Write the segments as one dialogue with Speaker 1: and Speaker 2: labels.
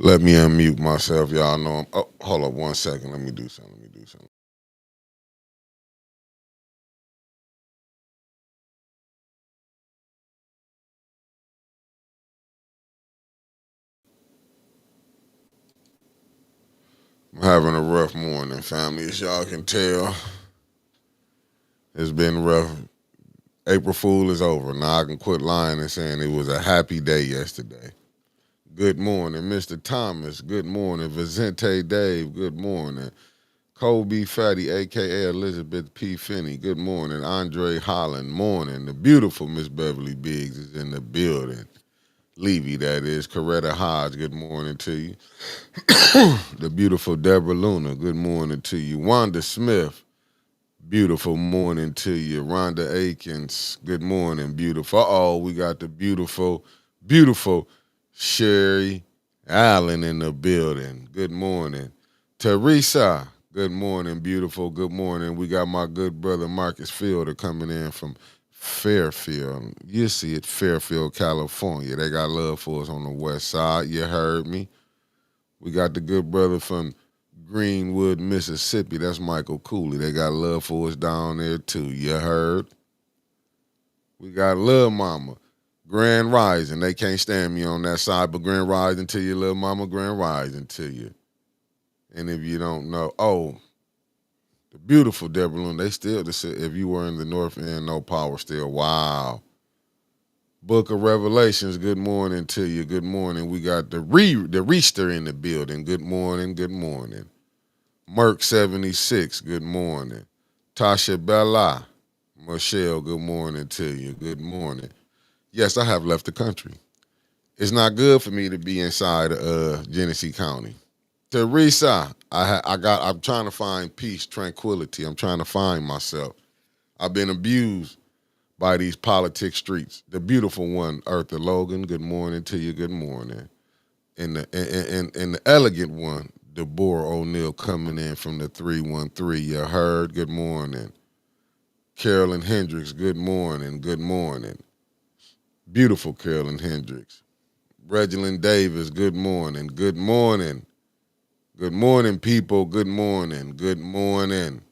Speaker 1: Let me unmute myself. Y'all know I'm. Oh, hold up 1 second. Let me do something. I'm having a rough morning, family. As y'all can tell, it's been rough. April Fool is over. Now I can quit lying and saying it was a happy day yesterday. Good morning, Mr. Thomas. Good morning, Vicente Dave. Good morning. Kobe Fatty, aka Elizabeth P. Finney. Good morning. Andre Holland. Morning. The beautiful Miss Beverly Biggs is in the building. Levy, that is. Coretta Hodge, good morning to you. The beautiful Deborah Luna, good morning to you. Wanda Smith, beautiful morning to you. Rhonda Akins, good morning, beautiful. We got the beautiful Sherry Allen in the building. Good morning. Teresa, good morning, beautiful. Good morning. We got my good brother Marcus Fielder coming in from Fairfield. You see it, Fairfield, California. They got love for us on the west side. You heard me. We got the good brother from Greenwood, Mississippi. That's Michael Cooley. They got love for us down there too. You heard? We got Lil Mama, Grand Rising. They can't stand me on that side, but Grand Rising to you, Lil Mama, Grand Rising to you. And if you don't know, the beautiful Deborah Lynn, they still, if you were in the North End, no power still. Wow. Book of Revelations, good morning to you. Good morning. We got the Reester in the building. Good morning, good morning. Merck 76, good morning. Tasha Bella, Michelle, good morning to you. Good morning. Yes, I have left the country. It's not good for me to be inside Genesee County. Teresa, I'm trying to find peace, tranquility. I'm trying to find myself. I've been abused by these politic streets. The beautiful one, Eartha Logan, good morning to you. Good morning. And the elegant one, Deborah O'Neill coming in from the 313. You heard? Good morning. Carolyn Hendricks, good morning. Good morning. Beautiful Carolyn Hendricks. Reginald Davis, good morning. Good morning. Good morning, people. Good morning. Good morning.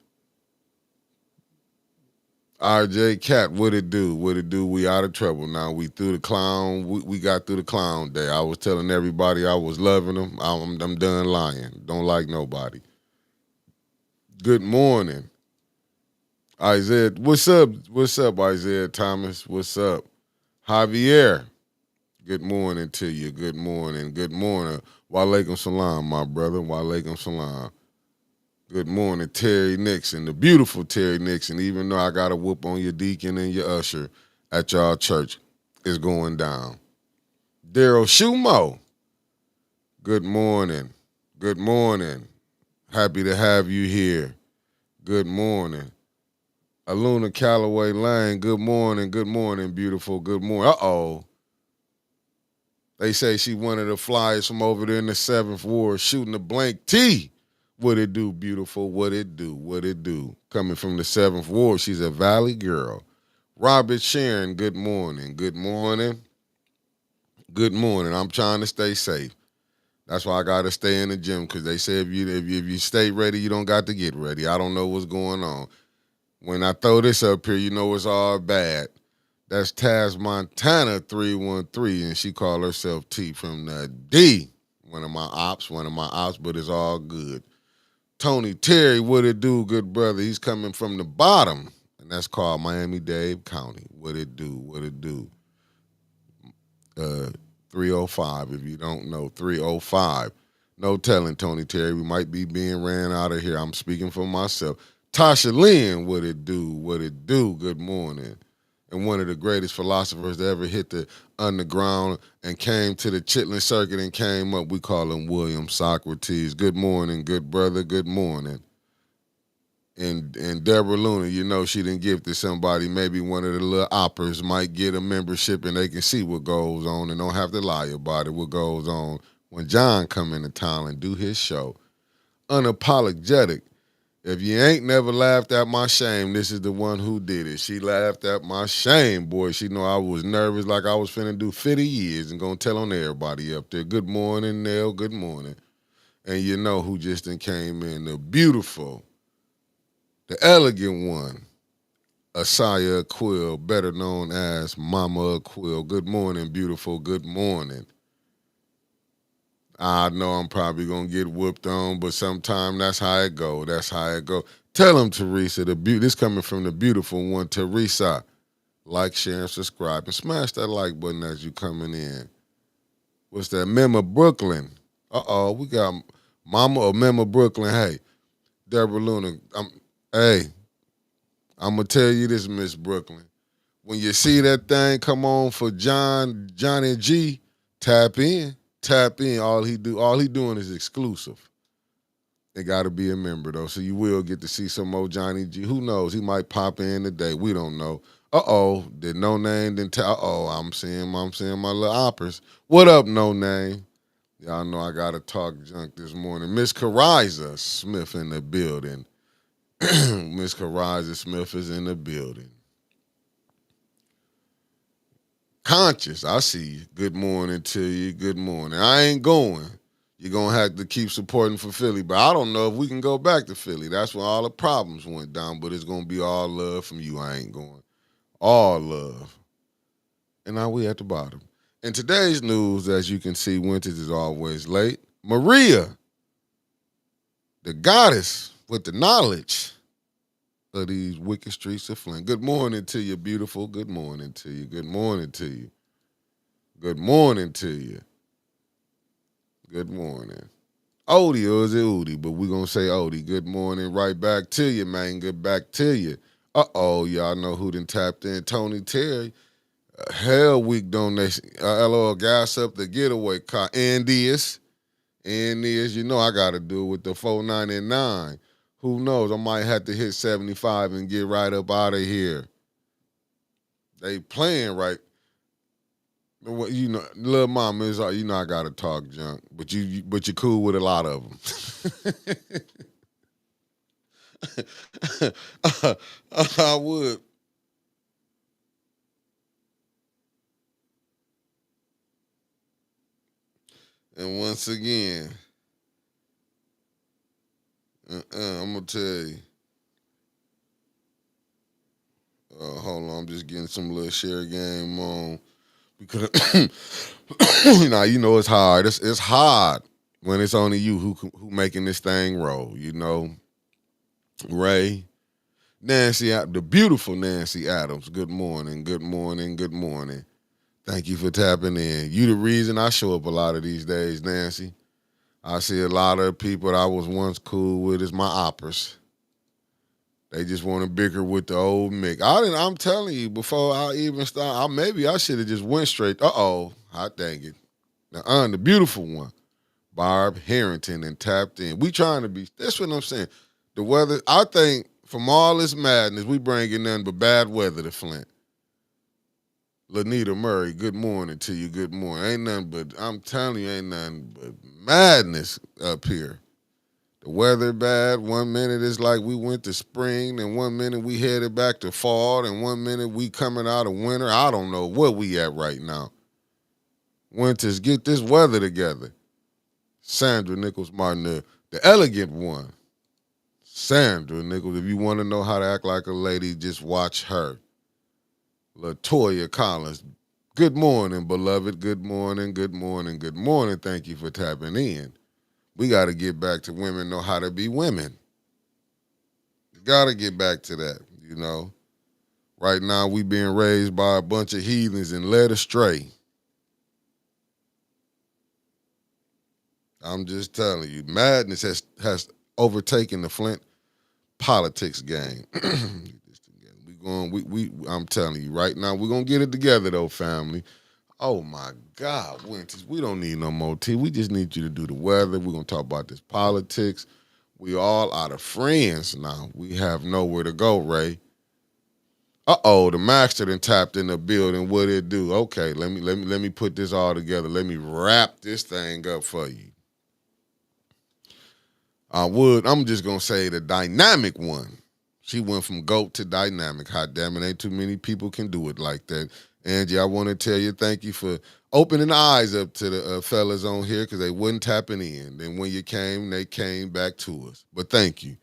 Speaker 1: RJ Cat, what it do? What it do? We out of trouble now. We through the clown. We got through the clown day. I was telling everybody I was loving them. I'm done lying. Don't like nobody. Good morning. Isaiah, what's up? What's up, Isaiah Thomas? What's up? Javier, good morning to you. Good morning. Good morning. Walaikum salam, my brother. Walaikum salam. Good morning, Terry Nixon, the beautiful Terry Nixon. Even though I got a whoop on your deacon and your usher at y'all church, it's going down. Daryl Shumo, good morning. Good morning. Happy to have you here. Good morning. Aluna Calloway Lane, good morning. Good morning, beautiful. Good morning. They say she one of the flyers from over there in the 7th Ward shooting a blank T. What it do, beautiful? What it do? What it do? Coming from the 7th Ward, she's a Valley girl. Robert Sharon, good morning. Good morning. Good morning. I'm trying to stay safe. That's why I gotta stay in the gym because they say if you stay ready, you don't got to get ready. I don't know what's going on. When I throw this up here, you know it's all bad. That's Taz Montana 313, and she called herself T from the D. One of my ops, but it's all good. Tony Terry, what it do, good brother? He's coming from the bottom, and that's called Miami-Dade County. What it do, what it do. 305, if you don't know, 305. No telling, Tony Terry. We might be being ran out of here. I'm speaking for myself. Tasha Lynn, what it do, what it do. Good morning. And one of the greatest philosophers that ever hit the underground and came to the Chitlin Circuit and came up, we call him William Socrates. Good morning, good brother, good morning. And Deborah Luna, you know she didn't give to somebody. Maybe one of the little operas might get a membership and they can see what goes on and don't have to lie about it, what goes on when John come into town and do his show. Unapologetic If you ain't never laughed at my shame, this is the one who did it. She laughed at my shame, boy. She know I was nervous like I was finna do 50 years and gonna tell on everybody up there. Good morning, Nell. Good morning. And you know who just then came in, the beautiful, the elegant one, Asaya Quill, better known as Mama Quill. Good morning, beautiful. Good morning. I know I'm probably gonna get whooped on, but sometime that's how it go. That's how it go. Tell them, Teresa, this coming from the beautiful one, Teresa. Like, share, and subscribe, and smash that like button as you coming in. What's that? Mema Brooklyn. We got Mama or Mema Brooklyn. Hey, Deborah Luna. Hey, I'm gonna tell you this, Miss Brooklyn. When you see that thing come on for Johnny G, tap in. Tap in. All he doing is exclusive. They got to be a member though, so you will get to see some more Johnny G. Who knows? He might pop in today. We don't know. Did No Name didn't tell? I'm seeing my little oppers. What up, No Name? Y'all know I gotta talk junk this morning. Miss Kariza Smith in the building. Miss Kariza Smith is in the building. Conscious, I see you. Good morning to you. Good morning. I ain't going. You're going to have to keep supporting for Philly, but I don't know if we can go back to Philly. That's where all the problems went down, but it's going to be all love from you. I ain't going. All love. And now we at the bottom. In today's news, as you can see, Winters is always late. Maria, the goddess with the knowledge of these wicked streets of Flint. Good morning to you, beautiful. Good morning to you. Good morning to you. Good morning to you. Good morning. Odie, or is it Udi? But we're going to say Odie. Good morning. Right back to you, man. Good back to you. Y'all know who done tapped in. Tony Terry. Hell Week donation. LOL gas up the getaway car. Andius. You know I got to do it with the $4.99. Who knows? I might have to hit 75 and get right up out of here. They playing right. You know, little mama is, you know, I gotta talk junk, but you're cool with a lot of them. I would. And once again, I'm gonna tell you. Hold on, I'm just getting some little share game on because you know it's hard. It's hard when it's only you who making this thing roll. You know, Ray, Nancy, the beautiful Nancy Adams. Good morning. Good morning. Good morning. Thank you for tapping in. You the reason I show up a lot of these days, Nancy. I see a lot of people that I was once cool with as my oppers. They just want to bicker with the old Mick. I'm telling you, before I even start, maybe I should have just went straight. Hot dang it. The beautiful one, Barb Harrington, and tapped in. We trying to be, that's what I'm saying. The weather, I think from all this madness, we bringing nothing but bad weather to Flint. Lanita Murray, good morning to you. Good morning. Ain't nothing but, I'm telling you, ain't nothing but madness up here. The weather bad. 1 minute it's like we went to spring, and 1 minute we headed back to fall, and 1 minute we coming out of winter. I don't know where we at right now. Winters, get this weather together. Sandra Nichols Martin, the elegant one. Sandra Nichols, if you want to know how to act like a lady, just watch her. Latoya Collins, good morning, beloved. Good morning, good morning, good morning. Thank you for tapping in. We got to get back to women know how to be women. Got to get back to that, you know. Right now, we being raised by a bunch of heathens and led astray. I'm just telling you, madness has overtaken the Flint politics game. I'm telling you right now, we're gonna get it together though, family. Oh my God, Winters, we don't need no more tea. We just need you to do the weather. We're gonna talk about this politics. We all out of friends now. We have nowhere to go, Ray. The master done tapped in the building. What it do? Okay, let me put this all together. Let me wrap this thing up for you. I'm just gonna say the dynamic one. She went from GOAT to dynamic. Hot damn it, ain't too many people can do it like that. Angie, I want to tell you thank you for opening the eyes up to the fellas on here because they wasn't tapping in. Then when you came, they came back to us. But thank you.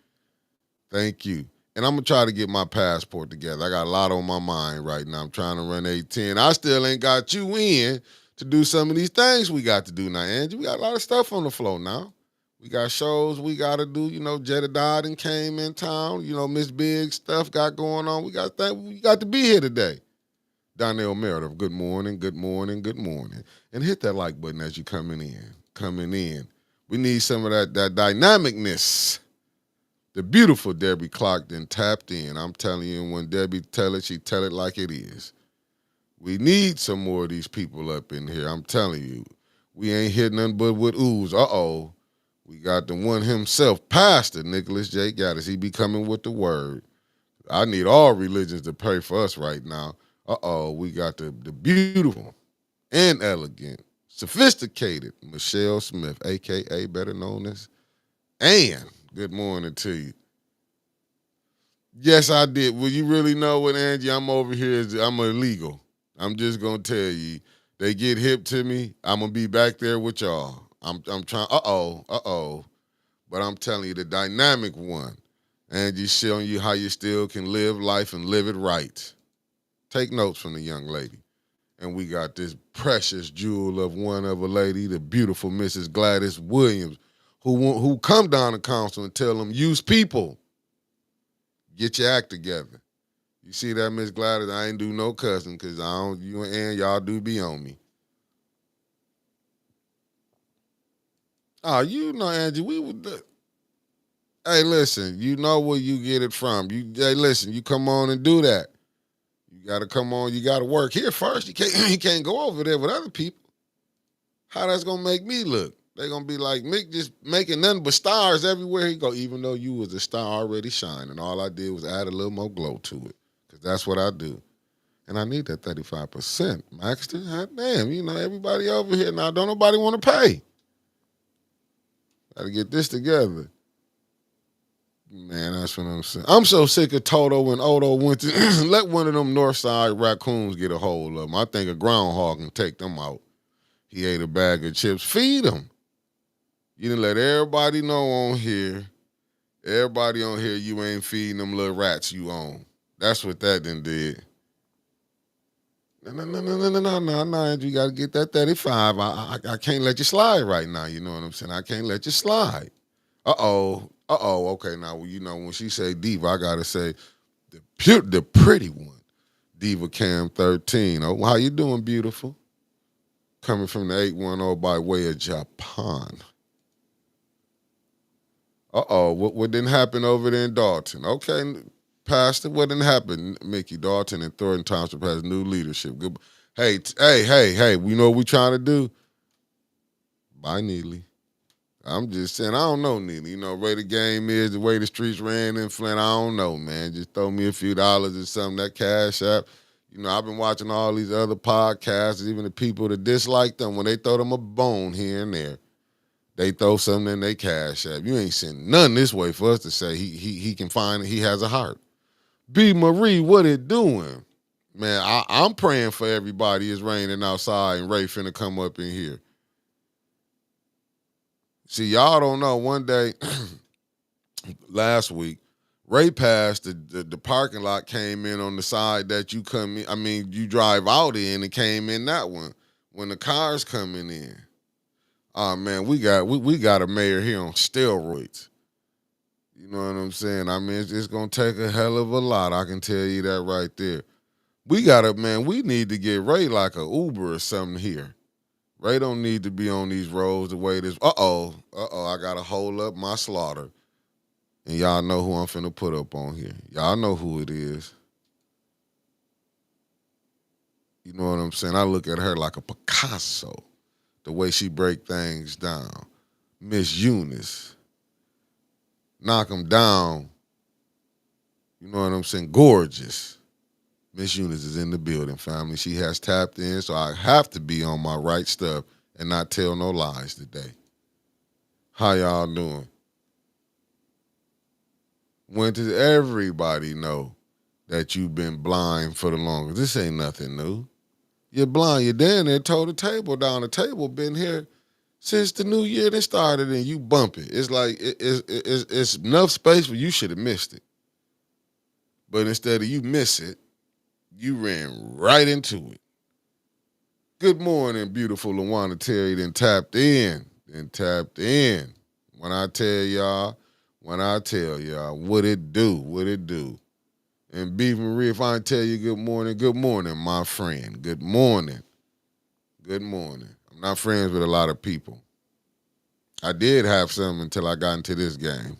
Speaker 1: Thank you. And I'm going to try to get my passport together. I got a lot on my mind right now. I'm trying to run 810. I still ain't got you in to do some of these things we got to do now, Angie. We got a lot of stuff on the floor now. We got shows we got to do. You know, Jedediah and came in town. You know, Miss Big stuff got going on. We got to be here today. Donnell Meredith, good morning, good morning, good morning. And hit that like button as you coming in. Coming in. We need some of that dynamicness. The beautiful Debbie clocked and tapped in. I'm telling you, when Debbie tell it, she tell it like it is. We need some more of these people up in here. I'm telling you. We ain't hit nothing but with oohs. Uh-oh. We got the one himself, Pastor Nicholas J. Gaddis. He be coming with the word. I need all religions to pray for us right now. Uh-oh. We got the beautiful and elegant, sophisticated Michelle Smith, a.k.a. better known as Ann. Good morning to you. Yes, I did. Well, you really know what, Angie? I'm over here. I'm illegal. I'm just going to tell you. They get hip to me. I'm going to be back there with y'all. I'm trying. Uh-oh. But I'm telling you, the dynamic one. Angie showing you how you still can live life and live it right. Take notes from the young lady. And we got this precious jewel of a lady, the beautiful Mrs. Gladys Williams, who come down to council and tell them, use people. Get your act together. You see that, Miss Gladys? I ain't do no cussing because you and Ann, y'all do be on me. Oh, you know, Angie, we would. Hey, listen, you know where you get it from. Hey, listen, you come on and do that. You got to come on. You got to work here first. You can't. You can't go over there with other people. How that's gonna make me look? They gonna be like Mick just making nothing but stars everywhere he go. Even though you was a star already shining, all I did was add a little more glow to it, cause that's what I do. And I need that 35%, Maxton. God damn, you know everybody over here now. Don't nobody want to pay. Got to get this together. Man, that's what I'm saying. I'm so sick of Toto and Odo went to let one of them Northside raccoons get a hold of them. I think a groundhog can take them out. He ate a bag of chips. Feed him. You didn't let everybody know on here. Everybody on here, you ain't feeding them little rats you own. That's what that then did. No. You got to get that 35. I can't let you slide right now. You know what I'm saying? I can't let you slide. Uh-oh. Okay, now, well, you know, when she say diva, I got to say the pretty one. Diva Cam 13. Oh, how you doing, beautiful? Coming from the 810 by way of Japan. Uh-oh, what didn't happen over there in Dalton? Okay, Pastor, what didn't happen? Mickey, Dalton and Thornton Township has new leadership. Good. Hey, we know what we trying to do? Bye, Neely. I'm just saying, I don't know, Neely. You know, the way the game is, the way the streets ran in Flint, I don't know, man. Just throw me a few dollars or something, that Cash App. You know, I've been watching all these other podcasts, even the people that dislike them, when they throw them a bone here and there, they throw something in their Cash App. You ain't sending none this way for us to say he can find it, he has a heart. B. Marie, what it doing? Man, I'm praying for everybody. It's raining outside and Ray finna come up in here. See, y'all don't know. One day, last week, Ray passed the parking lot, came in on the side that you come in. I mean, you drive out in and came in that one when the car's coming in. Oh man, we got a mayor here on steroids. You know what I'm saying? I mean, it's gonna take a hell of a lot. I can tell you that right there. We need to get Ray like a Uber or something here. Ray don't need to be on these roads the way this. I gotta hold up my slaughter. And y'all know who I'm finna put up on here. Y'all know who it is. You know what I'm saying? I look at her like a Picasso, the way she break things down. Miss Eunice. Knock them down. You know what I'm saying? Gorgeous. Miss Eunice is in the building, family. She has tapped in, so I have to be on my right stuff and not tell no lies today. How y'all doing? When does everybody know that you've been blind for the longest? This ain't nothing new. You're blind. You're down there, told the table down. The table been here since the new year that started, and you bump it. It's like it's enough space where you should have missed it. But instead of you miss it, you ran right into it. Good morning, beautiful Lawana Terry. Then tapped in. When I tell y'all, what it do. And Beef Marie, if I tell you good morning, my friend. Good morning. I'm not friends with a lot of people. I did have some until I got into this game.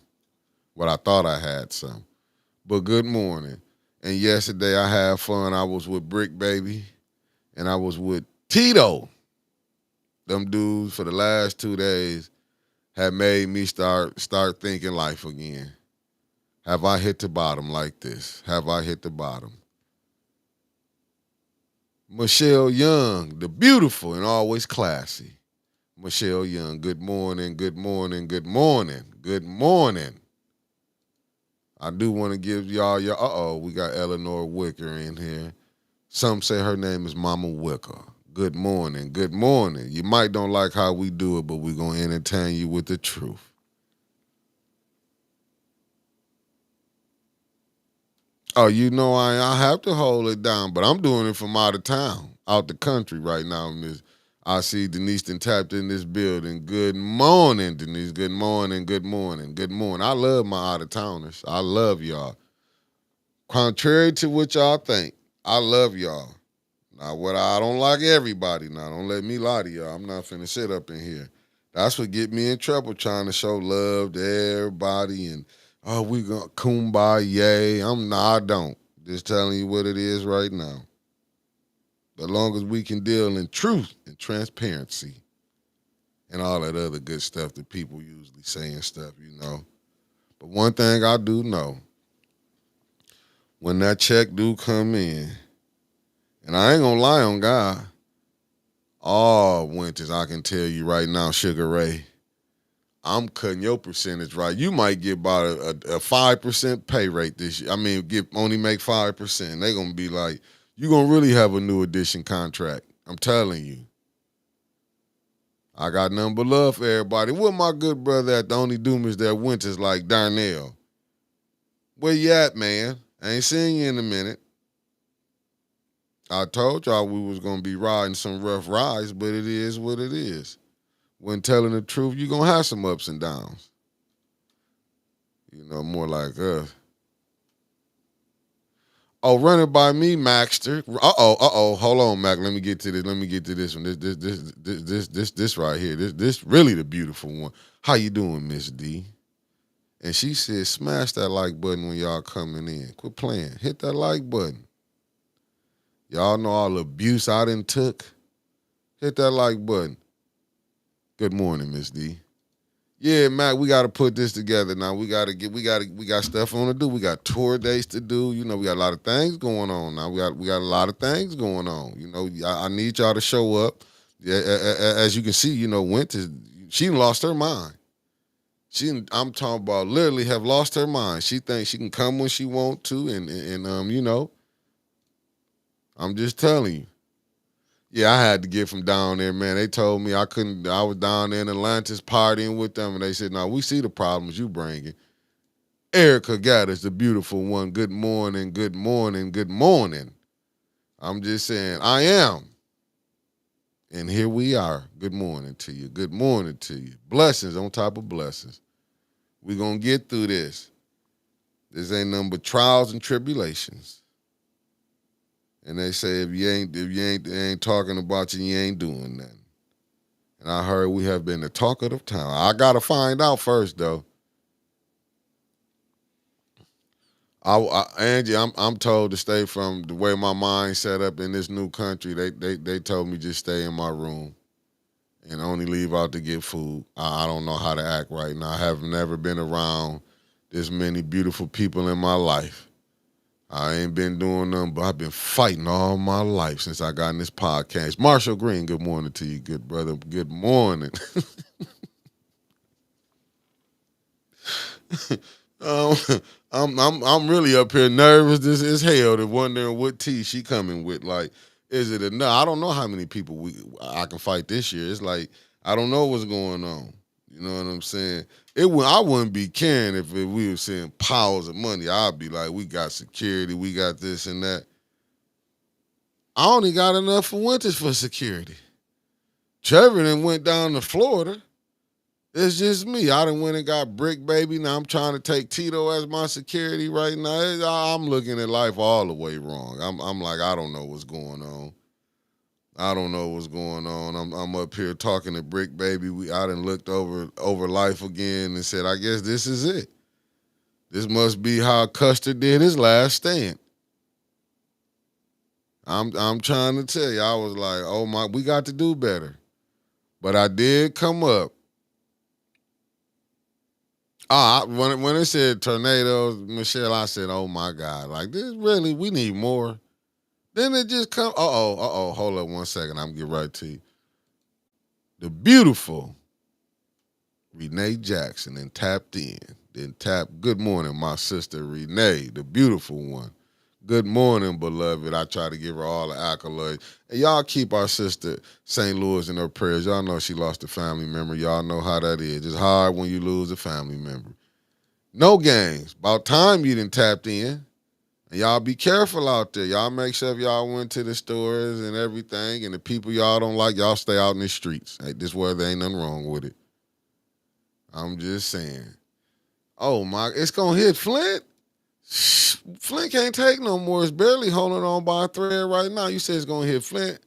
Speaker 1: What I thought I had some. But good morning. And yesterday I had fun. I was with Brick Baby and I was with Tito. Them dudes for the last 2 days had made me start thinking life again. Have I hit the bottom like this? Have I hit the bottom? Michelle Young, the beautiful and always classy. Michelle Young, good morning. I do want to give y'all we got Eleanor Wicker in here. Some say her name is Mama Wicker. Good morning. You might don't like how we do it, but we're going to entertain you with the truth. Oh, I have to hold it down, but I'm doing it from out of town, out the country right now, Miss. I see Denise done tapped in this building. Good morning, Denise. Good morning. I love my out-of-towners. I love y'all. Contrary to what y'all think, I love y'all. Now, I don't like everybody. Now, don't let me lie to y'all. I'm not finna sit up in here. That's what get me in trouble, trying to show love to everybody and, we gonna kumbaya. I don't. Just telling you what it is right now. As long as we can deal in truth and transparency and all that other good stuff that people usually say and stuff, But one thing I do know, when that check do come in, and I ain't gonna lie on God, all winters I can tell you right now, Sugar Ray, I'm cutting your percentage right. You might get about a 5% pay rate this year. I mean, only make 5%. They gonna be like, you gonna really have a new edition contract. I'm telling you. I got nothing but love for everybody. Where my good brother at? The only doom is that winters like Darnell. Where you at, man? I ain't seen you in a minute. I told y'all we was gonna be riding some rough rides, but it is what it is. When telling the truth, you're gonna have some ups and downs. More like us. Oh, run it by me, Maxter. Hold on, Mac. Let me get to this one. This right here. This really the beautiful one. How you doing, Miss D? And she said, smash that like button when y'all coming in. Quit playing. Hit that like button. Y'all know all the abuse I done took. Hit that like button. Good morning, Miss D. Yeah, Mac, we got to put this together now. We got stuff on to do. We got tour dates to do. We got a lot of things going on now. We got a lot of things going on. I need y'all to show up. Yeah, as you can see, Winters, she lost her mind. I'm talking about literally have lost her mind. She thinks she can come when she want to, and I'm just telling you. Yeah, I had to get from down there, man. They told me I couldn't. I was down there in Atlantis partying with them, and they said, "No, we see the problems you bringing." Erica Gaddis, the beautiful one. Good morning. I'm just saying, I am. And here we are. Good morning to you. Blessings on top of blessings. We're going to get through this. This ain't nothing but trials and tribulations. And they say if you ain't talking about you ain't doing nothing. And I heard we have been the talk of the town. I gotta find out first though. Angie, I'm told to stay from the way my mind's set up in this new country. They told me just stay in my room and only leave out to get food. I don't know how to act right now. I have never been around this many beautiful people in my life. I ain't been doing nothing, but I've been fighting all my life since I got in this podcast. Marshall Green, good morning to you, good brother. Good morning. I I'm really up here nervous as hell to wondering what tea she coming with. Like, is it enough? I don't know how many people I can fight this year. It's like I don't know what's going on. You know what I'm saying? I wouldn't be caring if we were seeing piles of money. I'd be like, we got security, we got this and that. I only got enough for winters for security. Trevor then went down to Florida. It's just me. I done went and got Brick Baby. Now I'm trying to take Tito as my security right now. I'm looking at life all the way wrong. I'm like, I don't know what's going on. I don't know what's going on. I'm up here talking to Brick Baby. I done looked over life again and said, I guess this is it. This must be how Custer did his last stand. I'm trying to tell you, I was like, oh my, we got to do better. But I did come up. When it said tornadoes, Michelle, I said, oh my God, like this really, we need more. Then it just come, hold up 1 second, I'm gonna get right to you. The beautiful Renee Jackson then tapped in, good morning, my sister Renee, the beautiful one. Good morning, beloved. I try to give her all the accolades. And y'all keep our sister St. Louis in her prayers. Y'all know she lost a family member. Y'all know how that is. It's hard when you lose a family member. No games. About time you done tapped in. And y'all be careful out there. Y'all make sure if y'all went to the stores and everything, and the people y'all don't like, y'all stay out in the streets. Hey, this weather ain't nothing wrong with it. I'm just saying. Oh, my, it's going to hit Flint? Flint can't take no more. It's barely holding on by a thread right now. You say it's going to hit Flint.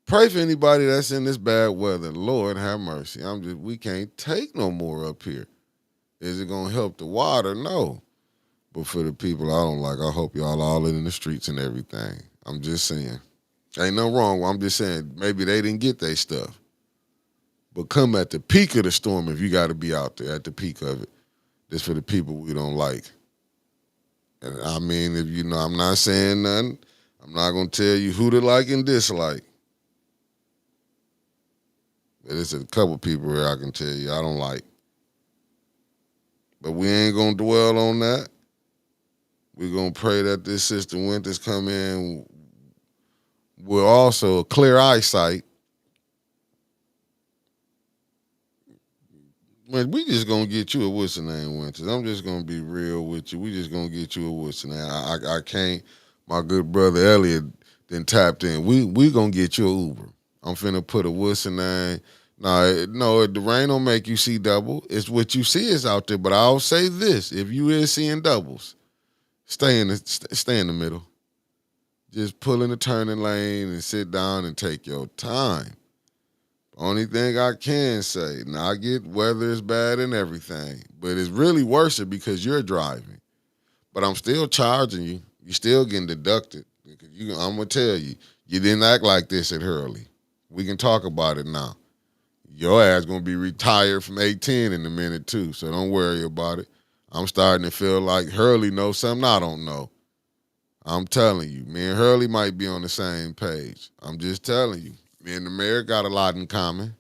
Speaker 1: Pray for anybody that's in this bad weather. Lord have mercy. We can't take no more up here. Is it going to help the water? No. But for the people I don't like, I hope y'all all in the streets and everything. I'm just saying. Ain't nothing wrong. I'm just saying maybe they didn't get their stuff. But come at the peak of the storm if you got to be out there at the peak of it. This for the people we don't like. And I mean, if you know, I'm not saying nothing. I'm not going to tell you who to like and dislike. But there's a couple people here I can tell you I don't like. But we ain't going to dwell on that. We're going to pray that this sister Winters come in with also clear eyesight. Man, we just going to get you a what's the name, Winters. I'm just going to be real with you. We just going to get you a what's the name. I can't. My good brother Elliot then tapped in. We going to get you an Uber. I'm finna put a what's the name. No, the rain don't make you see double. It's what you see is out there. But I'll say this. If you is seeing doubles, stay in the middle. Just pull in the turning lane and sit down and take your time. Only thing I can say, now I get weather is bad and everything, but it's really worse because you're driving. But I'm still charging you. You're still getting deducted. I'm going to tell you, you didn't act like this at Hurley. We can talk about it now. Your ass going to be retired from 810 in a minute too, so don't worry about it. I'm starting to feel like Hurley knows something I don't know. I'm telling you, me and Hurley might be on the same page. I'm just telling you. Me and the mayor got a lot in common.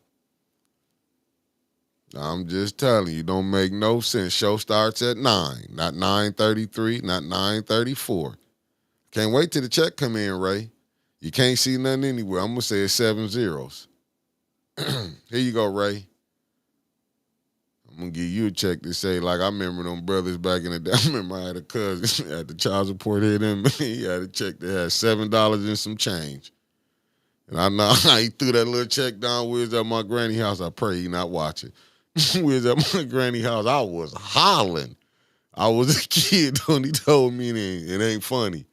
Speaker 1: I'm just telling you, don't make no sense. Show starts at 9, not 9:33, not 9:34. Can't wait till the check come in, Ray. You can't see nothing anywhere. I'm going to say it's 7 zeros. Here you go, Ray. I'm going to give you a check to say, like I remember them brothers back in the day. I remember I had a cousin at the child support hit him. He had a check that had $7 and some change. And I know he threw that little check down. We was at my granny house. I pray he not watching. We was at my granny house. I was hollering. I was a kid when he told me it ain't funny.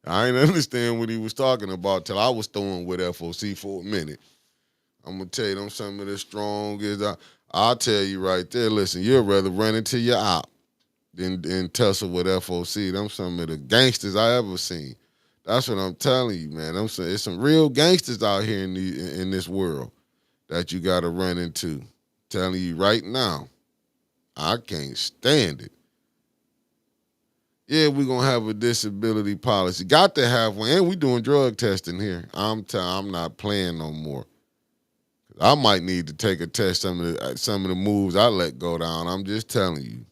Speaker 1: I ain't understand what he was talking about till I was throwing with FOC for a minute. I'm going to tell you, them some of the strongest. I'll tell you right there, listen, you'd rather run into your op than tussle with FOC. Them some of the gangsters I ever seen. That's what I'm telling you, man. I'm saying it's some real gangsters out here in this world that you got to run into. Telling you right now, I can't stand it. Yeah, we're going to have a disability policy. Got to have one. And we doing drug testing here. I'm not playing no more. I might need to take a test some of the moves I let go down. I'm just telling you.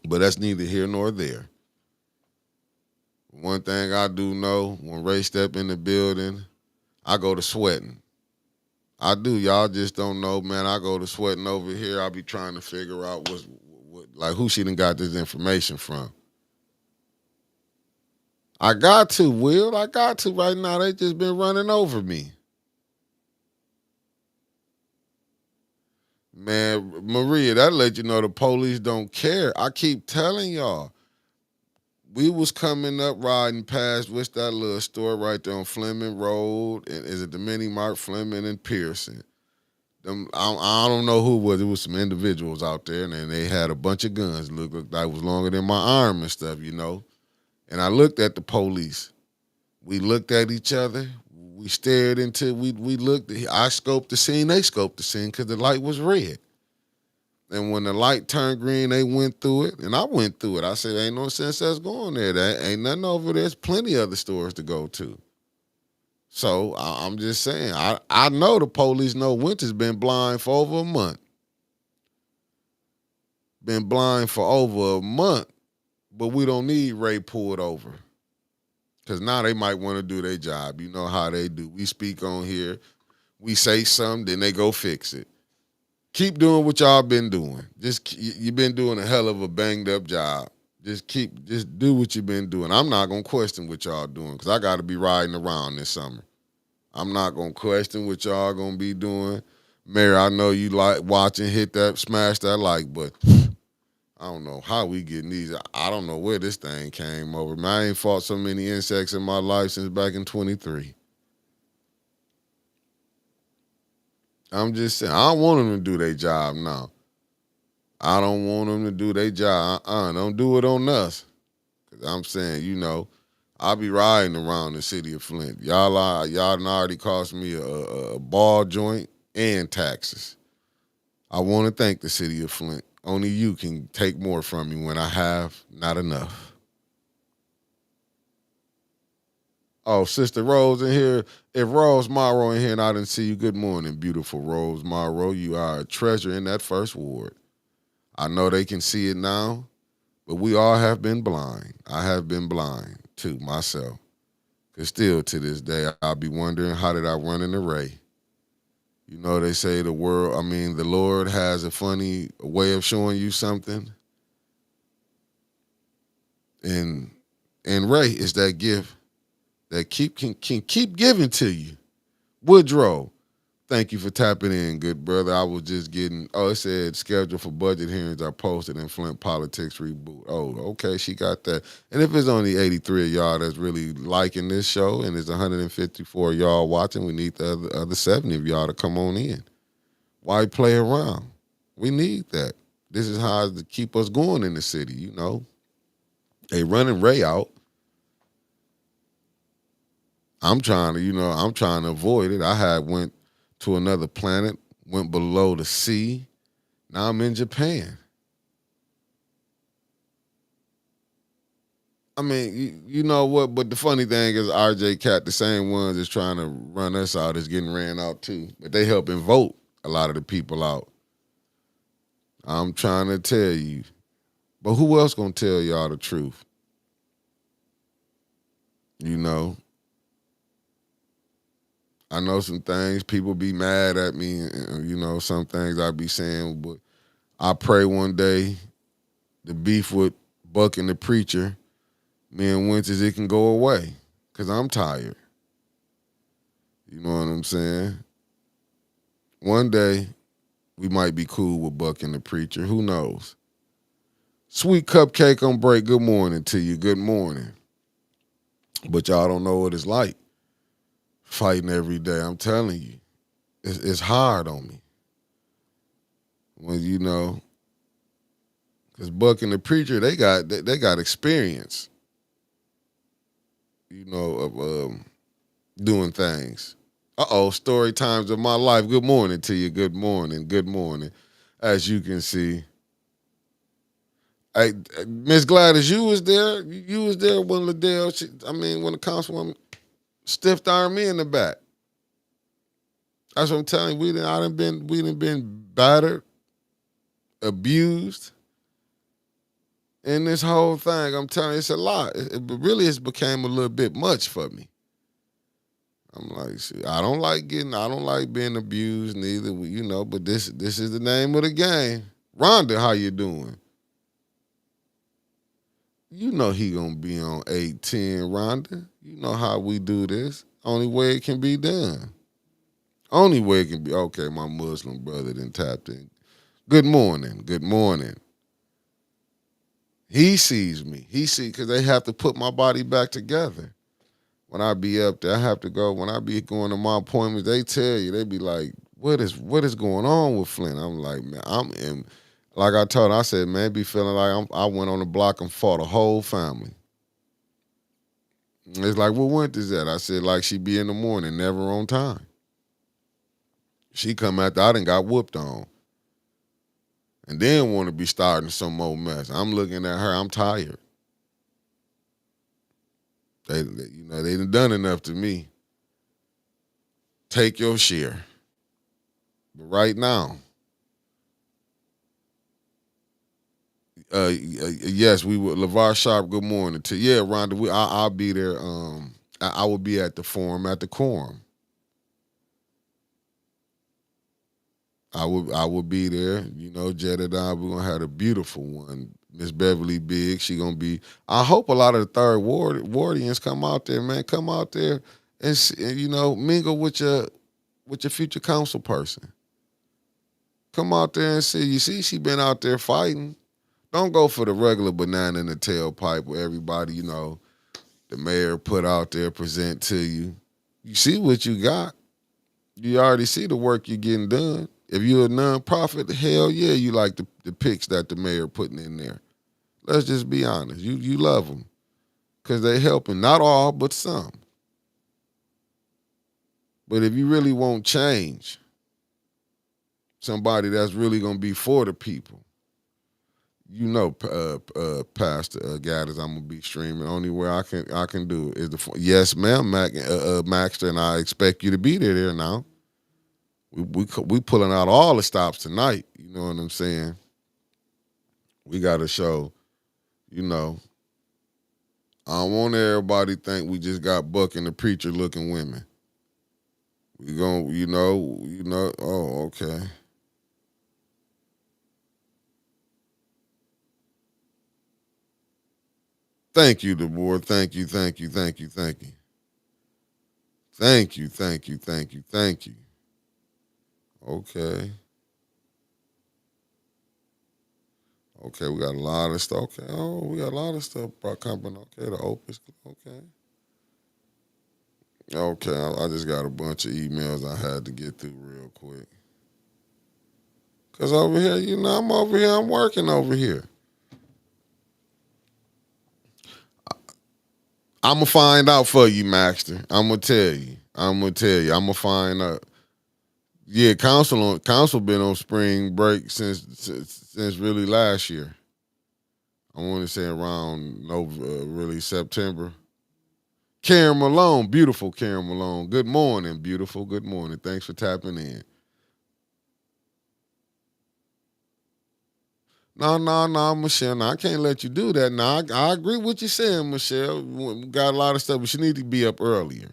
Speaker 1: But that's neither here nor there. One thing I do know, when Ray step in the building, I go to sweating. I do. Y'all just don't know, man. I go to sweating over here. I be trying to figure out like who she done got this information from. I got to, Will. I got to right now. They just been running over me. Man, Maria, that let you know the police don't care. I keep telling y'all. We was coming up riding past, what's that little store right there on Fleming Road? And is it the Mini Mart, Fleming and Pearson? I don't know who it was. It was some individuals out there, and then they had a bunch of guns. Looked like it was longer than my arm and stuff, you know. And I looked at the police. We looked at each other. We stared into. We looked. I scoped the scene. They scoped the scene because the light was red. And when the light turned green, they went through it, and I went through it. I said, "Ain't no sense us going there. There ain't nothing over there. There's plenty other stores to go to." So I'm just saying, I know the police know Winter's been blind for over a month. Been blind for over a month, but we don't need Ray pulled over. Because now they might want to do their job. You know how they do. We speak on here, we say something, then they go fix it. Keep doing what y'all been doing. You've been doing a hell of a banged up job. Just do what you've been doing. I'm not gonna question what y'all doing because I got to be riding around this summer. I'm not gonna question what y'all gonna be doing. Mary, I know you like watching, smash that like button. I don't know how we getting these. I don't know where this thing came over. Man, I ain't fought so many insects in my life since back in 23. I'm just saying, I don't want them to do their job now. I don't want them to do their job. Don't do it on us. Cause I'm saying, you know, I'll be riding around the city of Flint. Y'all done already cost me a ball joint and taxes. I want to thank the city of Flint. Only you can take more from me when I have not enough. Oh, Sister Rose in here. If Rose Morrow in here and I didn't see you, good morning, beautiful Rose Morrow. You are a treasure in that first ward. I know they can see it now, but we all have been blind. I have been blind, too, myself. Because still to this day, I'll be wondering, how did I run in the Ray? You know, they say the Lord has a funny way of showing you something. And Ray is that gift that can keep giving to you. Woodrow, thank you for tapping in, good brother. I was just it said schedule for budget hearings are posted in Flint Politics Reboot. Oh, okay, she got that. And if it's only 83 of y'all that's really liking this show and it's 154 of y'all watching, we need the other 70 of y'all to come on in. Why play around? We need that. This is how to keep us going in the city, you know. They running Ray out. I'm trying to avoid it. I went to another planet, went below the sea. Now I'm in Japan. I mean, you know what? But the funny thing is, RJ Cat, the same ones that's trying to run us out, is getting ran out too. But they helping vote a lot of the people out. I'm trying to tell you. But who else gonna tell y'all the truth? You know? I know some things people be mad at me, and you know, some things I be saying, but I pray one day the beef with Buck and the preacher, me and Winters, it can go away. Cause I'm tired. You know what I'm saying? One day we might be cool with Buck and the preacher. Who knows? Sweet Cupcake on break. Good morning to you. Good morning. But y'all don't know what it's like fighting every day. I'm telling you, it's hard on me. When you know, because Buck and the preacher, they got experience. You know, of doing things. Story times of my life. Good morning to you. Good morning. Good morning. As you can see. Hey, Miss Gladys, you was there. You was there when Liddell, when the councilwoman stiffed armed me in the back. That's what I'm telling you. We done been battered, abused. in this whole thing. I'm telling you, it's a lot. Really, it's became a little bit much for me. I'm like, see, I don't like being abused neither, but this is the name of the game. Rhonda, how you doing? You know he gonna be on 810, Rhonda. You know how we do this. Only way it can be done. Only way it can be. Okay, my Muslim brother then tapped in. Good morning. Good morning. He sees me. He see because they have to put my body back together. When I be up there, I have to go. When I be going to my appointments, they tell you, they be like, what is going on with Flint? I'm like, man, I'm in. Like I told her, I said, man, be feeling like I went on the block and fought a whole family. It's like, what went is that? I said, like she be in the morning, never on time. She come after I done got whooped on. And then want to be starting some more mess. I'm looking at her, I'm tired. They done enough to me. Take your share. But right now, yes, we would. LeVar Sharp, good morning to you. Yeah, Rhonda, I'll be there. I will be at the forum at the quorum. I will be there. Jedediah, we're gonna have a beautiful one. Miss Beverly Biggs, she gonna be. I hope a lot of the third wardians come out there, man. Come out there and mingle with your future council person. Come out there and see. You see, she been out there fighting. Don't go for the regular banana in the tailpipe where everybody, the mayor put out there, present to you. You see what you got. You already see the work you're getting done. If you're a nonprofit, hell yeah, you like the pics that the mayor putting in there. Let's just be honest. You love them because they helping. Not all, but some. But if you really want change, somebody that's really going to be for the people, Pastor Gaddis, I'm gonna be streaming. Only way I can do it is yes, ma'am, Maxter, and I expect you to be there now. We pulling out all the stops tonight. You know what I'm saying? We got to show. I don't want everybody think we just got Buck and the preacher looking women. We gon' Oh, okay. Thank you, the board. Thank you, thank you, thank you, thank you. Thank you, thank you, thank you, thank you. Okay. Okay, we got a lot of stuff. Okay. Oh, we got a lot of stuff about coming. Okay, the Opus. Okay. Okay, I just got a bunch of emails I had to get through real quick. Cause over here, I'm over here. I'm working over here. I'm gonna find out for you, Maxter. I'm gonna tell you. I'm gonna find out. Yeah, council been on spring break since really last year. I want to say around really September. Karen Malone, beautiful Karen Malone. Good morning, beautiful. Good morning. Thanks for tapping in. No, Michelle. No, I can't let you do that. No, I agree with what you're saying, Michelle. We got a lot of stuff, but she need to be up earlier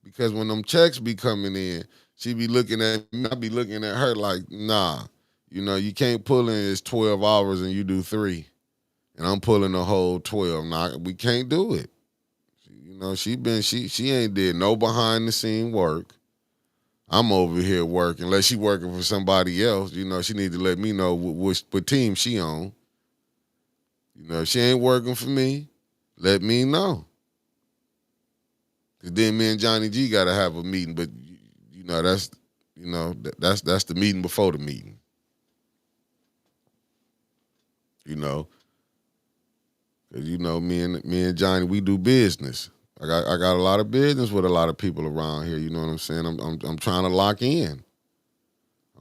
Speaker 1: because when them checks be coming in, she be looking at me. I be looking at her like, nah. You can't pull in. It's 12 hours and you do 3, and I'm pulling the whole 12. Nah, we can't do it. She ain't did no behind the scene work. I'm over here working. Unless she working for somebody else, she need to let me know what team she on. If she ain't working for me, let me know. Cause then me and Johnny G gotta have a meeting. But that's the meeting before the meeting. Cause me and Johnny, we do business. I got a lot of business with a lot of people around here. You know what I'm saying? I'm trying to lock in.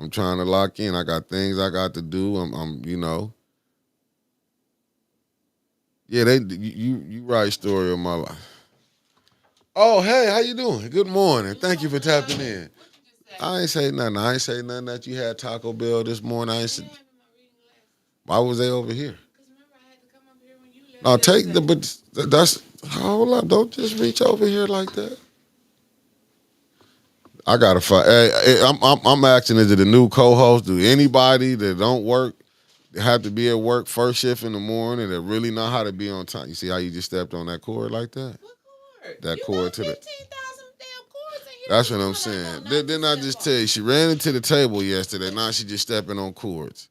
Speaker 1: I'm trying to lock in. I got things I got to do. Yeah, you write story of my life. Oh, hey, how you doing? Good morning. Thank you for tapping in. I ain't say nothing. I ain't say nothing that you had Taco Bell this morning. I ain't say, why was they over here? No, take the, but that's, hold up. Don't just reach over here like that. I gotta find. Hey, I'm asking, is it a new co-host? Do anybody that don't work have to be at work first shift in the morning that really know how to be on time? You see how you just stepped on that cord like that?
Speaker 2: What cord?
Speaker 1: That
Speaker 2: You
Speaker 1: cord
Speaker 2: got
Speaker 1: to the.
Speaker 2: 15,000 damn cords in here.
Speaker 1: That's what I'm saying. Didn't I just tell you she ran into the table yesterday? Now she just stepping on cords.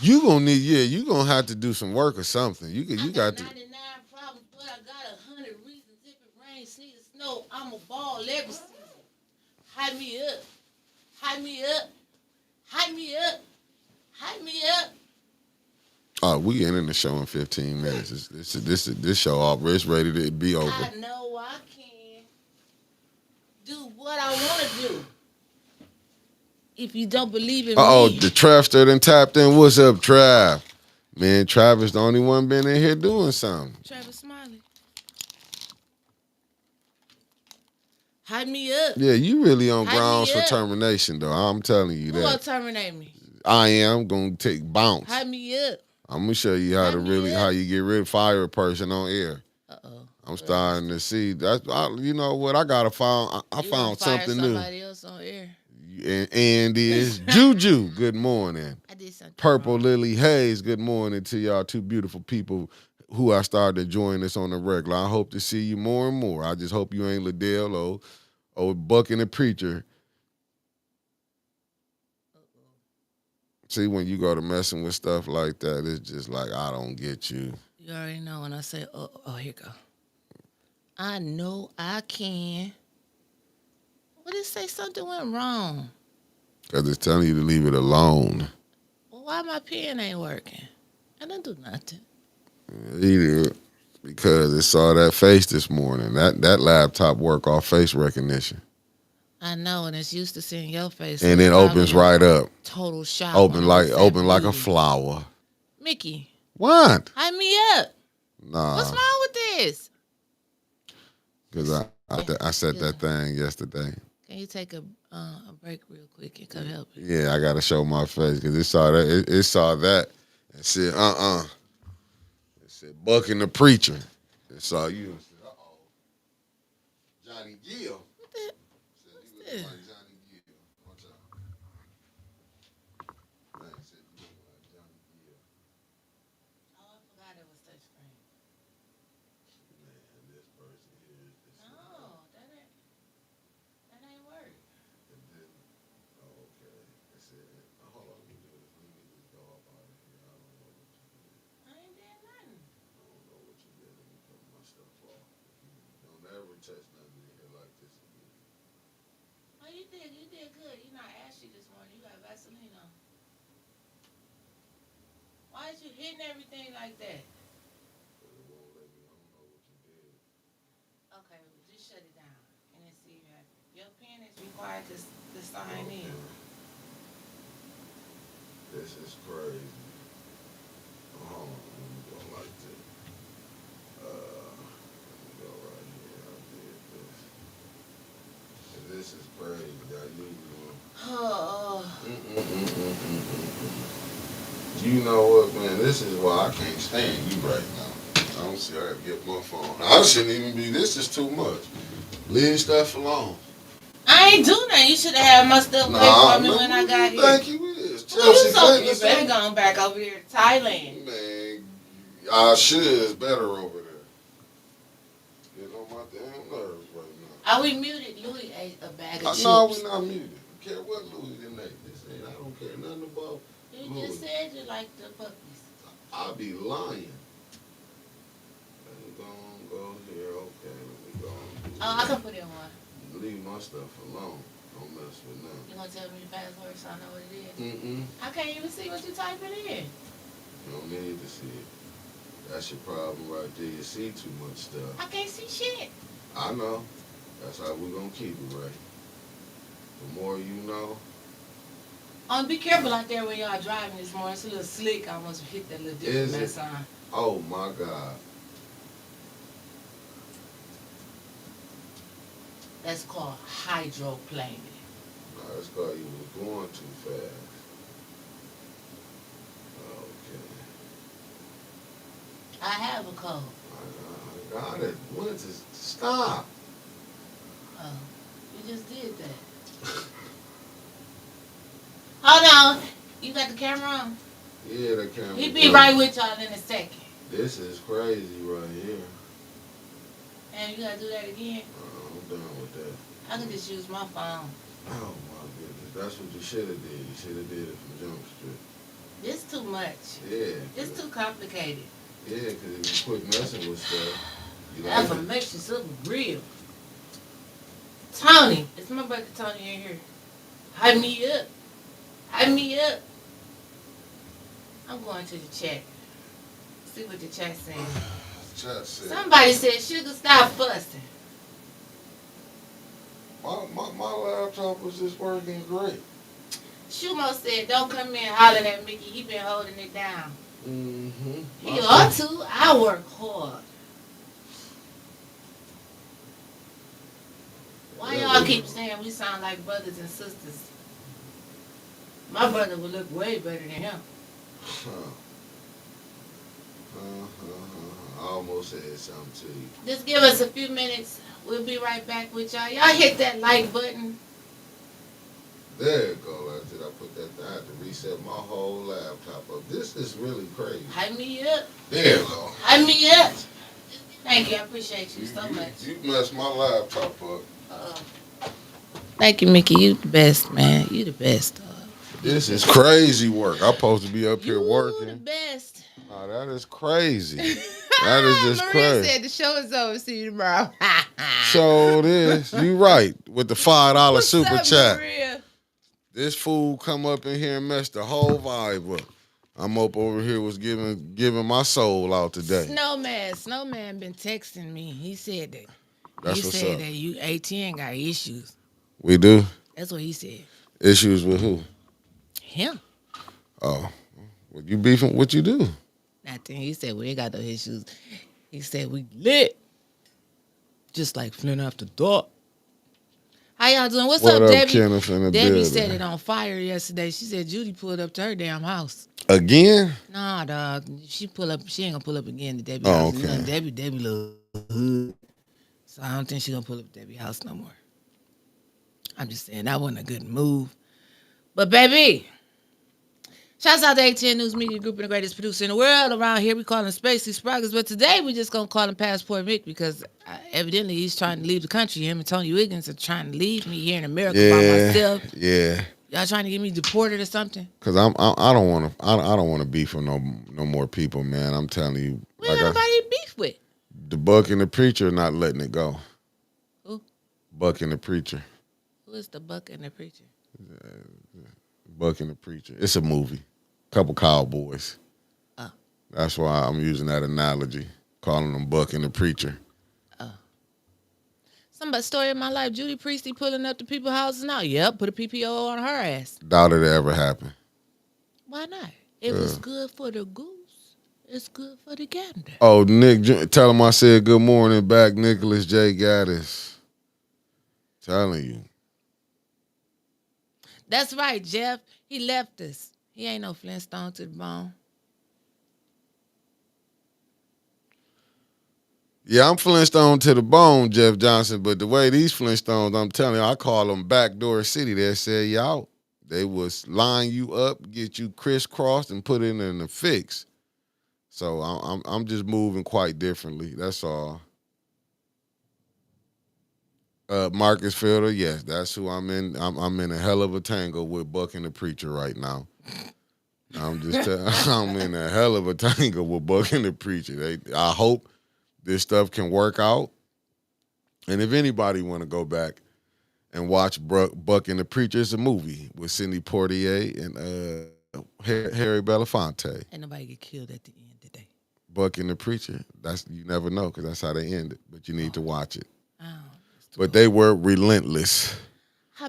Speaker 1: You gonna need, yeah, you gonna have to do some work or something. You got to.
Speaker 2: 99 problems, but I got 100 reasons. If it rains, sleet, or snow, I'm a ball every season. Hype me up. Hype me up. Hype me up. Hype me up.
Speaker 1: Oh, we ending the show in 15 minutes. This show already ready to be over.
Speaker 2: I know I can do what I want to do. If you don't believe in me.
Speaker 1: The Trapster done tapped in. What's up, Trav? Man, Travis the only one been in here doing something.
Speaker 2: Travis Smiley. Hype me up.
Speaker 1: Yeah, you really on grounds for termination, though. I'm telling you that.
Speaker 2: Who gonna terminate me?
Speaker 1: I am gonna take bounce.
Speaker 2: Hype me up.
Speaker 1: I'm gonna show you how how you get rid of fire a person on air. I'm starting to see that. You know what? I gotta find. I found something new.
Speaker 2: Somebody else on air.
Speaker 1: And is Juju. Good morning.
Speaker 2: I did something
Speaker 1: Purple
Speaker 2: wrong.
Speaker 1: Lily Hayes. Good morning to y'all, two beautiful people who I started to join us on the regular. I hope to see you more and more. I just hope you ain't Liddell or Buck and the Preacher. See, when you go to messing with stuff like that, it's just like, I don't get you.
Speaker 2: You already know when I say, oh, here you go. I know I can. What did it say something went wrong?
Speaker 1: Because it's telling you to leave it alone.
Speaker 2: Well, why my pen ain't working? I didn't do nothing.
Speaker 1: Either because it saw that face this morning. That laptop work off face recognition.
Speaker 2: I know, and it's used to seeing your face.
Speaker 1: And it opens right up.
Speaker 2: Total shock.
Speaker 1: Open like a flower.
Speaker 2: Mickey.
Speaker 1: What?
Speaker 2: Hype me up.
Speaker 1: Nah.
Speaker 2: What's wrong with this?
Speaker 1: Because I said that thing yesterday.
Speaker 2: Can you take a break real quick and come help me?
Speaker 1: Yeah, I got to show my face because it saw that. It saw that and said, It said, Buck and the Preacher. It saw you and said, Johnny Gill.
Speaker 2: What the?
Speaker 1: What's this? Like Johnny Gill. Watch out. Man said, you look like Johnny Gill.
Speaker 2: Oh, I forgot it was touch screen.
Speaker 1: Man, this person here is this.
Speaker 2: No, that ain't work.
Speaker 1: It didn't. Oh, okay. It said, hold on, let me do this. Let me just go up out of here. I don't know what you did.
Speaker 2: I ain't did nothing.
Speaker 1: I don't know what you did. Let me cut my stuff off. Don't ever touch nothing in here like this again.
Speaker 2: Oh, you did good. You're not ashy this morning. You got Vaseline on. Why is you hitting everything like that?
Speaker 1: But it won't let me. I don't know what you did.
Speaker 2: Okay, well, just shut it down and then see if you have it. Your pen is required to sign in.
Speaker 1: This is crazy. Hold on, let me go like this. Let me go right here. I did this. And this is crazy. That you doing. You know what, man? This is why I can't stand you right now. I don't see how to get my phone. I shouldn't even be. This is too much. Leave stuff alone.
Speaker 2: I ain't do nothing. You should have had my stuff wait for me when I got here.
Speaker 1: Thank you is.
Speaker 2: Chelsea, you better go back over here to Thailand.
Speaker 1: Man, I should. It's better over there. Get on my damn nerves right now.
Speaker 2: Are we muted? Louis ate a bag of chips.
Speaker 1: No, we not muted. I don't care what Louis didn't eat. I don't care nothing about
Speaker 2: You
Speaker 1: Louis.
Speaker 2: just said you like the puppies.
Speaker 1: I be lying. Let me go here. Okay, let me go.
Speaker 2: I can put in one.
Speaker 1: Leave my stuff alone. Don't mess with nothing.
Speaker 2: You gonna tell me the password so I know what it is?
Speaker 1: Mm-mm.
Speaker 2: I can't even see what you typing in.
Speaker 1: You don't need to see it. That's your problem right there. You see too much stuff.
Speaker 2: I can't see shit.
Speaker 1: I know. That's how we gonna keep it right. The more you know.
Speaker 2: Be careful out there when y'all driving this morning. It's a little slick. I almost hit that little different sign.
Speaker 1: Oh my God.
Speaker 2: That's called hydroplaning.
Speaker 1: No, that's because you was going too fast. Okay.
Speaker 2: I have a cold.
Speaker 1: I got it. What is this? Stop.
Speaker 2: Oh, you just did that. Hold on. You got the camera on?
Speaker 1: Yeah, the camera.
Speaker 2: He be right with y'all in a second.
Speaker 1: This is crazy right here.
Speaker 2: And you gotta do that again?
Speaker 1: I'm done with that.
Speaker 2: I can just use my phone.
Speaker 1: Oh my goodness. That's what you should have did. You should have did it from Jump Street.
Speaker 2: This too much.
Speaker 1: Yeah.
Speaker 2: It's too complicated.
Speaker 1: Yeah, because if you quit messing with stuff, you like
Speaker 2: Affirmations look real. Tony, it's my brother Tony in here. Hype me up. Hype me up. I'm going to the chat. See what the chat saying.
Speaker 1: Chat said.
Speaker 2: Somebody said, Sugar, stop fussing.
Speaker 1: My laptop was just working great.
Speaker 2: Shumo said, don't come in hollering at Mickey. He been holding it down.
Speaker 1: Mm-hmm.
Speaker 2: He ought to. I work hard. Why y'all keep saying we sound like brothers and sisters? My brother would look way better than him.
Speaker 1: I almost said something to you.
Speaker 2: Just give us a few minutes. We'll be right back with y'all. Y'all hit that like button.
Speaker 1: There you go. That's it. I put that. I had to reset my whole laptop up. This is really crazy.
Speaker 2: Hype me up.
Speaker 1: There you go.
Speaker 2: Hype me up. Thank you. I appreciate you so much.
Speaker 1: You messed my laptop up.
Speaker 2: Thank you, Mickey. You the best, man. You the best.
Speaker 1: This is crazy work. I'm supposed to be up here
Speaker 2: You
Speaker 1: working.
Speaker 2: the best.
Speaker 1: Oh, that is crazy. That is just
Speaker 2: Maria
Speaker 1: crazy.
Speaker 2: said the show is over. See you tomorrow.
Speaker 1: So this, you right with the $5
Speaker 2: What's
Speaker 1: super
Speaker 2: up,
Speaker 1: chat.
Speaker 2: Maria?
Speaker 1: This fool come up in here and mess the whole vibe up. I'm up over here was giving my soul out today.
Speaker 2: Snowman been texting me. He said that.
Speaker 1: That's
Speaker 2: he
Speaker 1: what's
Speaker 2: said
Speaker 1: up.
Speaker 2: that you ATN got issues.
Speaker 1: We do?
Speaker 2: That's what he said.
Speaker 1: Issues with who?
Speaker 2: Him.
Speaker 1: Oh. Well, you beefing what you do?
Speaker 2: Nothing. He said we ain't got no issues. He said we lit. Just like Flint after dark. How y'all doing? What's
Speaker 1: What
Speaker 2: up,
Speaker 1: up,
Speaker 2: Debbie?
Speaker 1: Kenneth in the
Speaker 2: Debbie
Speaker 1: building?
Speaker 2: set it on fire yesterday. She said Judy pulled up to her damn house.
Speaker 1: Again?
Speaker 2: Nah, dog. She ain't gonna pull up again to Debbie's
Speaker 1: Oh,
Speaker 2: house.
Speaker 1: okay.
Speaker 2: You know, Debbie little hood. So I don't think she gonna pull up to Debbie's house no more. I'm just saying that wasn't a good move. But baby, shouts out to ATN News Media Group and the greatest producer in the world. Around here we call him Spacey Sprockets, but today we just gonna call him Passport Mick because evidently he's trying to leave the country. Him and Tony Wiggins are trying to leave me here in America by myself.
Speaker 1: Yeah.
Speaker 2: Y'all trying to get me deported or something?
Speaker 1: Cause I don't want to beef with no more people, man. I'm telling you,
Speaker 2: We ain't nobody beef with.
Speaker 1: the Buck and the Preacher are not letting it go.
Speaker 2: Who?
Speaker 1: Buck and the Preacher.
Speaker 2: Who is the Buck and the Preacher?
Speaker 1: Buck and the Preacher. It's a movie. Couple cowboys.
Speaker 2: Oh.
Speaker 1: That's why I'm using that analogy, calling them Buck and the Preacher.
Speaker 2: Somebody story of my life. Judy Priestley pulling up to people's houses now. Yep, put a PPO on her ass.
Speaker 1: Doubt it ever happened.
Speaker 2: Why not? It was good for the goose. It's good for the gander.
Speaker 1: Oh, Nick, tell him I said good morning back, Nicholas J. Gaddis. Telling you.
Speaker 2: That's right, Jeff. He left us. He ain't no Flintstone to the bone.
Speaker 1: Yeah, I'm Flintstone to the bone, Jeff Johnson, but the way these Flintstones, I'm telling you, I call them backdoor city. They said you out. They was line you up, get you crisscrossed, and put it in a fix. So I'm just moving quite differently. That's all. Marcus Fielder, yes, that's who I'm in. I'm in a hell of a tangle with Buck and the Preacher right now. I'm in a hell of a tangle with Buck and the Preacher. I hope this stuff can work out. And if anybody want to go back and watch Buck and the Preacher, it's a movie with Sidney Poitier and Harry Belafonte.
Speaker 2: Ain't nobody get killed at the end today.
Speaker 1: Buck and the Preacher. You never know because that's how they end it. But you need to watch it.
Speaker 2: Oh,
Speaker 1: But they were relentless.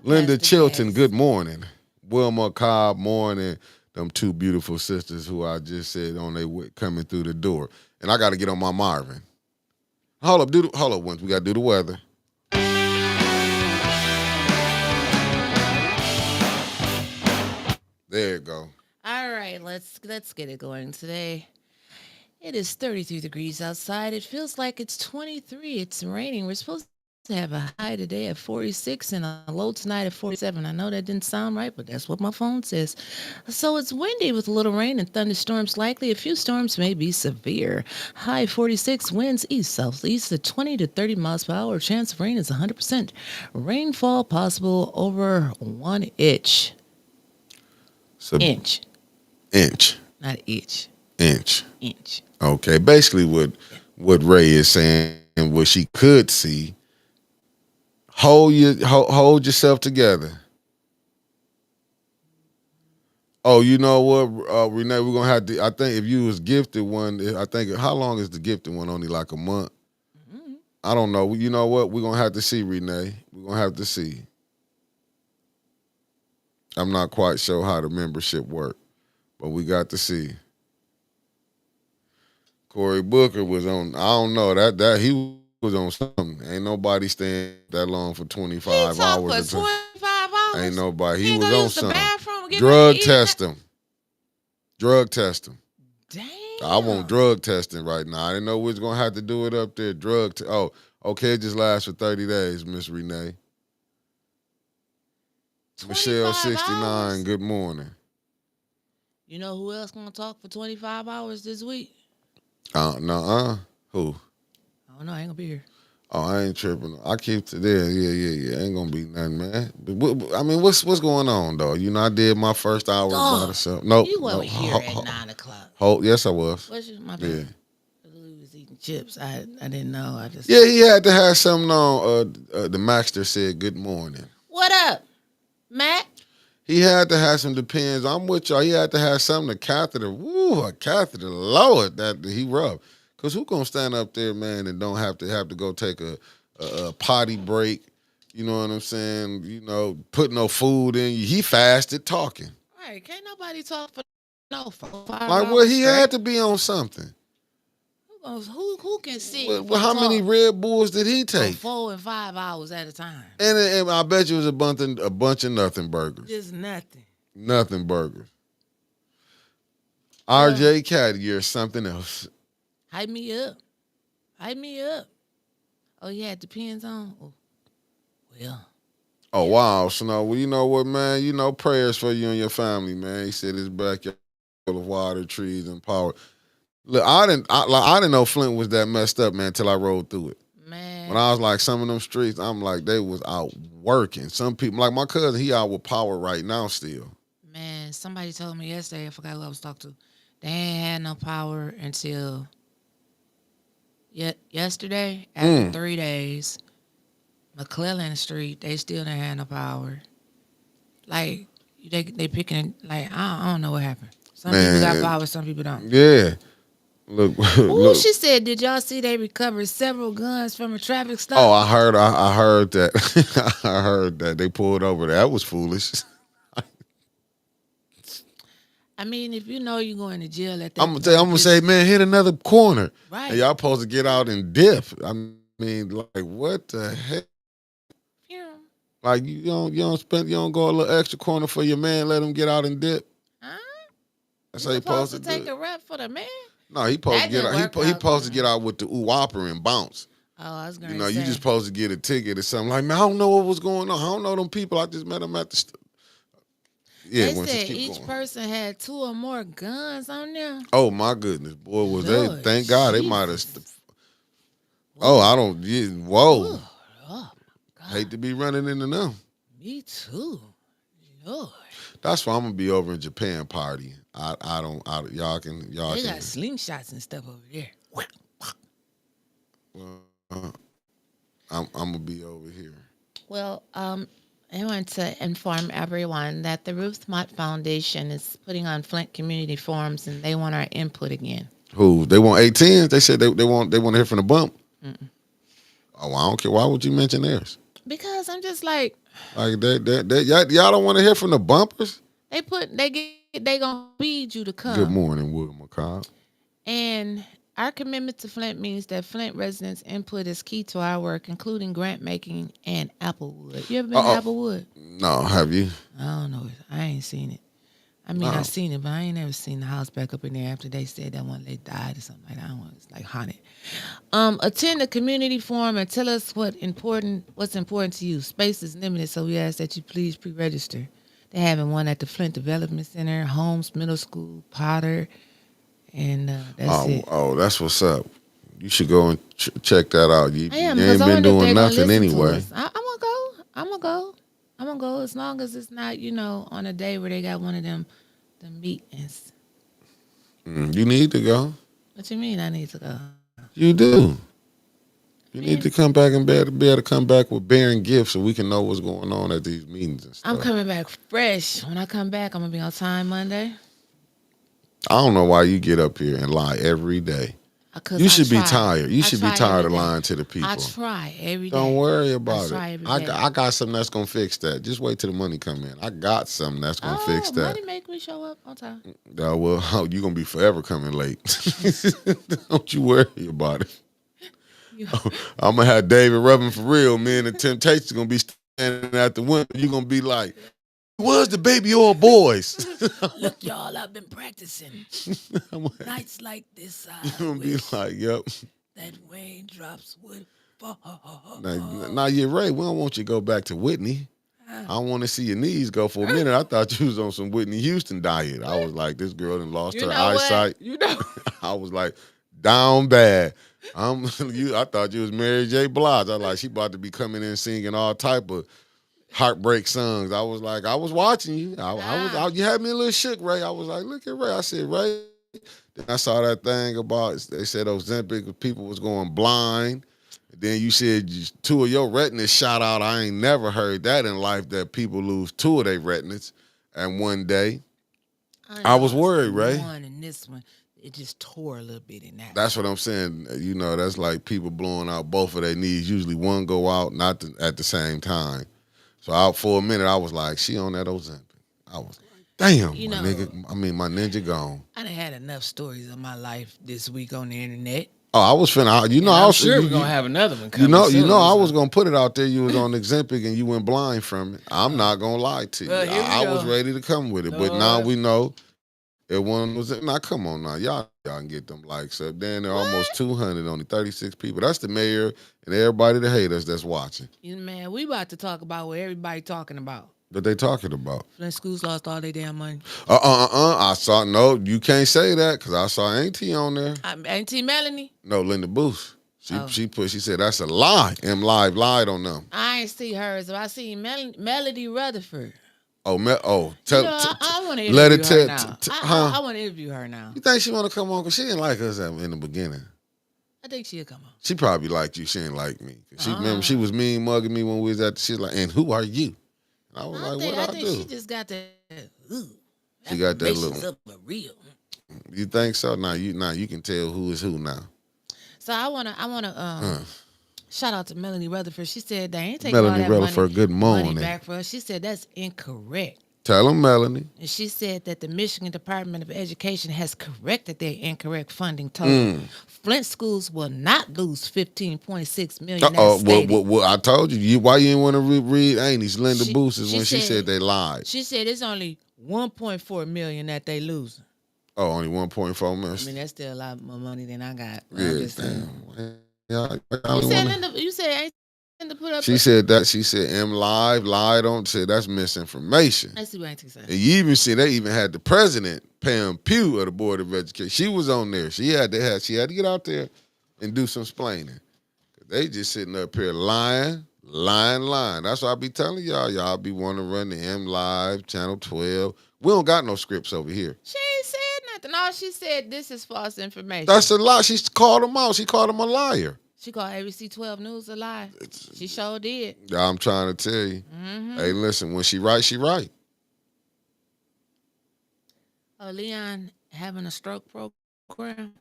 Speaker 1: Linda Chilton, good morning. Wilma Cobb, morning. Them two beautiful sisters who I just said on their way coming through the door. And I got to get on my Marvin. Hold up once. We got to do the weather. There you go.
Speaker 2: All right, let's get it going today. It is 33 degrees outside. It feels like it's 23. It's raining. We're supposed to have a high today at 46 and a low tonight at 47. I know that didn't sound right, but that's what my phone says. So it's windy with a little rain and thunderstorms likely. A few storms may be severe. High 46, winds east southeast at 20 to 30 miles per hour. Chance of rain is 100%. Rainfall possible over 1 inch.
Speaker 1: It's a
Speaker 2: Inch,
Speaker 1: inch.
Speaker 2: not itch.
Speaker 1: Inch.
Speaker 2: Inch.
Speaker 1: Okay. Basically what Ray is saying, what she could see, hold yourself together. Oh, you know what, Renee, we're gonna have to. I think if you was gifted one, I think how long is the gifted one? Only like a month.
Speaker 2: Mm-hmm.
Speaker 1: I don't know. You know what? We're gonna have to see, Renee. We're gonna have to see. I'm not quite sure how the membership work, but we got to see. Cory Booker was on. I don't know that he was on something. Ain't nobody staying that long for
Speaker 2: He
Speaker 1: 25
Speaker 2: talked for
Speaker 1: hours.
Speaker 2: 25
Speaker 1: Ain't
Speaker 2: hours.
Speaker 1: nobody.
Speaker 2: He
Speaker 1: He
Speaker 2: ain't
Speaker 1: was
Speaker 2: gonna
Speaker 1: on
Speaker 2: use the
Speaker 1: something.
Speaker 2: bathroom and get ready
Speaker 1: Drug
Speaker 2: to eat.
Speaker 1: test him. Drug test him.
Speaker 2: Damn.
Speaker 1: I want drug testing right now. I didn't know we was gonna have to do it up there. Oh, okay. It just lasts for 30 days, Miss Renee. Michelle 69.
Speaker 2: Hours.
Speaker 1: Good morning.
Speaker 2: You know who else gonna talk for 25 hours this week?
Speaker 1: Who?
Speaker 2: I don't know. I ain't gonna be here.
Speaker 1: Oh, I ain't tripping. I keep to there. Yeah. Ain't gonna be nothing, man. I mean, what's going on though? You know, I did my first hour by myself. Nope.
Speaker 2: You wasn't here at 9 o'clock.
Speaker 1: Yes, I was.
Speaker 2: What's my bad?
Speaker 1: Yeah.
Speaker 2: Louis was eating chips. I didn't know. I just
Speaker 1: Yeah, he had to have something on. The Maxter said good morning.
Speaker 2: What up, Matt?
Speaker 1: He had to have some depends. I'm with y'all. He had to have something. A catheter, Lord, that he rubbed. Cause who gonna stand up there, man, and don't have to go take a potty break? You know what I'm saying? You know, put no food in you. He fasted talking.
Speaker 2: Right? Can't nobody talk for no 5
Speaker 1: Like,
Speaker 2: hours
Speaker 1: well, he
Speaker 2: straight.
Speaker 1: had to be on something.
Speaker 2: Who can see?
Speaker 1: Well, how many Red Bulls did he take?
Speaker 2: 4 and 5 hours at a time.
Speaker 1: And I bet you it was a bunch of nothing burgers.
Speaker 2: Just nothing.
Speaker 1: Nothing burgers. RJ Caddy or something else.
Speaker 2: Hype me up. Hype me up. Oh, you had depends on? Oh, well.
Speaker 1: Oh, wow, Snow. Well, you know what, man? You know, prayers for you and your family, man. He said his backyard full of water, trees, and power. Look, I didn't know Flint was that messed up, man, until I rode through it.
Speaker 2: Man.
Speaker 1: When I was like, some of them streets, I'm like, they was out working. Some people, like my cousin, he out with power right now still.
Speaker 2: Man, somebody told me yesterday, I forgot who I was talking to, they ain't had no power until yesterday, after 3 days. McClellan Street, they still didn't have no power. Like, they picking, like, I don't know what happened. Some people got power, some people don't.
Speaker 1: Yeah. Look.
Speaker 2: She said, did y'all see they recovered several guns from a traffic stop?
Speaker 1: Oh, I heard that. I heard that. They pulled over. That was foolish.
Speaker 2: I mean, if you know you're going to jail at that
Speaker 1: I'm gonna say, man, hit another corner.
Speaker 2: Right.
Speaker 1: And y'all supposed to get out and dip. I mean, like, what the heck?
Speaker 2: Yeah.
Speaker 1: Like, you don't go a little extra corner for your man, let him get out and dip.
Speaker 2: Huh?
Speaker 1: That's
Speaker 2: You
Speaker 1: how you
Speaker 2: supposed to
Speaker 1: do
Speaker 2: take
Speaker 1: it.
Speaker 2: a rep for the man?
Speaker 1: No, he supposed to get out. He supposed to get out with the whopper and bounce.
Speaker 2: Oh, I was going
Speaker 1: You
Speaker 2: to
Speaker 1: know,
Speaker 2: say.
Speaker 1: you just supposed to get a ticket or something. Like, man, I don't know what was going on. I don't know them people. I just met them at the
Speaker 2: they said each person had 2 or more guns on them.
Speaker 1: Oh my goodness, boy, was
Speaker 2: Lord,
Speaker 1: they? Thank God
Speaker 2: Jesus.
Speaker 1: they might have. Oh, I don't. Yeah, whoa,
Speaker 2: Ooh, oh, God.
Speaker 1: hate to be running into them.
Speaker 2: Me too. Lord.
Speaker 1: That's why I'm gonna be over in Japan partying. Y'all can.
Speaker 2: They got slingshots and stuff over there.
Speaker 1: Well, I'm gonna be over here.
Speaker 2: Well, I want to inform everyone that the Ruth Mott Foundation is putting on Flint community forums, and they want our input again.
Speaker 1: Who? They want 18s? They said they want to hear from the bump. Mm-mm. Oh, I don't care. Why would you mention theirs?
Speaker 2: Because I'm just like
Speaker 1: y'all don't want to hear from the bumpers.
Speaker 2: They gonna feed you to come.
Speaker 1: Good morning, Will McCobb.
Speaker 2: And our commitment to Flint means that Flint residents' input is key to our work, including grant making and Applewood. You ever been to Applewood?
Speaker 1: No, have you?
Speaker 2: I don't know. I ain't seen it. I mean, I
Speaker 1: No.
Speaker 2: seen it, but I ain't never seen the house back up in there after they said that one they died or something like that. I don't know. It's like haunted. Attend a community forum and tell us what's important to you. Space is limited, so we ask that you please pre-register. They're having one at the Flint Development Center, Holmes Middle School, Potter, and that's it.
Speaker 1: That's what's up. You should go and check that out. You,
Speaker 2: I
Speaker 1: you
Speaker 2: am because
Speaker 1: ain't
Speaker 2: I
Speaker 1: been
Speaker 2: wonder if
Speaker 1: doing
Speaker 2: they're gonna
Speaker 1: nothing
Speaker 2: listen to
Speaker 1: anyway.
Speaker 2: us. I'm gonna go. I'm gonna go. I'm gonna go as long as it's not, on a day where they got one of them meetings.
Speaker 1: You need to go.
Speaker 2: What you mean? I need to go.
Speaker 1: You do. You need to come back and be able to come back with bearing gifts so we can know what's going on at these meetings and stuff.
Speaker 2: I'm coming back fresh. When I come back, I'm gonna be on time Monday.
Speaker 1: I don't know why you get up here and lie every day. You should be tired. You should be tired of lying to the people.
Speaker 2: I try every day.
Speaker 1: Don't worry about it.
Speaker 2: I
Speaker 1: got something that's gonna fix that. Just wait till the money come in. I got something that's gonna fix that.
Speaker 2: Money make me show up on time.
Speaker 1: Well, you gonna be forever coming late. Don't you worry about it. I'm gonna have David rubbing for real. Me and the Temptations gonna be standing at the window. You gonna be like, "Where's the baby oil boys?"
Speaker 2: Look, y'all, I've been practicing. Nights like this,
Speaker 1: You gonna be like, "Yep."
Speaker 2: That raindrops would fall.
Speaker 1: Now you're right. We don't want you to go back to Whitney. I want to see your knees go for a minute. I thought you was on some Whitney Houston diet. I was like, this girl done lost her eyesight. I was like, down bad. I thought you was Mary J. Blige. I was like, she about to be coming in singing all type of heartbreak songs. I was like, I was watching you. You had me a little shook, Ray. I was like, look at Ray. I said, Ray. Then I saw that thing about, they said Ozempic, people was going blind. Then you said 2 of your retinas shot out. I ain't never heard that in life, that people lose 2 of their retinas in one day. I was worried, Ray.
Speaker 2: One and this one, it just tore a little bit in that.
Speaker 1: That's what I'm saying. That's like people blowing out both of their knees. Usually one go out, not at the same time. So out for a minute, I was like, she on that Ozempic. I was like, damn, my ninja gone.
Speaker 2: I done had enough stories of my life this week on the internet.
Speaker 1: Oh, I was finna. I was
Speaker 2: sure we're gonna have another one coming.
Speaker 1: I was gonna put it out there. You was on Ozempic and you went blind from it. I'm not gonna lie to you. I was ready to come with it, but now we know it was. Now come on, now y'all can get them likes up. Then they're almost 200, only 36 people. That's the mayor and everybody that hate us that's watching.
Speaker 2: Man, we about to talk about what everybody talking about.
Speaker 1: What they talking about?
Speaker 2: Flint schools lost all their damn money.
Speaker 1: I saw, no, you can't say that because I saw Auntie on there.
Speaker 2: Auntie Melanie?
Speaker 1: No, Linda Booth. She said that's a lie. M Live lied on them.
Speaker 2: I ain't see hers, but I seen Melody Rutherford.
Speaker 1: I want to interview
Speaker 2: her now. I want to interview her now.
Speaker 1: You think she want to come on? Because she didn't like us in the beginning.
Speaker 2: I think she'll come on.
Speaker 1: She probably liked you. She didn't like me. Remember, she was mean mugging me when we was at the shit. Like, and who are you? I was like, what I do?
Speaker 2: She just got that.
Speaker 1: She got that little.
Speaker 2: Real.
Speaker 1: You think so? Now you can tell who is who now.
Speaker 2: So I wanna shout out to Melanie Rutherford. She said they ain't taking
Speaker 1: Melanie
Speaker 2: all that
Speaker 1: Rutherford, good morning.
Speaker 2: money back for us. She said that's incorrect.
Speaker 1: Tell them, Melanie.
Speaker 2: And she said that the Michigan Department of Education has corrected their incorrect funding total. Flint schools will not lose $15.6 million.
Speaker 1: Well, I told you. Why you didn't want to read Amy's Linda Booth when she said they lied.
Speaker 2: She said it's only $1.4 million that they losing.
Speaker 1: Oh, only 1.4 million.
Speaker 2: I mean, that's still a lot more money than I got.
Speaker 1: Yeah, damn.
Speaker 2: You said to put up.
Speaker 1: She said that. She said M Live lied on. Said that's misinformation.
Speaker 2: I see what Auntie said.
Speaker 1: And you even see they even had the president, Pam Pugh of the Board of Education. She was on there. She had to get out there and do some explaining. They just sitting up here lying. That's why I be telling y'all. Y'all be wanting to run the M Live, Channel 12. We don't got no scripts over here.
Speaker 2: She ain't said nothing. All she said, this is false information.
Speaker 1: That's a lie. She called him out. She called him a liar.
Speaker 2: She called ABC 12 News a lie. She sure did.
Speaker 1: Yeah, I'm trying to tell you. Hey, listen, when she right, she right.
Speaker 2: Oh, Leon having a stroke program?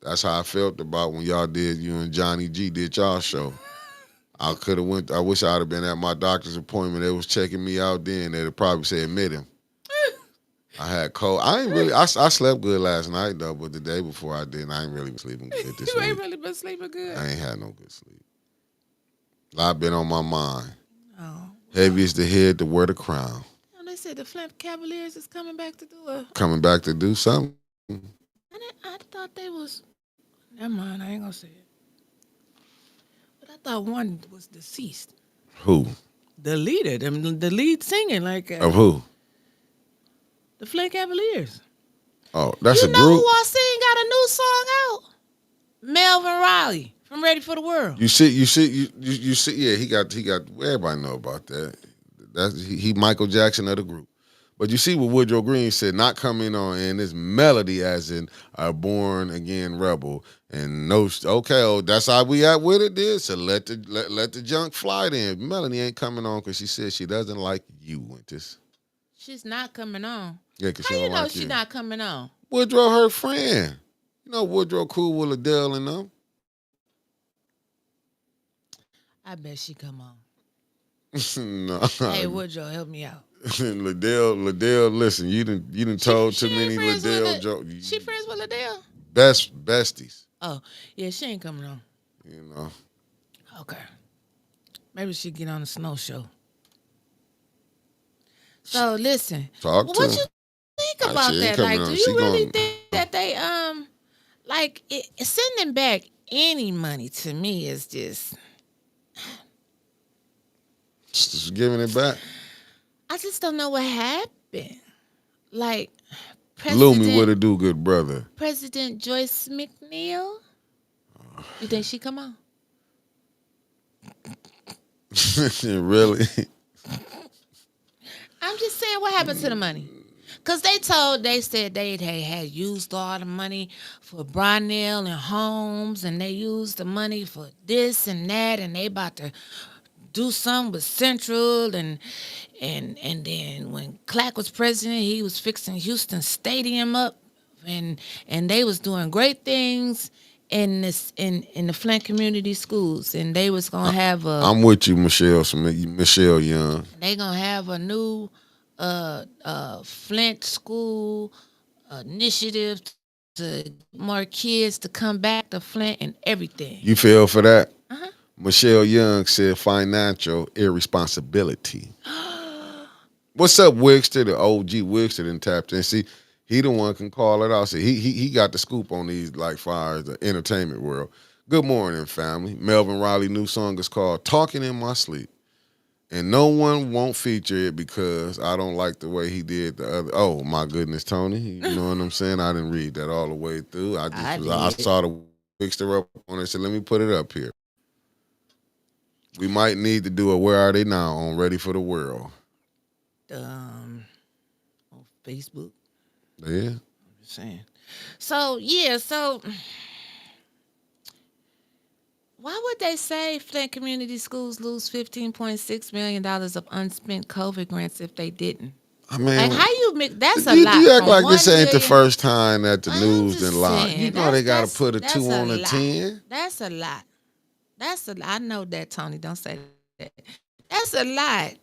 Speaker 1: That's how I felt about when y'all you and Johnny G did y'all show. I could have went. I wish I'd have been at my doctor's appointment. They was checking me out then. They'd have probably said admit him. I had cold. I slept good last night though, but the day before I didn't. I ain't really been sleeping good this week.
Speaker 2: You ain't really been sleeping good.
Speaker 1: I ain't had no good sleep. A lot been on my mind.
Speaker 2: Oh.
Speaker 1: Heavy is the head to wear the crown.
Speaker 2: They said the Flint Cavaliers is coming back to do a.
Speaker 1: Coming back to do something.
Speaker 2: I thought they was. Never mind, I ain't gonna say it. But I thought one was deceased.
Speaker 1: Who?
Speaker 2: The leader, the lead singing, like
Speaker 1: Of who?
Speaker 2: the Flint Cavaliers.
Speaker 1: Oh, that's
Speaker 2: you
Speaker 1: a
Speaker 2: know
Speaker 1: group.
Speaker 2: who I seen got a new song out? Melvin Riley from Ready for the World.
Speaker 1: You see. Yeah, he got. Everybody know about that. That's he Michael Jackson of the group. But you see what Woodrow Green said, not coming on in this melody as in a born again rebel. And no, okay, that's how we at with it. Then so let the junk fly. Then Melanie ain't coming on because she said she doesn't like you, Winters.
Speaker 2: She's not coming on.
Speaker 1: Yeah, because
Speaker 2: How
Speaker 1: she
Speaker 2: you
Speaker 1: don't
Speaker 2: know
Speaker 1: like
Speaker 2: she's
Speaker 1: you.
Speaker 2: not coming on?
Speaker 1: Woodrow, her friend. You know Woodrow cool with Adele and them.
Speaker 2: I bet she come on.
Speaker 1: No.
Speaker 2: Hey Woodrow, help me out.
Speaker 1: Liddell, listen, you done told too many Liddell jokes.
Speaker 2: She friends with Liddell?
Speaker 1: Besties.
Speaker 2: Oh, yeah, she ain't coming on.
Speaker 1: You know.
Speaker 2: Okay. Maybe she get on the snow show. So listen.
Speaker 1: Talk to
Speaker 2: what
Speaker 1: her.
Speaker 2: you think about
Speaker 1: She ain't
Speaker 2: that?
Speaker 1: coming
Speaker 2: Like,
Speaker 1: on.
Speaker 2: do
Speaker 1: She
Speaker 2: you really
Speaker 1: gonna-
Speaker 2: think that they like sending back any money to me is
Speaker 1: just giving it back.
Speaker 2: I just don't know what happened. Like
Speaker 1: Lumi, what a do good brother.
Speaker 2: President Joyce McNeil. You think she come on?
Speaker 1: Really?
Speaker 2: I'm just saying, what happened to the money? Because they said they had used all the money for Brownell and Holmes, and they used the money for this and that, and they about to do something with Central, and then when Clack was president, he was fixing Houston Stadium up, and they was doing great things in the Flint community schools, and they was gonna have a.
Speaker 1: I'm with you, Michelle Young.
Speaker 2: They gonna have a new Flint school initiative to get more kids to come back to Flint and everything.
Speaker 1: You feel for that?
Speaker 2: Uh-huh.
Speaker 1: Michelle Young said financial irresponsibility. What's up, Wigster? The OG Wigster done tapped in. See, he the one can call it out. See, he got the scoop on these like fires, the entertainment world. Good morning, family. Melvin Riley new song is called Talking in My Sleep. And no one won't feature it because I don't like the way he did the other. Oh, my goodness, Tony. You know what I'm saying? I didn't read that all the way through. I saw the Wigster up on it and said, let me put it up here. We might need to do a Where Are They Now on Ready for the World.
Speaker 2: On Facebook.
Speaker 1: Yeah.
Speaker 2: I'm just saying. So, yeah, why would they say Flint community schools lose $15.6 million of unspent COVID grants if they didn't?
Speaker 1: I mean,
Speaker 2: like, how you make that's a
Speaker 1: you,
Speaker 2: lot.
Speaker 1: You act like
Speaker 2: $1
Speaker 1: this ain't the
Speaker 2: million.
Speaker 1: first time that the news
Speaker 2: just
Speaker 1: done lied.
Speaker 2: saying,
Speaker 1: You know they got to put a 2 on a
Speaker 2: lot.
Speaker 1: 10.
Speaker 2: That's a lot. That's a lot. I know that, Tony. Don't say that. That's a lot.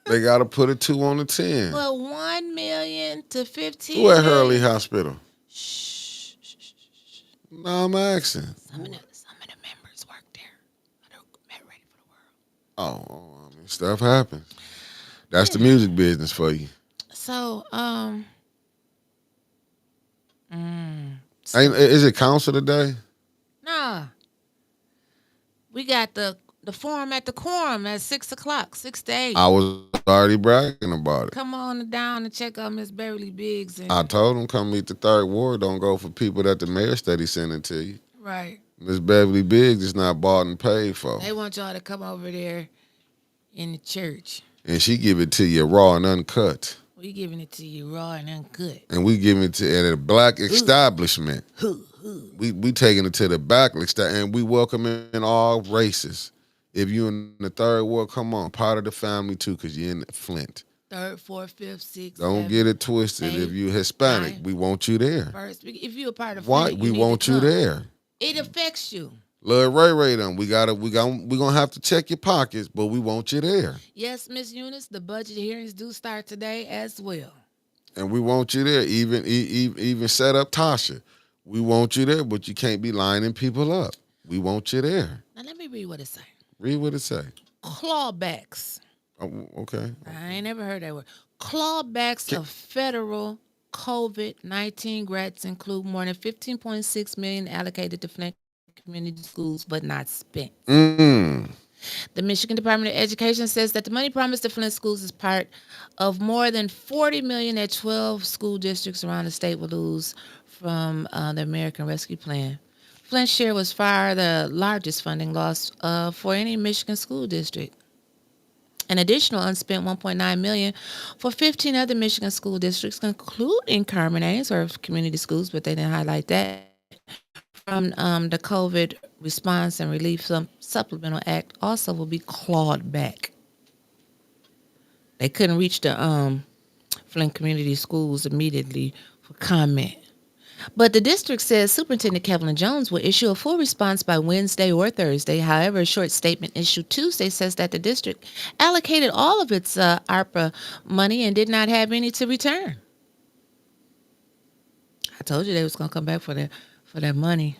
Speaker 1: They got to put a 2 on a 10.
Speaker 2: Well, 1 million to 15.
Speaker 1: Who at Hurley Hospital?
Speaker 2: Shh.
Speaker 1: No, I'm asking.
Speaker 2: Some of the members work there. Ready for the World.
Speaker 1: Oh, I mean, stuff happens. That's the music business for you.
Speaker 2: So,
Speaker 1: Is it council today?
Speaker 2: nah. We got the forum at the quorum at 6 o'clock, 6 to 8.
Speaker 1: I was already bragging about it.
Speaker 2: Come on down and check out Miss Beverly Biggs.
Speaker 1: I told them come meet the third ward. Don't go for people that the mayor study sending to you.
Speaker 2: Right.
Speaker 1: Miss Beverly Biggs is not bought and paid for.
Speaker 2: They want y'all to come over there in the church.
Speaker 1: And she give it to you raw and uncut.
Speaker 2: We giving it to you raw and uncut.
Speaker 1: And we giving it to at a black establishment. We taking it to the back and we welcome in all races. If you in the third ward, come on, part of the family too, because you're in Flint.
Speaker 2: Third, fourth, fifth, sixth.
Speaker 1: Don't
Speaker 2: seventh,
Speaker 1: get it twisted.
Speaker 2: 8th,
Speaker 1: If you Hispanic,
Speaker 2: 9th,
Speaker 1: we want you there.
Speaker 2: First, if you a part of
Speaker 1: Why?
Speaker 2: Flint,
Speaker 1: We want you there.
Speaker 2: It affects you.
Speaker 1: Lil Ray them. We gonna have to check your pockets, but we want you there.
Speaker 2: Yes, Miss Eunice, the budget hearings do start today as well.
Speaker 1: And we want you there. Even set up Tasha. We want you there, but you can't be lining people up. We want you there.
Speaker 2: Now let me read what it say.
Speaker 1: Read what it say.
Speaker 2: Clawbacks
Speaker 1: Oh, okay.
Speaker 2: I ain't never heard that word. Clawbacks
Speaker 1: Ca-
Speaker 2: of federal COVID-19 grants include more than 15.6 million allocated to Flint community schools, but not spent.
Speaker 1: Mm.
Speaker 2: The Michigan Department of Education says that the money promised to Flint schools is part of more than 40 million that 12 school districts around the state will lose from the American Rescue Plan. Flint's share was far the largest funding loss for any Michigan school district. An additional unspent 1.9 million for 15 other Michigan school districts, including Carbonates or community schools, but they didn't highlight that. From the COVID Response and Relief Supplemental Act also will be clawed back. They couldn't reach the Flint Community Schools immediately for comment. But the district says Superintendent Kevin Jones will issue a full response by Wednesday or Thursday. However, a short statement issued Tuesday says that the district allocated all of its ARPA money and did not have any to return. I told you they was gonna come back for that money.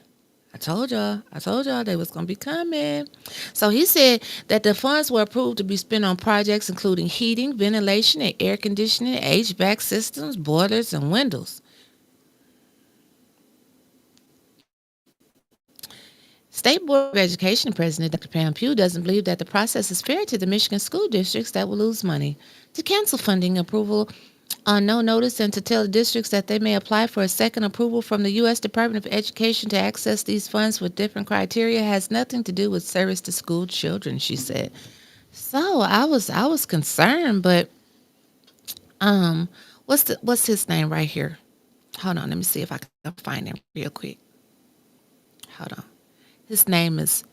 Speaker 2: I told y'all they was gonna be coming. So he said that the funds were approved to be spent on projects including heating, ventilation, and air conditioning, HVAC systems, boilers, and windows. State Board of Education President Dr. Pam Pugh doesn't believe that the process is fair to the Michigan school districts that will lose money. To cancel funding approval on no notice and to tell the districts that they may apply for a second approval from the U.S. Department of Education to access these funds with different criteria has nothing to do with service to school children, she said. So I was concerned, but what's his name right here? Hold on, let me see if I can find him real quick. Hold on. His name is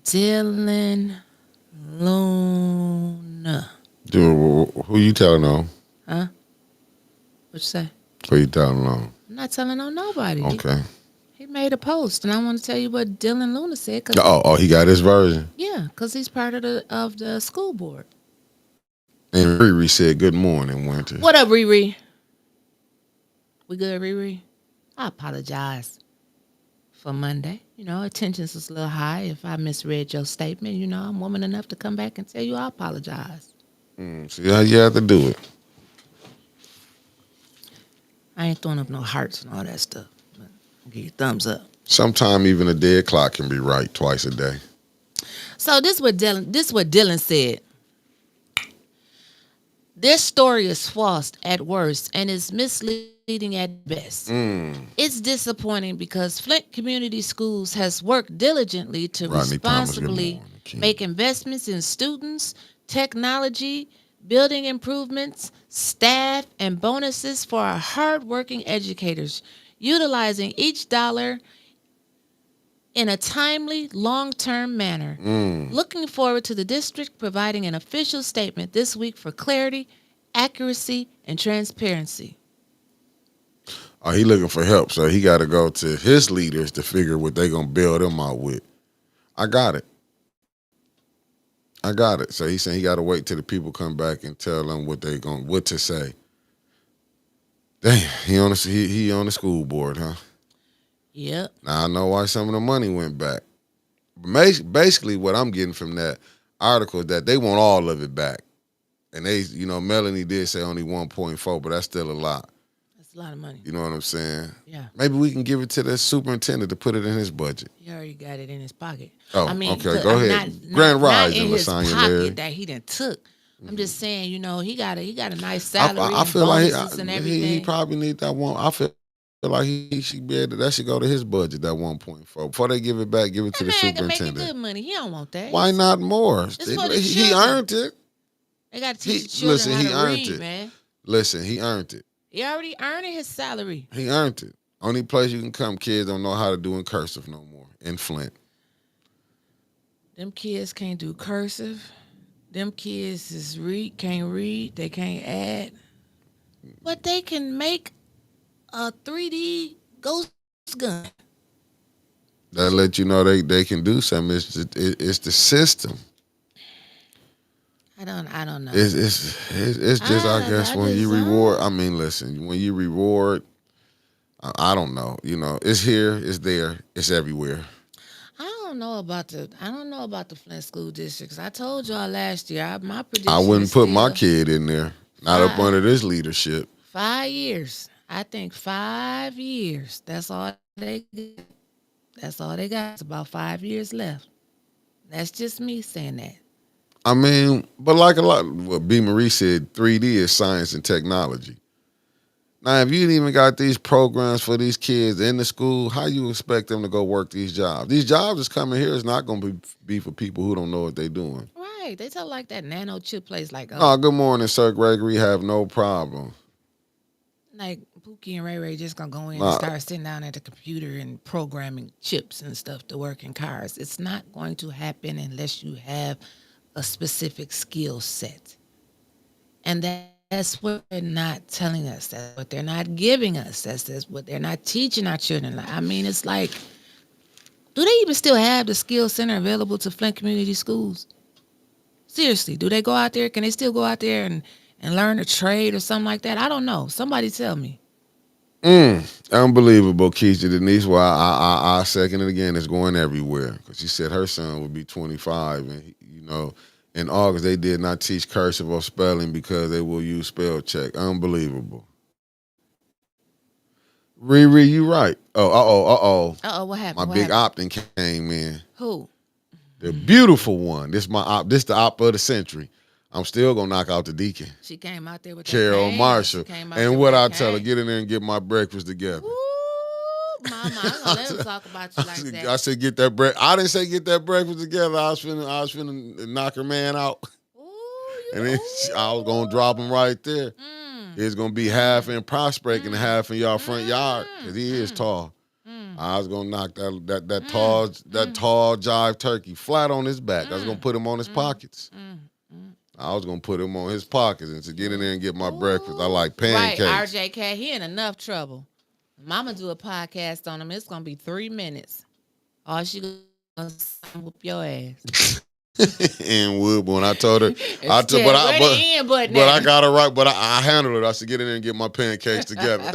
Speaker 2: Dylan Luna.
Speaker 1: Dude, who you telling on?
Speaker 2: Huh? What you say?
Speaker 1: Who you telling on?
Speaker 2: I'm not telling on nobody.
Speaker 1: Okay.
Speaker 2: He made a post, and I want to tell you what Dylan Luna said.
Speaker 1: He got his version.
Speaker 2: Yeah, because he's part of the school board.
Speaker 1: And Riri said, "Good morning, Winter."
Speaker 2: What up, Riri? We good, Riri? I apologize for Monday. You know, attentions was a little high. If I misread your statement, you know, I'm woman enough to come back and tell you I apologize.
Speaker 1: See how you have to do it.
Speaker 2: I ain't throwing up no hearts and all that stuff. But I'll give you a thumbs up.
Speaker 1: Sometime even a dead clock can be right twice a day.
Speaker 2: So this is what Dylan said. This story is false at worst and is misleading at best. It's disappointing because Flint Community Schools has worked diligently to responsibly make investments in students, technology, building improvements, staff, and bonuses for our hardworking educators, utilizing each dollar in a timely, long-term manner. Looking forward to the district providing an official statement this week for clarity, accuracy, and transparency.
Speaker 1: Oh, he looking for help, so he got to go to his leaders to figure what they gonna bail them out with. I got it. So he's saying he got to wait till the people come back and tell them what to say. Damn, he on the school board, huh?
Speaker 2: Yep.
Speaker 1: Now I know why some of the money went back. Basically, what I'm getting from that article is that they want all of it back, and Melanie did say only 1.4, but that's still a lot.
Speaker 2: That's a lot of money.
Speaker 1: You know what I'm saying?
Speaker 2: Yeah.
Speaker 1: Maybe we can give it to the superintendent to put it in his budget.
Speaker 2: He already got it in his pocket.
Speaker 1: Oh, okay. Go ahead.
Speaker 2: Grand
Speaker 1: Rising,
Speaker 2: not in his
Speaker 1: Lasagna
Speaker 2: pocket
Speaker 1: Larry.
Speaker 2: that he done took. I'm just saying, he got a nice salary.
Speaker 1: I feel like
Speaker 2: and everything.
Speaker 1: he probably need that one. I feel like he should be able that should go to his budget, that 1.4. Before they give it back, give it to the superintendent.
Speaker 2: Can make good money. He don't want that.
Speaker 1: Why not more?
Speaker 2: He
Speaker 1: earned it.
Speaker 2: They got to teach children how to
Speaker 1: earned
Speaker 2: read,
Speaker 1: it.
Speaker 2: man.
Speaker 1: Listen, he earned it.
Speaker 2: He already earned his salary.
Speaker 1: He earned it. Only place you can come, kids don't know how to do in cursive no more in Flint.
Speaker 2: Them kids can't do cursive. Them kids can't read. They can't add. But they can make a 3D ghost gun.
Speaker 1: That let you know they can do something. It's the system.
Speaker 2: I don't know.
Speaker 1: It's just I guess when you reward. I mean, listen, when you reward, I don't know. It's here, it's there, it's everywhere.
Speaker 2: I I don't know about the Flint school districts. I told y'all last year. My
Speaker 1: I
Speaker 2: prediction is
Speaker 1: wouldn't put my
Speaker 2: still
Speaker 1: kid in there. Not up
Speaker 2: five
Speaker 1: under this leadership.
Speaker 2: 5 years. I think 5 years. That's all they got. That's all they got. It's about 5 years left. That's just me saying that.
Speaker 1: I mean, but like a lot, what B. Marie said, 3D is science and technology. Now, if you ain't even got these programs for these kids in the school, how you expect them to go work these jobs? These jobs that's coming here is not going to be for people who don't know what they're doing.
Speaker 2: Right. They tell like that nano chip place like,
Speaker 1: No,
Speaker 2: oh,
Speaker 1: good morning, Sir Gregory. Have no problem.
Speaker 2: like Pookie and Ray Ray just gonna go in and
Speaker 1: Nah,
Speaker 2: start sitting down at the computer and programming chips and stuff to work in cars. It's not going to happen unless you have a specific skill set. And that's what they're not telling us. That's what they're not giving us. That's what they're not teaching our children. I mean, it's like, do they even still have the skill center available to Flint community schools? Seriously, do they go out there? Can they still go out there and learn a trade or something like that? I don't know. Somebody tell me.
Speaker 1: unbelievable, Keisha Denise. Well, I second it again. It's going everywhere because she said her son would be 25, and in August they did not teach cursive or spelling because they will use spell check. Unbelievable. Riri, you right.
Speaker 2: Uh-oh, what
Speaker 1: My
Speaker 2: happened? What
Speaker 1: big
Speaker 2: happened?
Speaker 1: optin came in.
Speaker 2: Who?
Speaker 1: The beautiful one. This the op of the century. I'm still gonna knock out the deacon,
Speaker 2: She came out there with that
Speaker 1: Carol
Speaker 2: cane. She
Speaker 1: Marshall.
Speaker 2: came out there
Speaker 1: And
Speaker 2: with
Speaker 1: what
Speaker 2: that
Speaker 1: I tell her,
Speaker 2: cane.
Speaker 1: get in there and get my breakfast together.
Speaker 2: Ooh, mama, I ain't gonna let him talk about you like
Speaker 1: I
Speaker 2: that.
Speaker 1: said, get that break. I didn't say get that breakfast together. I was finna knock her man out.
Speaker 2: Ooh, you,
Speaker 1: And then I was gonna drop him right there. It's gonna be half in Prospect and half in y'all front yard. Cause he is tall. I was gonna knock that tall jive turkey flat on his back. I was gonna put him on his pockets. I was gonna put him on his pockets and to get in there and get my breakfast. I like
Speaker 2: right,
Speaker 1: pancakes.
Speaker 2: RJK, he in enough trouble. Mama do a podcast on him. It's gonna be 3 minutes. All she gonna whoop your ass.
Speaker 1: And would when I told her,
Speaker 2: But
Speaker 1: I got her right. But I handled it. I said get in there and get my pancakes together.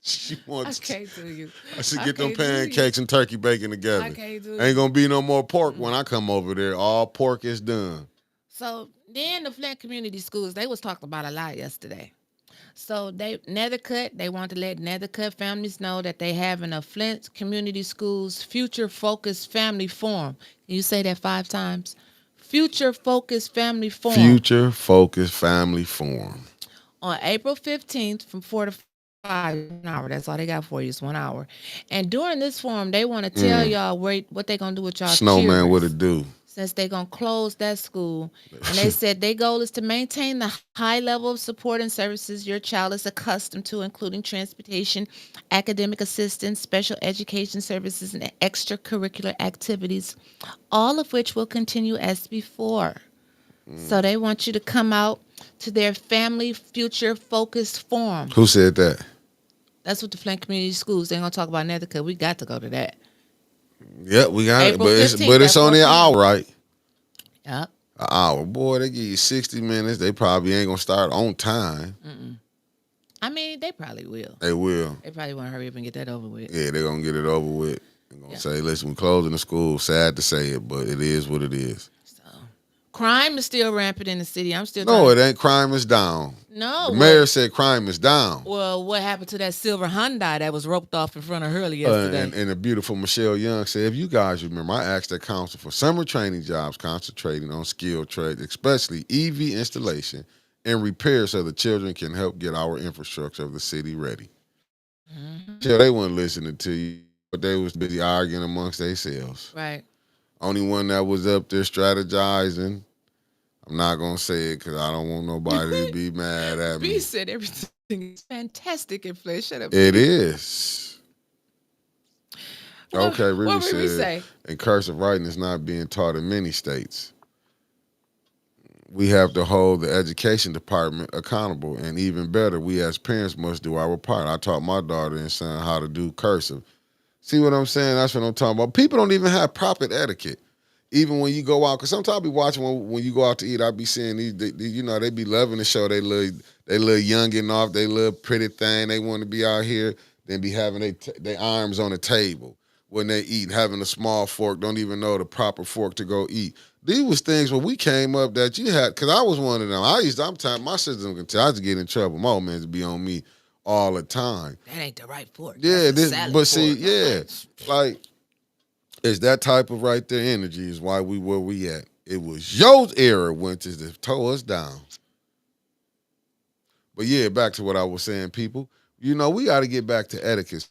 Speaker 1: She
Speaker 2: I
Speaker 1: wants.
Speaker 2: can't do you.
Speaker 1: I said get them pancakes and turkey bacon together.
Speaker 2: I can't do
Speaker 1: Ain't gonna be no more pork when I come over there. All pork is done.
Speaker 2: So then the Flint community schools, they was talking about a lot yesterday. So they want to let Nethercutt families know that they having a Flint Community Schools Future Focused Family Forum. Can you say that 5 times? Future Focused Family Forum.
Speaker 1: Future Focused Family Forum.
Speaker 2: On April 15th from 4 to 5, 1 hour. That's all they got for you. It's 1 hour. And during this forum, they want to tell y'all what they going to do with y'all
Speaker 1: Snowman, what it do?
Speaker 2: Since they're going to close that school. And they said their goal is to maintain the high level of support and services your child is accustomed to, including transportation, academic assistance, special education services, and extracurricular activities, all of which will continue as before. So they want you to come out to their Family Future Focused Forum.
Speaker 1: Who said that?
Speaker 2: That's what the Flint Community Schools, they're going to talk about Nethercutt. We got to go to that.
Speaker 1: Yep, we got
Speaker 2: April
Speaker 1: it.
Speaker 2: 15th,
Speaker 1: But it's only an hour, right?
Speaker 2: Yep.
Speaker 1: An hour. Boy, they give you 60 minutes. They probably ain't gonna start on time.
Speaker 2: I mean, they probably will.
Speaker 1: They will.
Speaker 2: They probably want to hurry up and get that over with.
Speaker 1: Yeah, they're gonna get it over with. They're gonna say, listen, we're closing the school. Sad to say it, but it is what it is.
Speaker 2: So, crime is still rampant in the city. I'm still
Speaker 1: No, it ain't. Crime is down.
Speaker 2: No.
Speaker 1: The mayor said crime is down.
Speaker 2: Well, what happened to that silver Hyundai that was roped off in front of her yesterday?
Speaker 1: And the beautiful Michelle Young said, if you guys remember, I asked that council for summer training jobs concentrating on skilled trades, especially EV installation and repair so the children can help get our infrastructure of the city ready. Yeah, they weren't listening to you, but they was busy arguing amongst themselves.
Speaker 2: Right.
Speaker 1: Only one that was up there strategizing, I'm not going to say it because I don't want nobody to be mad at me.
Speaker 2: B said everything is fantastic in Flint. Shut up.
Speaker 1: It is.
Speaker 2: What
Speaker 1: Okay, Riri
Speaker 2: did we
Speaker 1: said,
Speaker 2: say?
Speaker 1: and cursive writing is not being taught in many states. We have to hold the education department accountable, and even better, we as parents must do our part. I taught my daughter and son how to do cursive. See what I'm saying? That's what I'm talking about. People don't even have proper etiquette. Even when you go out, because sometimes I be watching when you go out to eat, I be seeing these, they be loving the show. They little youngin' off, they little pretty thing. They want to be out here, then be having their arms on the table. when they eat, having a small fork, don't even know the proper fork to go eat. These was things when we came up that you had, because I was one of them. My system can tell, I used to get in trouble. My old man to be on me all the time.
Speaker 2: That ain't the right fork.
Speaker 1: Yeah,
Speaker 2: That's a salad
Speaker 1: but see,
Speaker 2: fork.
Speaker 1: yeah, like, it's that type of right there energy is why we where we at. It was your era, Winters, that tore us down. But yeah, back to what I was saying, people. We got to get back to etiquette.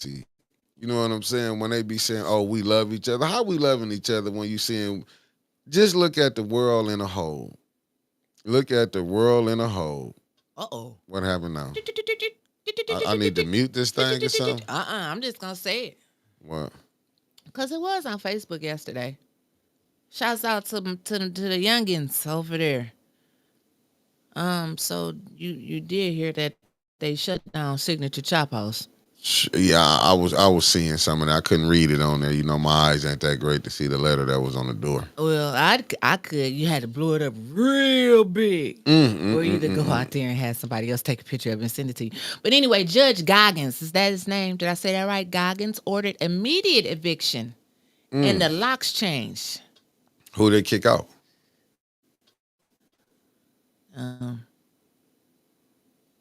Speaker 1: You know what I'm saying? When they be saying, "Oh, we love each other," how we loving each other when you seeing? Just look at the world in a whole. Look at the world in a whole.
Speaker 2: Uh-oh.
Speaker 1: What happened now? I need to mute this thing or something.
Speaker 2: I'm just gonna say it.
Speaker 1: What?
Speaker 2: Because it was on Facebook yesterday. Shouts out to the youngins over there. So you did hear that they shut down Signature Chop House.
Speaker 1: Yeah, I was seeing something. I couldn't read it on there. My eyes ain't that great to see the letter that was on the door.
Speaker 2: Well, I could. You had to blow it up real big for you to go out there and have somebody else take a picture of it and send it to you. But anyway, Judge Goggins, is that his name? Did I say that right? Goggins ordered immediate eviction and the locks changed.
Speaker 1: Who they kick out?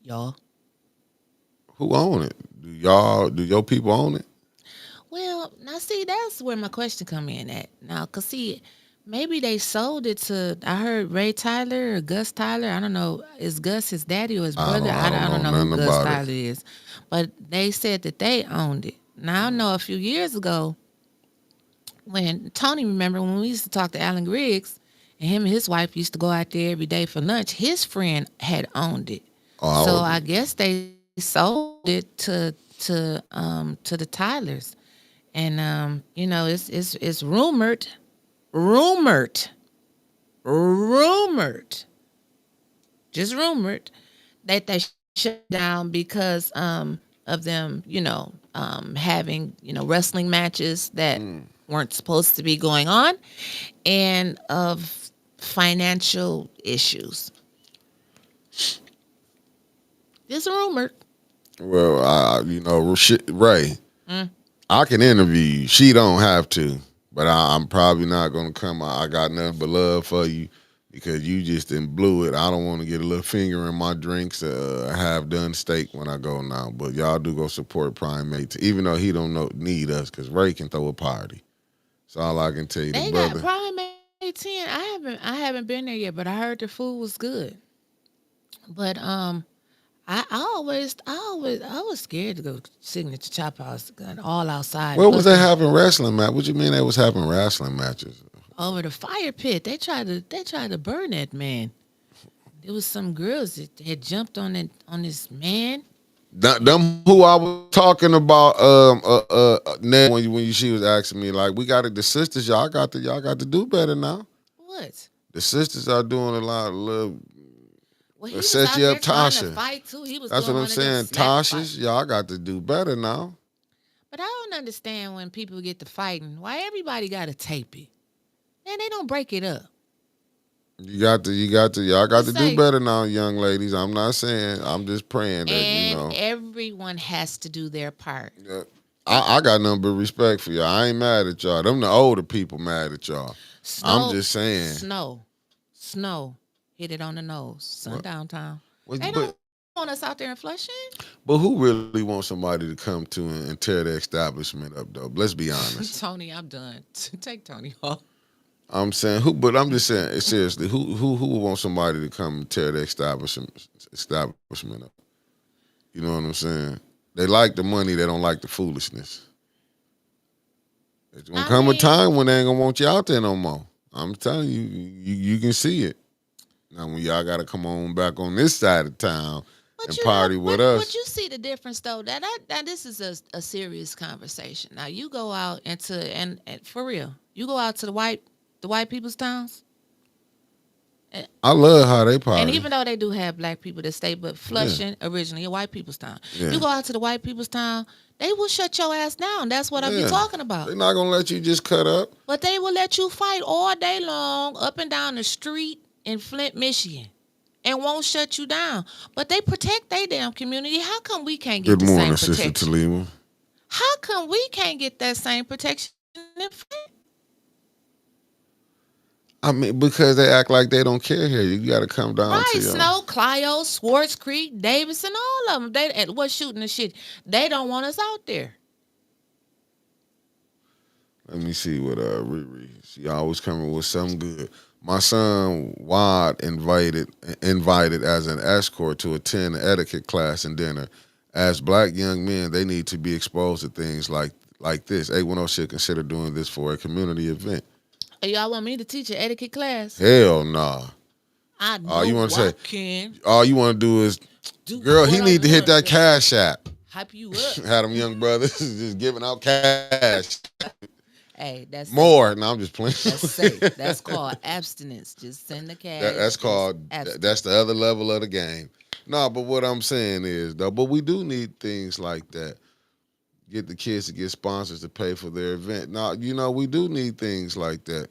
Speaker 2: Y'all.
Speaker 1: Who own it? Do your people own it?
Speaker 2: Well, now see, that's where my question come in at. Now, cause see, maybe they sold it to. I heard Ray Tyler or Gus Tyler. I don't know. Is Gus his daddy or his brother? I don't know who Gus Tyler is. But they said that they owned it. Now I know a few years ago when Tony, remember when we used to talk to Alan Griggs, and him and his wife used to go out there every day for lunch. His friend had owned it, so I guess they sold it to the Tylers, and it's rumored, just rumored that they shut down because of them, having wrestling matches that weren't supposed to be going on, and of financial issues. Just rumored.
Speaker 1: Well, Ray, I can interview you. She don't have to, but I'm probably not gonna come. I got nothing but love for you because you just didn't blew it. I don't want to get a little finger in my drinks. Have done steak when I go now, but y'all do go support Primate, even though he don't need us because Ray can throw a party. That's all I can tell you.
Speaker 2: They
Speaker 1: got
Speaker 2: Primate 10. I haven't been there yet, but I heard the food was good. But I was scared to go to Signature Chop House, all outside.
Speaker 1: What was they having wrestling match? What you mean they was having wrestling matches?
Speaker 2: Over the fire pit. They tried to burn that man. There was some girls that had jumped on this man.
Speaker 1: Them who I was talking about now when she was asking me, like, the sisters, y'all got to do better now.
Speaker 2: What?
Speaker 1: The sisters are doing a lot of little.
Speaker 2: Well, he was
Speaker 1: set
Speaker 2: out
Speaker 1: you
Speaker 2: there
Speaker 1: up,
Speaker 2: trying
Speaker 1: Tasha.
Speaker 2: to fight too. He was.
Speaker 1: That's what I'm saying. Tasha's, y'all got to do better now.
Speaker 2: But I don't understand when people get to fighting. Why everybody got to tape it? Man, they don't break it up.
Speaker 1: Y'all got to do better now, young ladies. I'm not saying. I'm just praying that
Speaker 2: and everyone has to do their part.
Speaker 1: Yeah. I got nothing but respect for y'all. I ain't mad at y'all. Them the older people mad at y'all. I'm just saying.
Speaker 2: Snow. Hit it on the nose. Sundown time. They
Speaker 1: don't
Speaker 2: want us out there in Flushing.
Speaker 1: But who really wants somebody to come to and tear the establishment up, though? Let's be honest.
Speaker 2: Tony, I'm done. Take Tony off.
Speaker 1: I'm saying but I'm just saying seriously. Who wants somebody to come and tear the establishment up? You know what I'm saying? They like the money. They don't like the foolishness. It's gonna come a time when they ain't gonna want you out there no more. I'm telling you, you can see it. Now, when y'all got to come on back on this side of town and party with us.
Speaker 2: But you see the difference, though. That this is a serious conversation. Now, you go out and for real, you go out to the white people's towns.
Speaker 1: I love how they party.
Speaker 2: And even though they do have black people that stay, but Flushing, originally a white people's town. Yeah. You go out to the white people's town, they will shut your ass down. That's what I be talking about.
Speaker 1: They're not going to let you just cut up.
Speaker 2: But they will let you fight all day long up and down the street in Flint, Michigan, and won't shut you down. But they protect their damn community. How come we can't get the same protection?
Speaker 1: Good morning, Sister Talima.
Speaker 2: How come we can't get that same protection in Flint?
Speaker 1: I mean, because they act like they don't care here. You got to come down
Speaker 2: Right,
Speaker 1: to your.
Speaker 2: Snow, Clio, Swartz Creek, Davidson, all of them. They and what's shooting the shit. They don't want us out there.
Speaker 1: Let me see what Riri. She always coming with something good. My son Wad invited as an escort to attend an etiquette class and dinner. As black young men, they need to be exposed to things like this. 810 should consider doing this for a community event.
Speaker 2: Hey, y'all want me to teach an etiquette class?
Speaker 1: Hell nah.
Speaker 2: I
Speaker 1: All you
Speaker 2: know
Speaker 1: want to
Speaker 2: I
Speaker 1: say,
Speaker 2: can.
Speaker 1: all you want to do is,
Speaker 2: Do
Speaker 1: girl,
Speaker 2: what
Speaker 1: he
Speaker 2: I
Speaker 1: need to hit
Speaker 2: want.
Speaker 1: that cash app.
Speaker 2: Hype you up.
Speaker 1: Had them young brothers just giving out cash.
Speaker 2: Hey, that's
Speaker 1: More.
Speaker 2: safe.
Speaker 1: No, I'm just playing.
Speaker 2: That's safe. That's called abstinence. Just send the cash.
Speaker 1: That's
Speaker 2: Just
Speaker 1: called.
Speaker 2: abstinence.
Speaker 1: That's the other level of the game. No, but what I'm saying is though, but we do need things like that. Get the kids to get sponsors to pay for their event. Now, we do need things like that.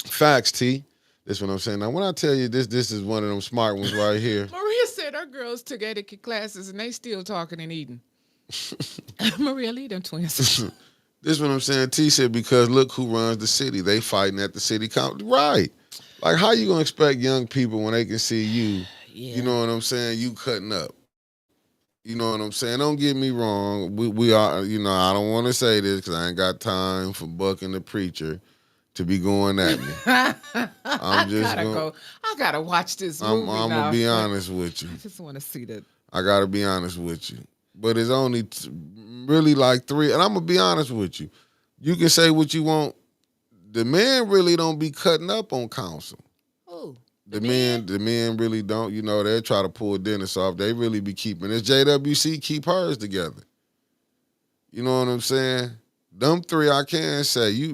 Speaker 1: Facts, T. That's what I'm saying. Now, when I tell you this is one of them smart ones right here.
Speaker 3: Maria said her girls took etiquette classes and they still talking and eating. Maria, lead them twins.
Speaker 1: This is what I'm saying. T said because look who runs the city. They fighting at the city council. Right. Like how you gonna expect young people when they can see you?
Speaker 2: Yeah.
Speaker 1: You know what I'm saying? You cutting up. You know what I'm saying? Don't get me wrong. We are. I don't want to say this because I ain't got time for bucking the preacher to be going at me. I'm just gonna.
Speaker 3: I gotta watch this movie
Speaker 1: I'm
Speaker 3: now.
Speaker 1: gonna be honest with you.
Speaker 3: I just want to see that.
Speaker 1: I gotta be honest with you. But it's only really like 3, and I'm gonna be honest with you. You can say what you want. The men really don't be cutting up on council.
Speaker 2: Oh,
Speaker 1: The men really don't. They'll try to pull Dennis off. They really be keeping this. JWC keep hers together. You know what I'm saying? Them 3, I can say you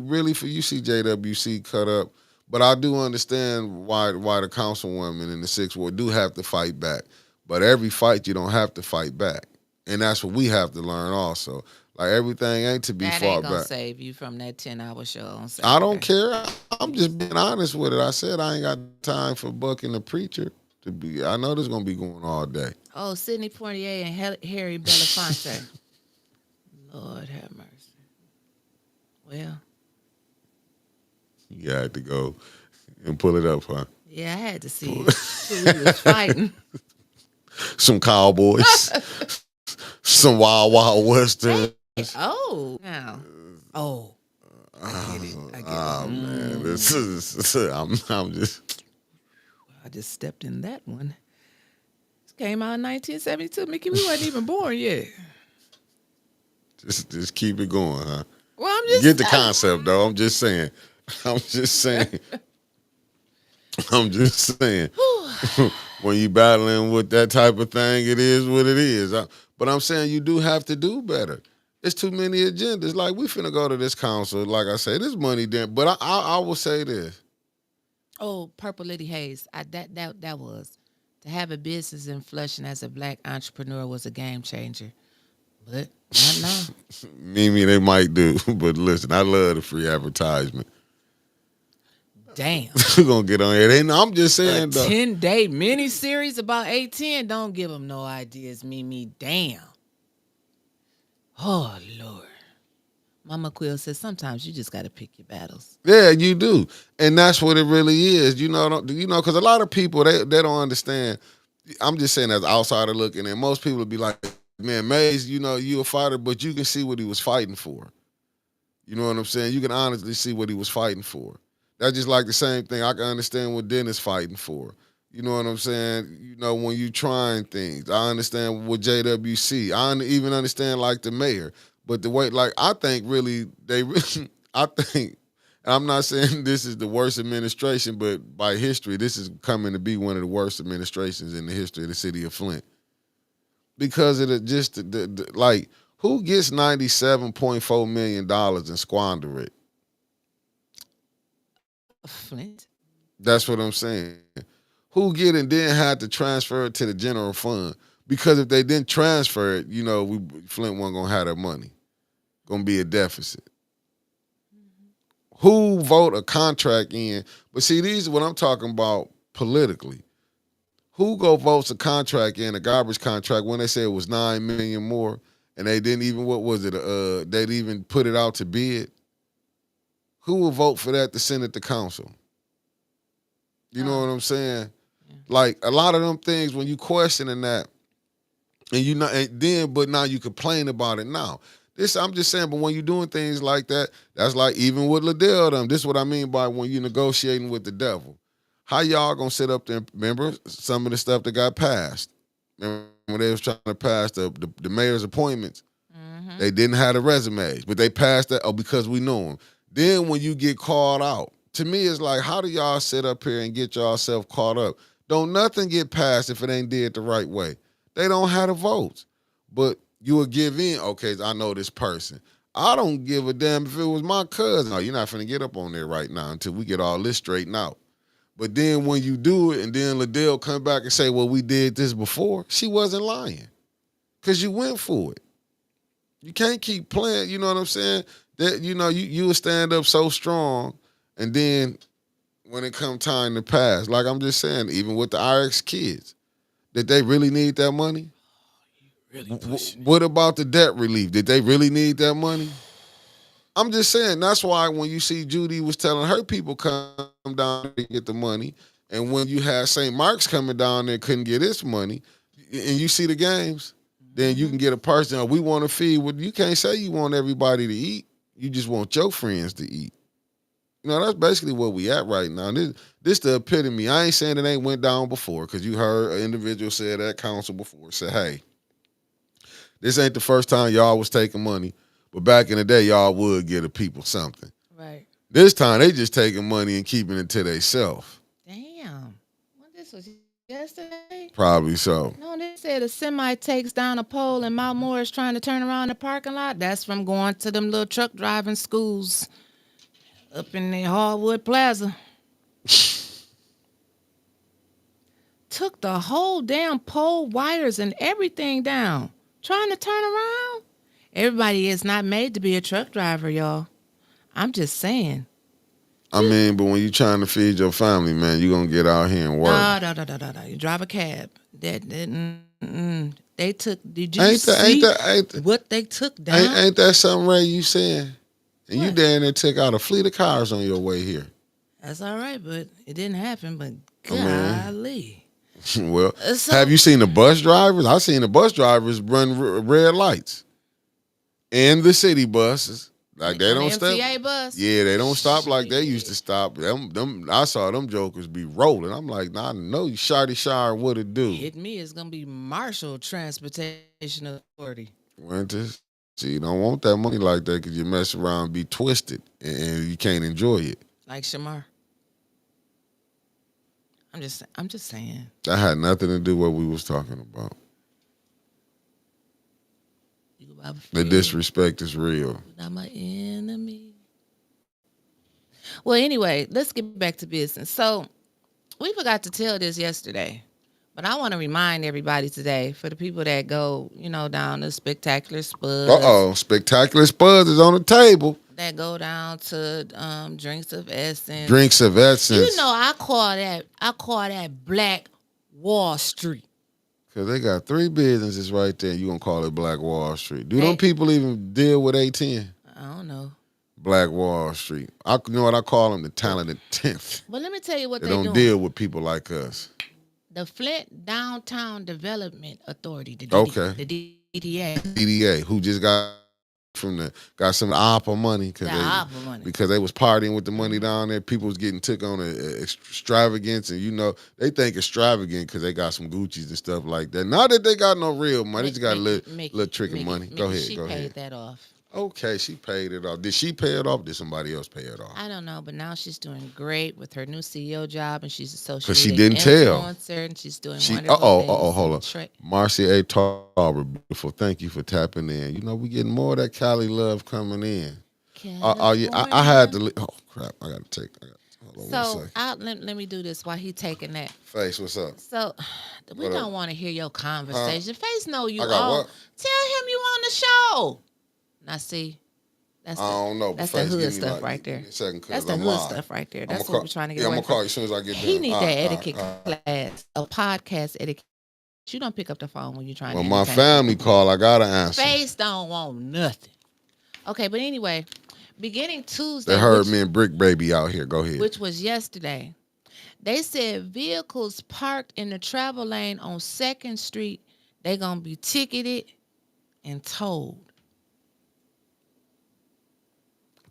Speaker 1: see JWC cut up, but I do understand why the councilwomen in the 6th ward do have to fight back. But every fight you don't have to fight back. And that's what we have to learn also. Like everything ain't to be
Speaker 2: that
Speaker 1: fought
Speaker 2: ain't gonna
Speaker 1: back.
Speaker 2: save you from that 10-hour show on Saturday.
Speaker 1: I don't care. I'm just being honest with it. I said I ain't got time for bucking the preacher to be. I know this gonna be going all day.
Speaker 2: Oh, Sidney Poitier and Harry Belafonte. Lord have mercy. Well,
Speaker 1: You got to go and pull it up, huh?
Speaker 2: yeah, I had to see who he was fighting.
Speaker 1: Some cowboys, some wild western.
Speaker 2: Oh, now. Oh. I get it.
Speaker 1: Man, this is. I'm just.
Speaker 3: I just stepped in that one. This came out in 1972. Mickey, we wasn't even born yet.
Speaker 1: Just keep it going, huh?
Speaker 3: Well, I'm just
Speaker 1: Get the concept, though. I'm just saying. When you battling with that type of thing, it is what it is. But I'm saying you do have to do better. It's too many agendas. Like, we finna go to this council. Like I say, this money there. But I will say this.
Speaker 2: Oh, Purple Lady Hayes. That was to have a business in Flushing as a black entrepreneur was a game changer. But not now.
Speaker 1: Mimi, they might do. But listen, I love the free advertisement.
Speaker 2: Damn.
Speaker 1: We're gonna get on here. I'm just saying
Speaker 3: a
Speaker 1: though.
Speaker 3: 10-day mini-series about
Speaker 2: 810, don't give them no ideas, Mimi. Damn. Oh, Lord. Mama Quill says sometimes you just got to pick your battles.
Speaker 1: Yeah, you do, and that's what it really is. Because a lot of people they don't understand. I'm just saying as an outsider looking in, most people would be like, "Man, Maze, you a fighter, but you can see what he was fighting for." You know what I'm saying? You can honestly see what he was fighting for. That's just like the same thing. I can understand what Dennis fighting for. You know what I'm saying? When you trying things, I understand what JWC. I even understand like the mayor. But the way, like, I think really, I think, and I'm not saying this is the worst administration, but by history, this is coming to be one of the worst administrations in the history of the city of Flint. Because of like, who gets $97.4 million and squander it?
Speaker 2: Flint.
Speaker 1: That's what I'm saying. Who get it and then had to transfer it to the general fund? Because if they didn't transfer it, Flint wasn't gonna have that money. Gonna be a deficit. Who vote a contract in? But see, these are what I'm talking about politically. Who votes a contract in, a garbage contract, when they say it was $9 million more, and they didn't even, what was it? They didn't even put it out to bid. Who will vote for that to send it to council? You know what I'm saying?
Speaker 3: Yeah.
Speaker 1: Like a lot of them things when you questioning that, and you not and then, but now you complain about it now. This I'm just saying, but when you're doing things like that, that's like even with Liddell them. This is what I mean by when you're negotiating with the devil. How y'all gonna sit up there and remember some of the stuff that got passed? Remember when they was trying to pass the mayor's appointments?
Speaker 3: Mm-hmm.
Speaker 1: They didn't have the resumes, but they passed that because we knew them. Then when you get called out, to me it's like, how do y'all sit up here and get yourself caught up? Don't nothing get passed if it ain't did the right way. They don't have the votes. But you will give in, okay, I know this person. I don't give a damn if it was my cousin. No, you're not finna get up on there right now until we get all this straightened out. But then when you do it and then Liddell come back and say, well, we did this before, she wasn't lying. Because you went for it. You can't keep playing, you know what I'm saying? That you will stand up so strong, and then when it come time to pass, like I'm just saying, even with the IRX kids, did they really need that money?
Speaker 3: Really pushing.
Speaker 1: What about the debt relief? Did they really need that money? I'm just saying, that's why when you see Judy was telling her people come down to get the money, and when you had St. Mark's coming down there couldn't get its money, and you see the games, then you can get a person, we want to feed. Well, you can't say you want everybody to eat. You just want your friends to eat. You know, that's basically where we at right now. This the epitome. I ain't saying it ain't went down before, because you heard an individual say at council before, say, hey, this ain't the first time y'all was taking money, but back in the day, y'all would give the people something.
Speaker 3: Right.
Speaker 1: This time, they just taking money and keeping it to themselves.
Speaker 3: Damn. Well, this was yesterday?
Speaker 1: Probably so.
Speaker 3: No, they said a semi takes down a pole and Mount Morris trying to turn around the parking lot. That's from going to them little truck driving schools up in the Hardwood Plaza. Took the whole damn pole, wires, and everything down. Trying to turn around? Everybody is not made to be a truck driver, y'all. I'm just saying.
Speaker 1: I mean, but when you trying to feed your family, man, you going to get out here and work.
Speaker 3: No. You drive a cab. They took, did you see what they took down?
Speaker 1: Ain't that something, Ray, you saying? And
Speaker 3: What?
Speaker 1: you down there took out a fleet of cars on your way here.
Speaker 3: That's all right, but it didn't happen, but golly.
Speaker 1: Well, have you seen the bus drivers? I seen the bus drivers run red lights. And the city buses. Like they don't stop.
Speaker 3: MTA bus?
Speaker 1: Yeah, they don't stop like they used to stop. I saw them jokers be rolling. I'm like, nah, I know you Shardy Shire what it do.
Speaker 3: Hit me, it's gonna be Marshall Transportation Authority.
Speaker 1: Winters. See, you don't want that money like that because you mess around and be twisted and you can't enjoy it.
Speaker 3: Like Shamar. I'm just saying.
Speaker 1: That had nothing to do with what we was talking about. The disrespect is real.
Speaker 3: You're not my enemy. Well, anyway, let's get back to business. So we forgot to tell this yesterday, but I want to remind everybody today, for the people that go, down to Spectacular Spuds.
Speaker 1: Spectacular Spuds is on the table.
Speaker 3: That go down to Drinks of Essence.
Speaker 1: Drinks of Essence.
Speaker 3: I call that Black Wall Street.
Speaker 1: Because they got 3 businesses right there. You going to call it Black Wall Street. Do them people even deal with A10?
Speaker 3: I don't know.
Speaker 1: Black Wall Street. You know what I call them? The talented 10th.
Speaker 3: But let me tell you what
Speaker 1: they
Speaker 3: don't
Speaker 1: doing. Deal with people like us.
Speaker 3: The Flint Downtown Development Authority, the DDA.
Speaker 1: DDA, who just got got some APA money because they was partying with the money down there. People was getting took on a extravagance, and they think extravagant because they got some Gucci's and stuff like that. Not that they got no real money, they just got a little trick of money. Go ahead.
Speaker 3: She paid that off.
Speaker 1: Okay, she paid it off. Did she pay it off? Did somebody else pay it off?
Speaker 3: I don't know, but now she's doing great with her new CEO job, and she's associated
Speaker 1: because she didn't tell.
Speaker 3: And she's doing wonderful things.
Speaker 1: Hold on. Marcia A. Tarver, beautiful. Thank you for tapping in. We getting more of that Cali love coming in. I had to. Oh crap! I got to take.
Speaker 3: So let me do this while he taking that.
Speaker 1: Face, what's up?
Speaker 3: So we don't want to hear your conversation. Face know you
Speaker 1: all.
Speaker 3: What? Tell him you on the show. Now see,
Speaker 1: I don't know.
Speaker 3: That's the hood stuff right there. That's the hood stuff right there. That's what we're trying to get away from.
Speaker 1: I'm gonna call you as soon as I get done.
Speaker 3: He need that etiquette class, a podcast etiquette You don't pick up the phone when you're trying
Speaker 1: Well,
Speaker 3: to
Speaker 1: my
Speaker 3: entertain
Speaker 1: family
Speaker 3: people.
Speaker 1: call, I gotta answer.
Speaker 3: Face don't want nothing. Okay, but anyway, beginning
Speaker 1: They
Speaker 3: Tuesday,
Speaker 1: heard me and Brick Baby out here. Go ahead.
Speaker 3: which was yesterday, they said vehicles parked in the travel lane on 2nd Street, they gonna be ticketed and towed.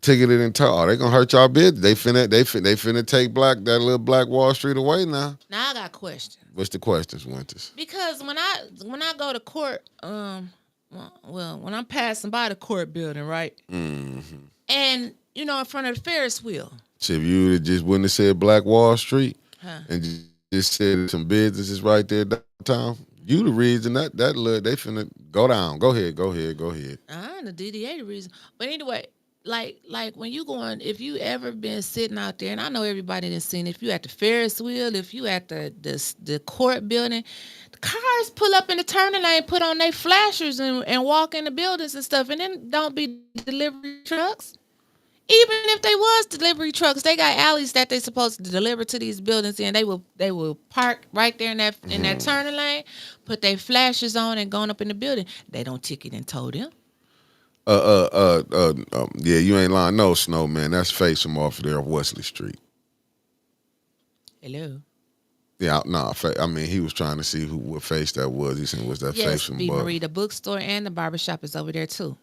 Speaker 1: Ticketed and told. Oh, they gonna hurt y'all business. They finna take that little Black Wall Street away now.
Speaker 3: Now I got questions.
Speaker 1: What's the questions, Winters?
Speaker 3: Because when I go to court, when I'm passing by the court building, right, and in front of the Ferris wheel,
Speaker 1: So if you just wouldn't have said Black Wall Street
Speaker 3: huh?
Speaker 1: and just said some businesses right there downtown, you the reason that little they finna go down. Go ahead.
Speaker 3: The DDA the reason. But anyway, like when you going, if you ever been sitting out there, and I know everybody done seen, if you at the Ferris wheel, if you at the court building, the cars pull up in the turning lane, put on their flashers and walk in the buildings and stuff, and then don't be delivery trucks. Even if they was delivery trucks, they got alleys that they supposed to deliver to these buildings in. They will park right there in that turning lane, put their flashers on and going up in the building. They don't ticket and tow them.
Speaker 1: Yeah, you ain't lying. No, Snowman. That's Face from off there of Wesley Street.
Speaker 3: Hello.
Speaker 1: Yeah, no, I mean, he was trying to see what Face that was. He said, was that Face
Speaker 3: Yes,
Speaker 1: from
Speaker 3: B.
Speaker 1: Buck?
Speaker 3: Marie, the bookstore and the barbershop is over there too.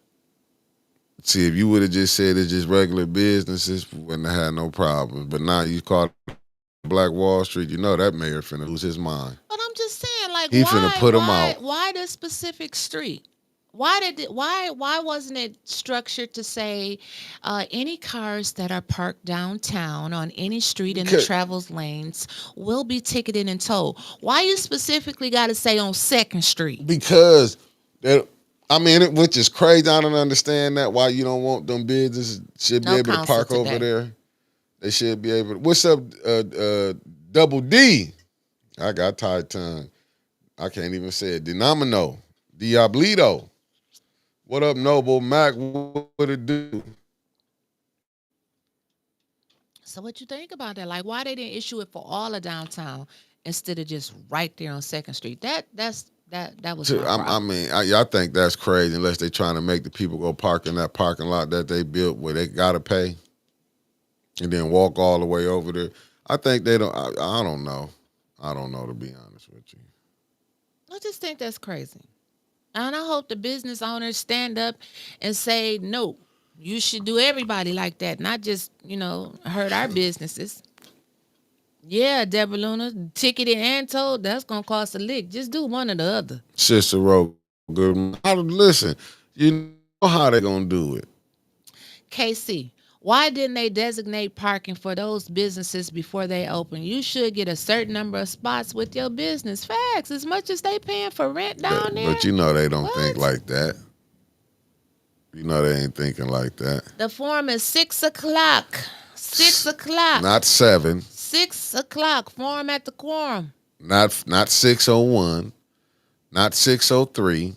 Speaker 1: See, if you would have just said it's just regular businesses, we wouldn't have had no problems. But now you call it Black Wall Street, you know that mayor finna lose his mind.
Speaker 3: But I'm just saying, like,
Speaker 1: He finna put 'em out.
Speaker 3: Why this specific street? Why wasn't it structured to say any cars that are parked downtown on any street in the travels lanes will be ticketed and towed? Why you specifically got to say on 2nd Street?
Speaker 1: Because, which is crazy. I don't understand that. Why you don't want them businesses should be able to park over there. They should be able to. What's up, Double D? I got tired tongue. I can't even say it. Denomino. Diablito. What up, Noble Mac? What it do?
Speaker 3: So what you think about that? Like, why they didn't issue it for all of downtown instead of just right there on 2nd Street? That was my problem.
Speaker 1: I think that's crazy unless they're trying to make the people go park in that parking lot that they built where they gotta pay and then walk all the way over there. I think they don't. I don't know. I don't know, to be honest with you.
Speaker 3: I just think that's crazy. And I hope the business owners stand up and say, no, you should do everybody like that, not just, hurt our businesses. Yeah, Deborah Luna, ticketed and told, that's going to cost a lick. Just do one or the other.
Speaker 1: Sister Rowe, good. Listen, you know how they going to do it.
Speaker 3: KC, why didn't they designate parking for those businesses before they open? You should get a certain number of spots with your business. Facts, as much as they paying for rent down there.
Speaker 1: But they don't think like that. You know they ain't thinking like that.
Speaker 3: The forum is 6 o'clock. 6 o'clock.
Speaker 1: Not 7.
Speaker 3: 6 o'clock. Forum at the quorum.
Speaker 1: Not 6:01. Not 6:03.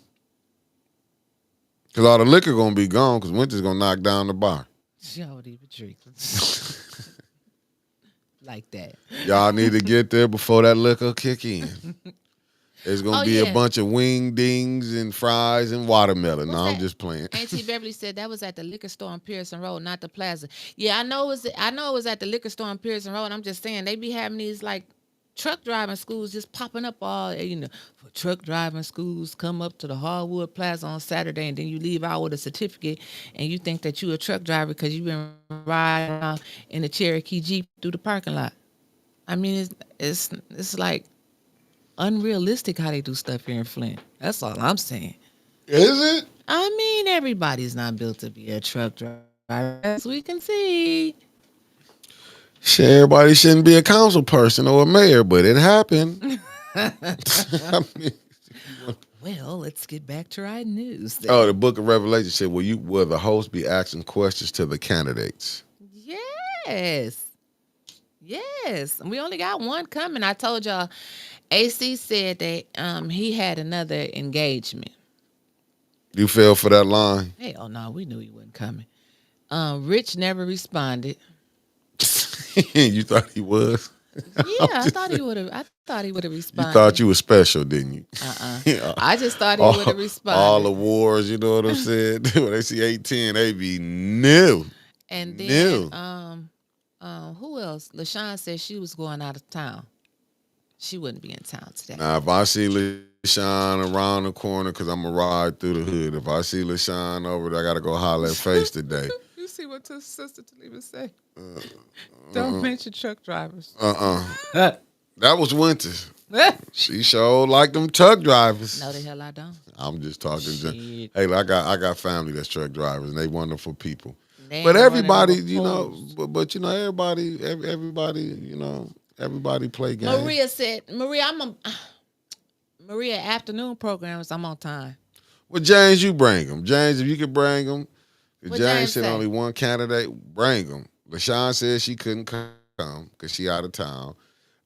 Speaker 1: Because all the liquor going to be gone because Winter's going to knock down the bar.
Speaker 3: Y'all even drink like that.
Speaker 1: Y'all need to get there before that liquor kick in. There's going to be a bunch of wing dings and fries and watermelon. I'm just playing.
Speaker 3: Auntie Beverly said that was at the liquor store on Pearson Road, not the plaza. Yeah, I know it was at the liquor store on Pearson Road. I'm just saying they be having these like truck driving schools just popping up all, for truck driving schools, come up to the Hardwood Plaza on Saturday, and then you leave out with a certificate, and you think that you a truck driver because you've been riding around in a Cherokee Jeep through the parking lot. I mean, it's like unrealistic how they do stuff here in Flint. That's all I'm saying.
Speaker 1: Is it?
Speaker 3: I mean, everybody's not built to be a truck driver, as we can see.
Speaker 1: Shit, everybody shouldn't be a council person or a mayor, but it happened.
Speaker 3: Well, let's get back to our news then.
Speaker 1: Oh, the Book of Revelation said, will the host be asking questions to the candidates?
Speaker 3: Yes. And we only got one coming. I told y'all, AC said that he had another engagement.
Speaker 1: You fell for that line?
Speaker 3: Hell no, we knew he wasn't coming. Rich never responded.
Speaker 1: You thought he was?
Speaker 3: Yeah, I thought he would have. I thought he would have
Speaker 1: You thought
Speaker 3: responded.
Speaker 1: you were special, didn't you? Yeah.
Speaker 3: I just thought he would have
Speaker 1: All
Speaker 3: responded.
Speaker 1: awards, you know what I'm saying? When they see 18, they be new.
Speaker 3: And then,
Speaker 1: New.
Speaker 3: who else? LaShawn said she was going out of town. She wouldn't be in town today.
Speaker 1: Now, if I see LaShawn around the corner, because I'm going to ride through the hood, if I see LaShawn over there, I got to go holler at Face today.
Speaker 3: You see what Sister Talib say? Don't mention truck drivers.
Speaker 1: That was Winters. She sure like them truck drivers.
Speaker 3: No, the hell I don't.
Speaker 1: I'm just talking.
Speaker 3: Shit.
Speaker 1: Hey, I got family that's truck drivers, and they wonderful people.
Speaker 3: They
Speaker 1: But
Speaker 3: ain't one of them
Speaker 1: everybody, you know,
Speaker 3: opposed.
Speaker 1: but you know, everybody, you know, everybody play games.
Speaker 3: Maria said, Maria afternoon programs. I'm on time.
Speaker 1: Well, James, you bring them. James, if you could bring them.
Speaker 3: What
Speaker 1: James
Speaker 3: James
Speaker 1: said
Speaker 3: say?
Speaker 1: only one candidate. Bring them. LaShawn said she couldn't come because she out of town.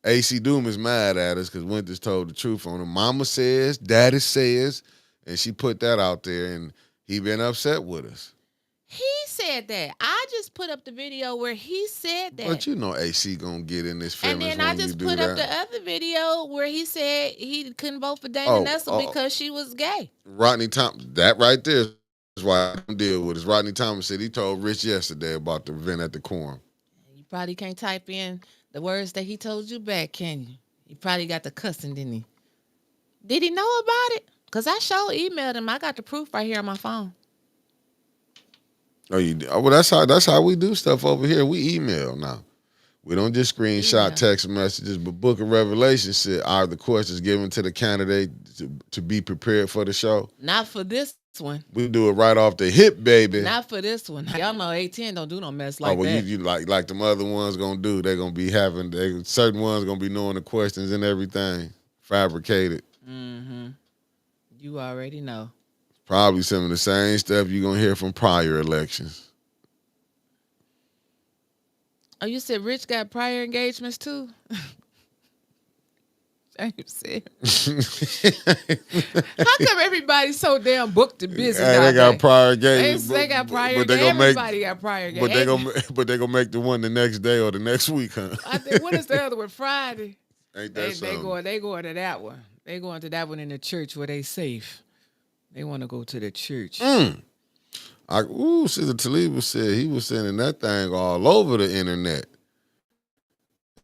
Speaker 1: AC Doom is mad at us because Winters told the truth on him. Mama says, Daddy says, and she put that out there, and he been upset with us.
Speaker 3: He said that. I just put up the video where he said that.
Speaker 1: But you know AC gonna get in this
Speaker 3: And
Speaker 1: feelings
Speaker 3: then I
Speaker 1: when you
Speaker 3: just
Speaker 1: do
Speaker 3: put up
Speaker 1: that.
Speaker 3: the other video where he said he couldn't vote for Dana
Speaker 1: Oh,
Speaker 3: Nessel because she was gay.
Speaker 1: Rodney Thomas, that right there is why I don't deal with it. Rodney Thomas said he told Rich yesterday about the event at the quorum.
Speaker 3: You probably can't type in the words that he told you back, can you? He probably got the cussing, didn't he? Did he know about it? Because I sure emailed him. I got the proof right here on my phone.
Speaker 1: Oh, you? Well, that's how we do stuff over here. We email now. We don't just screenshot
Speaker 3: Email.
Speaker 1: text messages. But Book of Revelation said, "Are the questions given to the candidate to be prepared for the show?"
Speaker 3: Not for this one.
Speaker 1: We do it right off the hip, baby.
Speaker 3: Not for this one. Y'all know 18 don't do no mess
Speaker 1: Oh,
Speaker 3: like
Speaker 1: well,
Speaker 3: that.
Speaker 1: you like them other ones gonna do. They're gonna be having certain ones gonna be knowing the questions and everything fabricated.
Speaker 3: Mm-hmm. You already know.
Speaker 1: Probably some of the same stuff you're gonna hear from prior elections.
Speaker 3: Oh, you said Rich got prior engagements too? James said. How come everybody's so damn booked and busy
Speaker 1: Hey, they got
Speaker 3: nowadays?
Speaker 1: prior engagements.
Speaker 3: They got prior.
Speaker 1: but they gonna make.
Speaker 3: Everybody got prior.
Speaker 1: But they gonna make the one the next day or the next week, huh?
Speaker 3: I think what is the other one? Friday.
Speaker 1: Ain't that
Speaker 3: They
Speaker 1: something?
Speaker 3: going to that one. They going to that one in the church where they safe. They want to go to the church.
Speaker 1: Sister Talib said he was sending that thing all over the internet.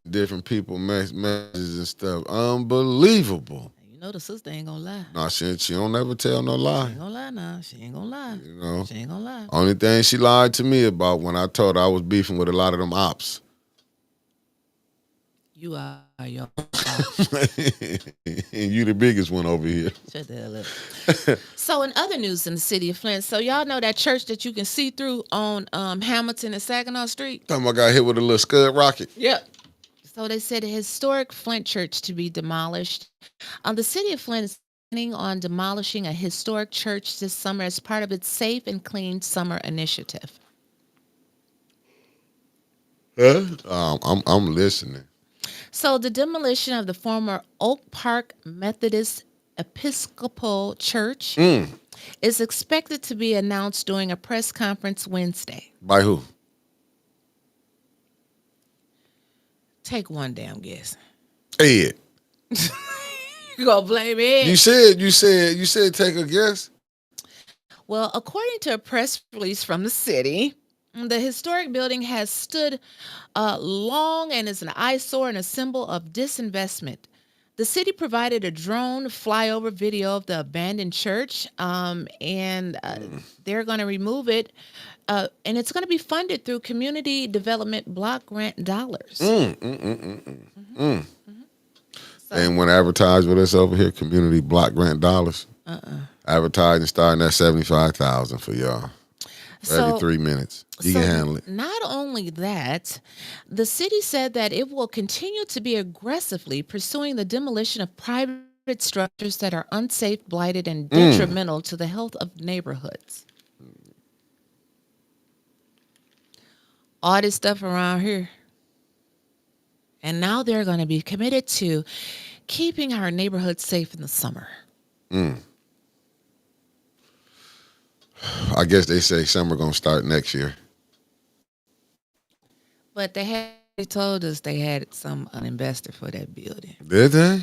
Speaker 1: Different people messages and stuff. Unbelievable.
Speaker 3: You know the sister ain't gonna lie.
Speaker 1: No, she don't never tell no
Speaker 3: She
Speaker 1: lie.
Speaker 3: ain't gonna lie now. She ain't gonna lie.
Speaker 1: You know.
Speaker 3: She ain't gonna lie.
Speaker 1: Only thing she lied to me about when I told her I was beefing with a lot of them ops.
Speaker 3: You are your.
Speaker 1: And you the biggest one over here.
Speaker 3: Shut the hell up. So in other news in the city of Flint, so y'all know that church that you can see through on Hamilton and Saginaw Street?
Speaker 1: Talking about got hit with a little scud rocket.
Speaker 3: Yep. So they said a historic Flint church to be demolished. The city of Flint is planning on demolishing a historic church this summer as part of its Safe and Clean Summer initiative.
Speaker 1: Huh? I'm listening.
Speaker 3: So the demolition of the former Oak Park Methodist Episcopal Church is expected to be announced during a press conference Wednesday.
Speaker 1: By who?
Speaker 3: Take one damn guess.
Speaker 1: Ed.
Speaker 3: You gonna blame it?
Speaker 1: You said take a guess.
Speaker 3: Well, according to a press release from the city, the historic building has stood long and is an eyesore and a symbol of disinvestment. The city provided a drone flyover video of the abandoned church, and they're going to remove it, and it's going to be funded through community development block grant dollars.
Speaker 1: And when advertised with us over here, community block grant dollars. Advertising starting at $75,000 for y'all. Every 3 minutes. You can handle it.
Speaker 3: Not only that, the city said that it will continue to be aggressively pursuing the demolition of private structures that are unsafe, blighted, and detrimental to the health of neighborhoods. All this stuff around here. And now they're going to be committed to keeping our neighborhoods safe in the summer.
Speaker 1: I guess they say summer gonna start next year.
Speaker 3: But they had They told us they had an investor for that building.
Speaker 1: Did they?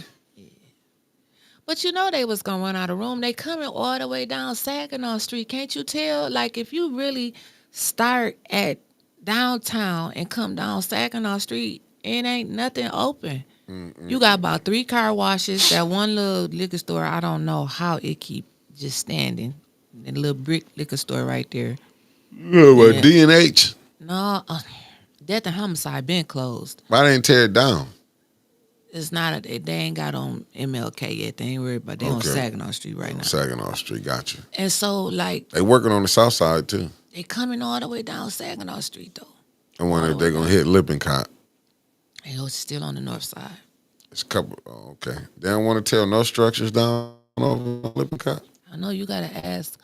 Speaker 3: But you know they was gonna run out of room. They coming all the way down Saginaw Street. Can't you tell? Like if you really start at downtown and come down Saginaw Street, it ain't nothing open. You got about 3 car washes. That one little liquor store, I don't know how it keep just standing. That little brick liquor store right there.
Speaker 1: Yeah, but
Speaker 3: Yeah.
Speaker 1: D&H.
Speaker 3: No, Death and Homicide been closed.
Speaker 1: Why they ain't tear it down?
Speaker 3: It's not. They ain't got on MLK yet. They ain't worried about. They on
Speaker 1: Okay.
Speaker 3: Saginaw Street right now.
Speaker 1: Saginaw Street, gotcha.
Speaker 3: And so like
Speaker 1: They working on the south side too.
Speaker 3: they coming all the way down Saginaw Street though.
Speaker 1: I wonder if they're gonna hit Lippincott.
Speaker 3: And it's still on the north side.
Speaker 1: It's a couple. Oh, okay. They don't want to tear no structures down over Lippincott.
Speaker 3: I know you gotta ask.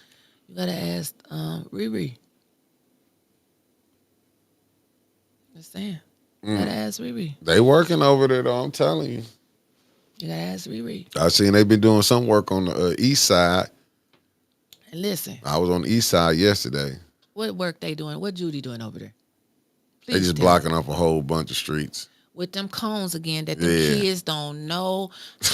Speaker 3: You gotta ask Riri. Just saying. You gotta ask Riri.
Speaker 1: They working over there though. I'm telling you.
Speaker 3: You gotta ask Riri.
Speaker 1: I seen they been doing some work on the east side.
Speaker 3: And listen,
Speaker 1: I was on the east side yesterday.
Speaker 3: what work they doing? What Judy doing over there?
Speaker 1: They just
Speaker 3: tell me.
Speaker 1: blocking up a whole bunch of streets.
Speaker 3: With them cones again that the
Speaker 1: Yeah.
Speaker 3: kids don't know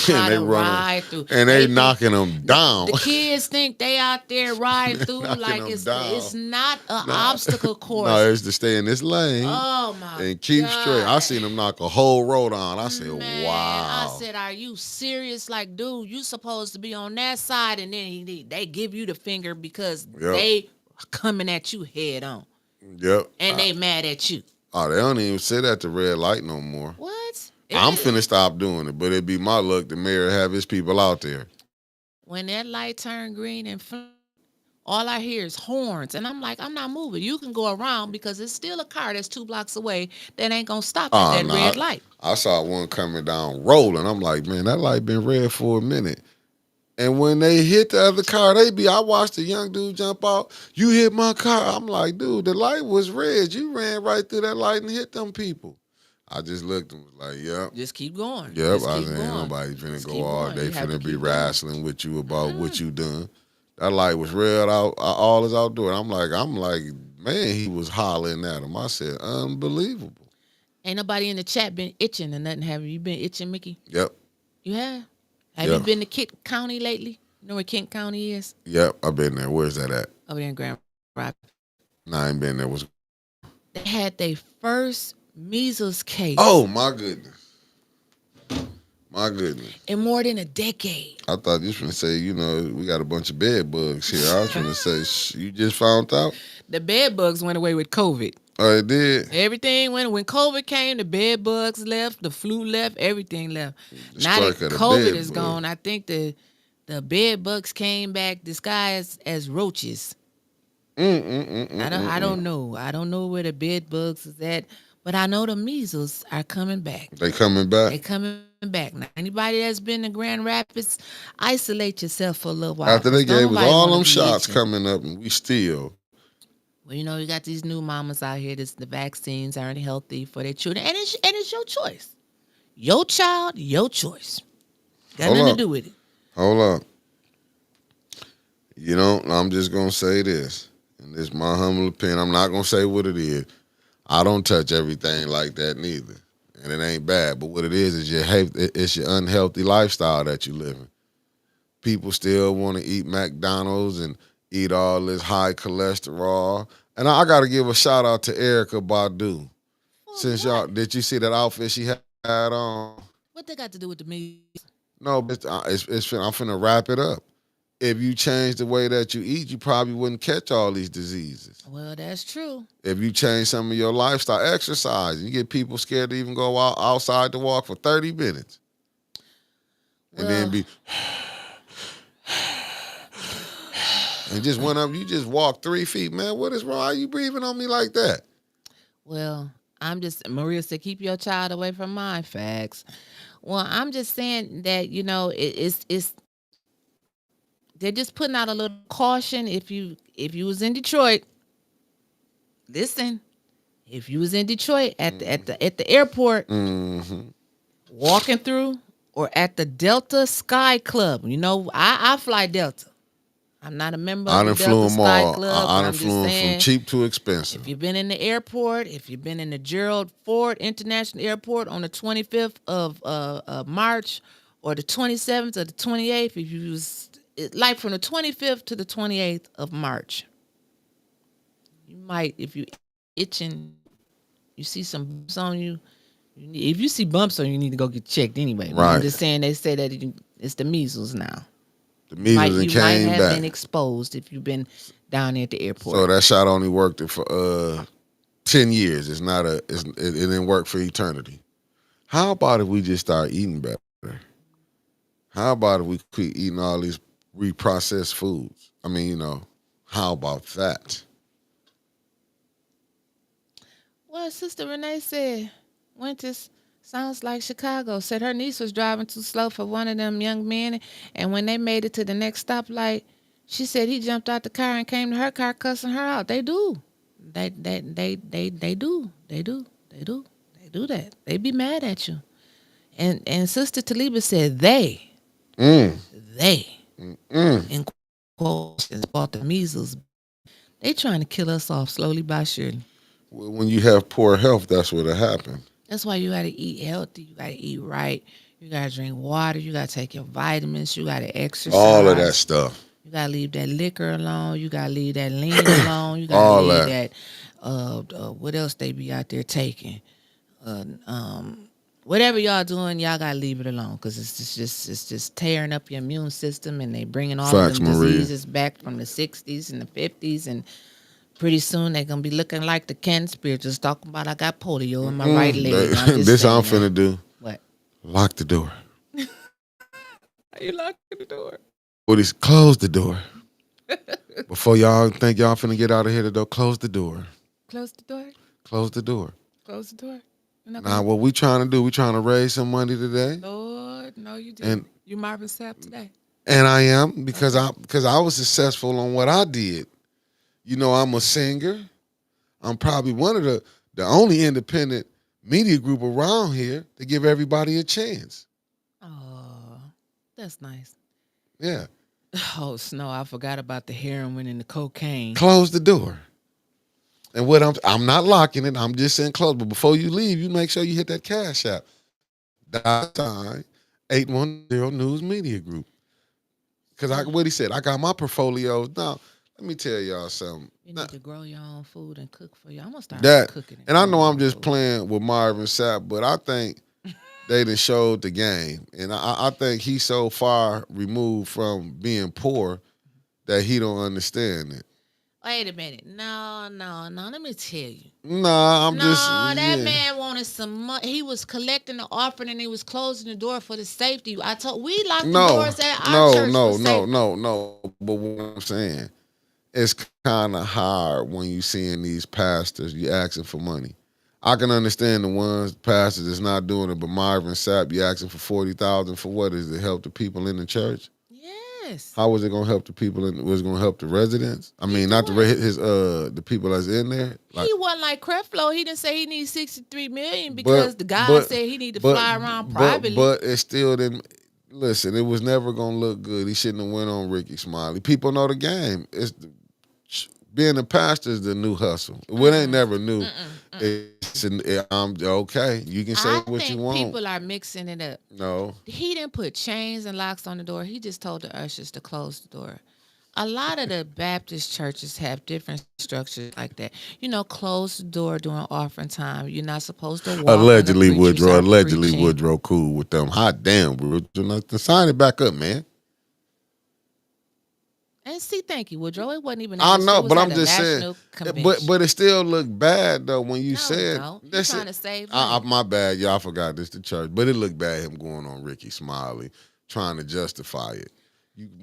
Speaker 3: how to ride through.
Speaker 1: And they
Speaker 3: think-
Speaker 1: knocking them down.
Speaker 3: The kids think they out there riding through
Speaker 1: Knocking
Speaker 3: like
Speaker 1: them
Speaker 3: it's
Speaker 1: down.
Speaker 3: not an obstacle course.
Speaker 1: No, it's to stay in this lane
Speaker 3: Oh my
Speaker 1: and keep
Speaker 3: God.
Speaker 1: straight. I seen them knock a whole road on. I said,
Speaker 3: Man,
Speaker 1: wow.
Speaker 3: I said, are you serious? Like, dude, you supposed to be on that side, and then they give you the finger because
Speaker 1: Yep.
Speaker 3: they coming at you head on,
Speaker 1: Yep.
Speaker 3: and they mad at you.
Speaker 1: Oh, they don't even sit at the red light no more.
Speaker 3: What?
Speaker 1: I'm finna stop doing it, but it'd be my luck the mayor have his people out there.
Speaker 3: When that light turned green and all I hear is horns, and I'm like, I'm not moving. You can go around because it's still a car that's 2 blocks away that ain't gonna stop at that
Speaker 1: no,
Speaker 3: red light.
Speaker 1: I saw one coming down rolling. I'm like, man, that light been red for a minute. And when they hit the other car, I watched a young dude jump out. You hit my car. I'm like, dude, the light was red. You ran right through that light and hit them people. I just looked and was like, yep.
Speaker 3: Just keep going.
Speaker 1: Yep,
Speaker 3: Just
Speaker 1: I
Speaker 3: keep
Speaker 1: said, ain't
Speaker 3: going.
Speaker 1: nobody finna
Speaker 3: Just
Speaker 1: go
Speaker 3: keep
Speaker 1: all
Speaker 3: going.
Speaker 1: day
Speaker 3: You have to
Speaker 1: finna be
Speaker 3: keep
Speaker 1: wrestling with you about what you done. That light was red out, all is outdoor. I'm like, man, he was hollering at him. I said, unbelievable.
Speaker 3: Ain't nobody in the chat been itching or nothing. Have you been itching, Mickey?
Speaker 1: Yep,
Speaker 3: You have? Have
Speaker 1: Yeah.
Speaker 3: you been to Kent County lately? You know where Kent County is?
Speaker 1: yep, I've been there. Where's that at?
Speaker 3: Over there in Grand Rapids.
Speaker 1: No, I ain't been there.
Speaker 3: They had their first measles case
Speaker 1: Oh, my goodness. My goodness.
Speaker 3: in more than a decade.
Speaker 1: I thought you was finna say, we got a bunch of bed bugs here. I was finna say, you just found out?
Speaker 3: The bed bugs went away with COVID.
Speaker 1: Oh, it did?
Speaker 3: Everything went when COVID came, the bed bugs left, the flu left, everything left.
Speaker 1: The
Speaker 3: Now that
Speaker 1: strike of the
Speaker 3: COVID
Speaker 1: bed
Speaker 3: is
Speaker 1: bug.
Speaker 3: gone, I think the bed bugs came back disguised as roaches. I don't know. I don't know where the bed bugs is at, but I know the measles are coming back.
Speaker 1: They coming back?
Speaker 3: They coming back. Now, anybody that's been to Grand Rapids, isolate yourself for a little while.
Speaker 1: After they
Speaker 3: 'cause don't
Speaker 1: gave us
Speaker 3: nobody
Speaker 1: all
Speaker 3: wanna
Speaker 1: them
Speaker 3: be
Speaker 1: shots
Speaker 3: itching.
Speaker 1: coming up, and we still.
Speaker 3: Well, you got these new mamas out here. The vaccines aren't healthy for their children, and it's your choice. Your child, your choice. Got
Speaker 1: Hold
Speaker 3: nothing
Speaker 1: up.
Speaker 3: to do with it.
Speaker 1: Hold up. I'm just going to say this, and this is my humble opinion. I'm not going to say what it is. I don't touch everything like that neither, and it ain't bad. But what it is it's your unhealthy lifestyle that you living. People still want to eat McDonald's and eat all this high cholesterol. And I got to give a shout out to Erica Badu. Since did you see that outfit she had on?
Speaker 3: What they got to do with the meat?
Speaker 1: No, but I'm finna wrap it up. If you change the way that you eat, you probably wouldn't catch all these diseases.
Speaker 3: Well, that's true.
Speaker 1: If you change some of your lifestyle, exercise, you get people scared to even go outside to walk for 30 minutes. And then
Speaker 3: Well-
Speaker 1: and just went up, you just walked 3 feet. Man, what is wrong? Why are you breathing on me like that?
Speaker 3: Well, Maria said, keep your child away from mine. Facts. Well, I'm just saying that, it's they're just putting out a little caution. If you was in Detroit, listen, if you was in Detroit at the airport, walking through, or at the Delta Sky Club, I fly Delta. I'm not a member
Speaker 1: I
Speaker 3: of the
Speaker 1: done flew
Speaker 3: Delta
Speaker 1: them
Speaker 3: Sky
Speaker 1: all.
Speaker 3: Club,
Speaker 1: I
Speaker 3: but
Speaker 1: done
Speaker 3: I'm just
Speaker 1: flew them from
Speaker 3: saying,
Speaker 1: cheap to expensive.
Speaker 3: if you've been in the airport, if you've been in the Gerald Ford International Airport on the 25th of March or the 27th or the 28th, if you was like from the 25th to the 28th of March, you might, if you itching, you see some bumps on you. If you see bumps on you, you need to go get checked anyway. But I'm
Speaker 1: Right.
Speaker 3: just saying, they say that it's the measles now.
Speaker 1: The
Speaker 3: You might
Speaker 1: measles and
Speaker 3: you might
Speaker 1: came
Speaker 3: have
Speaker 1: back.
Speaker 3: been exposed if you've been down there at the
Speaker 1: So
Speaker 3: airport.
Speaker 1: that shot only worked for 10 years. It's not it didn't work for eternity. How about if we just start eating better? How about if we quit eating all these reprocessed foods? I mean, how about that?
Speaker 3: Well, Sister Renee said, Winters sounds like Chicago. Said her niece was driving too slow for one of them young men, and when they made it to the next stoplight, she said he jumped out the car and came to her car cussing her out. They do. They do. They do. They do. They do that. They be mad at you. And Sister Taliba said
Speaker 1: Mm,
Speaker 3: they
Speaker 1: mm.
Speaker 3: in quotations bought the measles. They trying to kill us off slowly by surely.
Speaker 1: When you have poor health, that's what'll happen.
Speaker 3: That's why you gotta eat healthy. You gotta eat right. You gotta drink water. You gotta take your vitamins. You gotta
Speaker 1: All of that
Speaker 3: exercise.
Speaker 1: stuff.
Speaker 3: You gotta leave that liquor alone. You gotta leave that lean alone. You gotta
Speaker 1: All
Speaker 3: leave
Speaker 1: that.
Speaker 3: that. What else they be out there taking? Whatever y'all doing, y'all gotta leave it alone because it's just tearing up your immune system, and they bringing all of
Speaker 1: Facts,
Speaker 3: them
Speaker 1: Maria.
Speaker 3: diseases back from the '60s and the '50s, and pretty soon they're gonna be looking like the Ken spirituals talking about I got polio in my right leg. I'm just
Speaker 1: This I'm
Speaker 3: saying
Speaker 1: finna
Speaker 3: now.
Speaker 1: do.
Speaker 3: What?
Speaker 1: Lock the door.
Speaker 3: Are you locking the door?
Speaker 1: Well, he's close the door. Before y'all think y'all finna get out of here, the door, close the door.
Speaker 3: Close the door.
Speaker 1: Close the door.
Speaker 3: Close the door.
Speaker 1: Now, what we trying to do, we trying to raise some money today.
Speaker 3: Lord, no, you didn't.
Speaker 1: And
Speaker 3: You Marvin Sapp today.
Speaker 1: and I am because I was successful on what I did. I'm a singer. I'm probably one of the only independent media group around here to give everybody a chance.
Speaker 3: Oh, that's nice.
Speaker 1: Yeah.
Speaker 3: Oh, Snow, I forgot about the heroin and the cocaine.
Speaker 1: Close the door. And what I'm not locking it. I'm just saying close. But before you leave, you make sure you hit that cash app. $810 News Media Group. Because what he said, I got my portfolios. Now, let me tell y'all something.
Speaker 3: You need to grow your own food and cook for you. I'm gonna start
Speaker 1: That,
Speaker 3: cooking.
Speaker 1: and I know
Speaker 3: growing my
Speaker 1: I'm just
Speaker 3: food.
Speaker 1: playing with Marvin Sapp, but I think they done showed the game. And I think he's so far removed from being poor that he don't understand it.
Speaker 3: Wait a minute. No. Let me tell you.
Speaker 1: Nah, I'm
Speaker 3: No,
Speaker 1: just,
Speaker 3: that
Speaker 1: yeah.
Speaker 3: man wanted some money. He was collecting the offering and he was closing the door for the safety. We locked the
Speaker 1: No,
Speaker 3: doors at our
Speaker 1: no,
Speaker 3: church for
Speaker 1: no,
Speaker 3: safety.
Speaker 1: no. But what I'm saying, it's kind of hard when you seeing these pastors, you asking for money. I can understand the ones pastors that's not doing it, but Marvin Sapp, you asking for $40,000 for what? Is it help the people in the church?
Speaker 3: Yes.
Speaker 1: How was it gonna help the people? Was it gonna help the residents? I mean, not the people that's in there. Like,
Speaker 3: He wasn't like Creflo. He didn't say he needs 63 million because
Speaker 1: but
Speaker 3: the guy
Speaker 1: but
Speaker 3: said he need to
Speaker 1: but
Speaker 3: fly around privately.
Speaker 1: but it still didn't. Listen, it was never gonna look good. He shouldn't have went on Ricky Smiley. People know the game. Being a pastor is the new hustle. It ain't never new. I'm okay. You can say what you want.
Speaker 3: People are mixing it up.
Speaker 1: No.
Speaker 3: He didn't put chains and locks on the door. He just told the ushers to close the door. A lot of the Baptist churches have different structures like that. Close the door during offering time. You're not supposed to walk.
Speaker 1: Allegedly,
Speaker 3: when the preachers
Speaker 1: Woodrow.
Speaker 3: are
Speaker 1: Allegedly,
Speaker 3: preaching.
Speaker 1: Woodrow cool with them. Hot damn, Woodrow. Sign it back up, man.
Speaker 3: And see, thank you, Woodrow. It wasn't even.
Speaker 1: I know, but I'm
Speaker 3: at a
Speaker 1: just saying.
Speaker 3: national convention.
Speaker 1: But it still looked bad though when you said.
Speaker 3: No, he's trying to save
Speaker 1: my bad, y'all. I forgot this the church, but it looked bad him going on Ricky Smiley trying to justify it.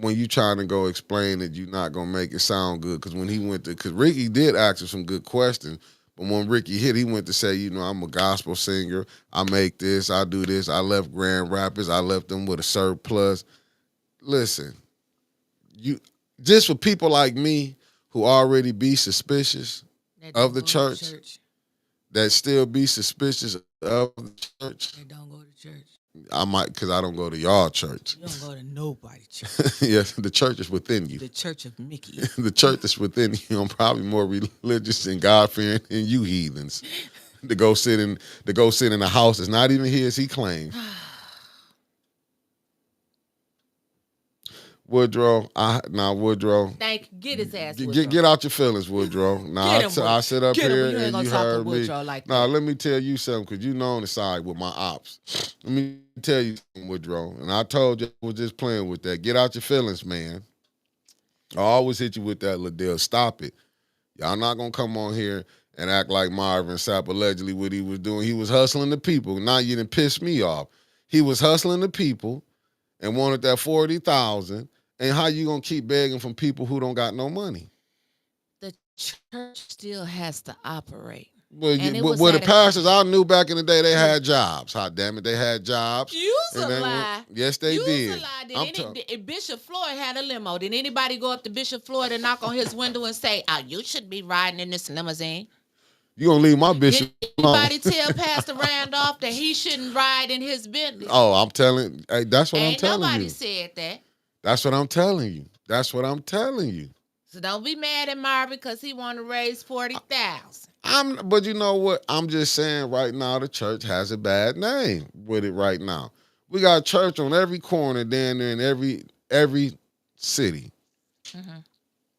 Speaker 1: When you trying to go explain it, you're not gonna make it sound good. Because when he went to, because Ricky did ask him some good questions, but when Ricky hit, he went to say, I'm a gospel singer. I make this. I do this. I left Grand Rapids. I left them with a surplus. Listen, just for people like me who already be suspicious of the church, that still be suspicious of the church.
Speaker 3: They don't go to church.
Speaker 1: I might, because I don't go to y'all church.
Speaker 3: You don't go to nobody church.
Speaker 1: Yes, the church is within you.
Speaker 3: The church of Mickey.
Speaker 1: The church is within you. I'm probably more religious and God fearing than you heathens. To go sit in a house that's not even his, he claims. Woodrow, Woodrow.
Speaker 3: Get his ass. Woodrow.
Speaker 1: Get out your feelings, Woodrow. Now I sit up here
Speaker 3: you
Speaker 1: and you heard me.
Speaker 3: Like
Speaker 1: now let me tell you something, because you know on the side with my ops. Let me tell you something, Woodrow. And I told you I was just playing with that. Get out your feelings, man. I always hit you with that, Liddell. Stop it. Y'all not gonna come on here and act like Marvin Sapp allegedly what he was doing. He was hustling the people. Now you done pissed me off. He was hustling the people and wanted that 40,000. And how you gonna keep begging from people who don't got no money?
Speaker 3: The church still has to operate.
Speaker 1: Well, the pastors I knew back in the day, they had jobs. Hot damn it, they had jobs.
Speaker 3: Use a lie.
Speaker 1: Yes, they did.
Speaker 3: Bishop Floyd had a limo. Did anybody go up to Bishop Floyd and knock on his window and say, "Oh, you should be riding in this limousine"?
Speaker 1: You gonna leave my bishop?
Speaker 3: Did anybody tell Pastor Randolph that he shouldn't ride in his Bentley?
Speaker 1: Oh, I'm telling. Hey, that's what I'm telling you.
Speaker 3: Ain't nobody said that.
Speaker 1: That's what I'm telling you. That's what I'm telling you.
Speaker 3: So don't be mad at Marvin because he want to raise 40,000.
Speaker 1: But you know what? I'm just saying right now the church has a bad name with it right now. We got church on every corner down there in every city,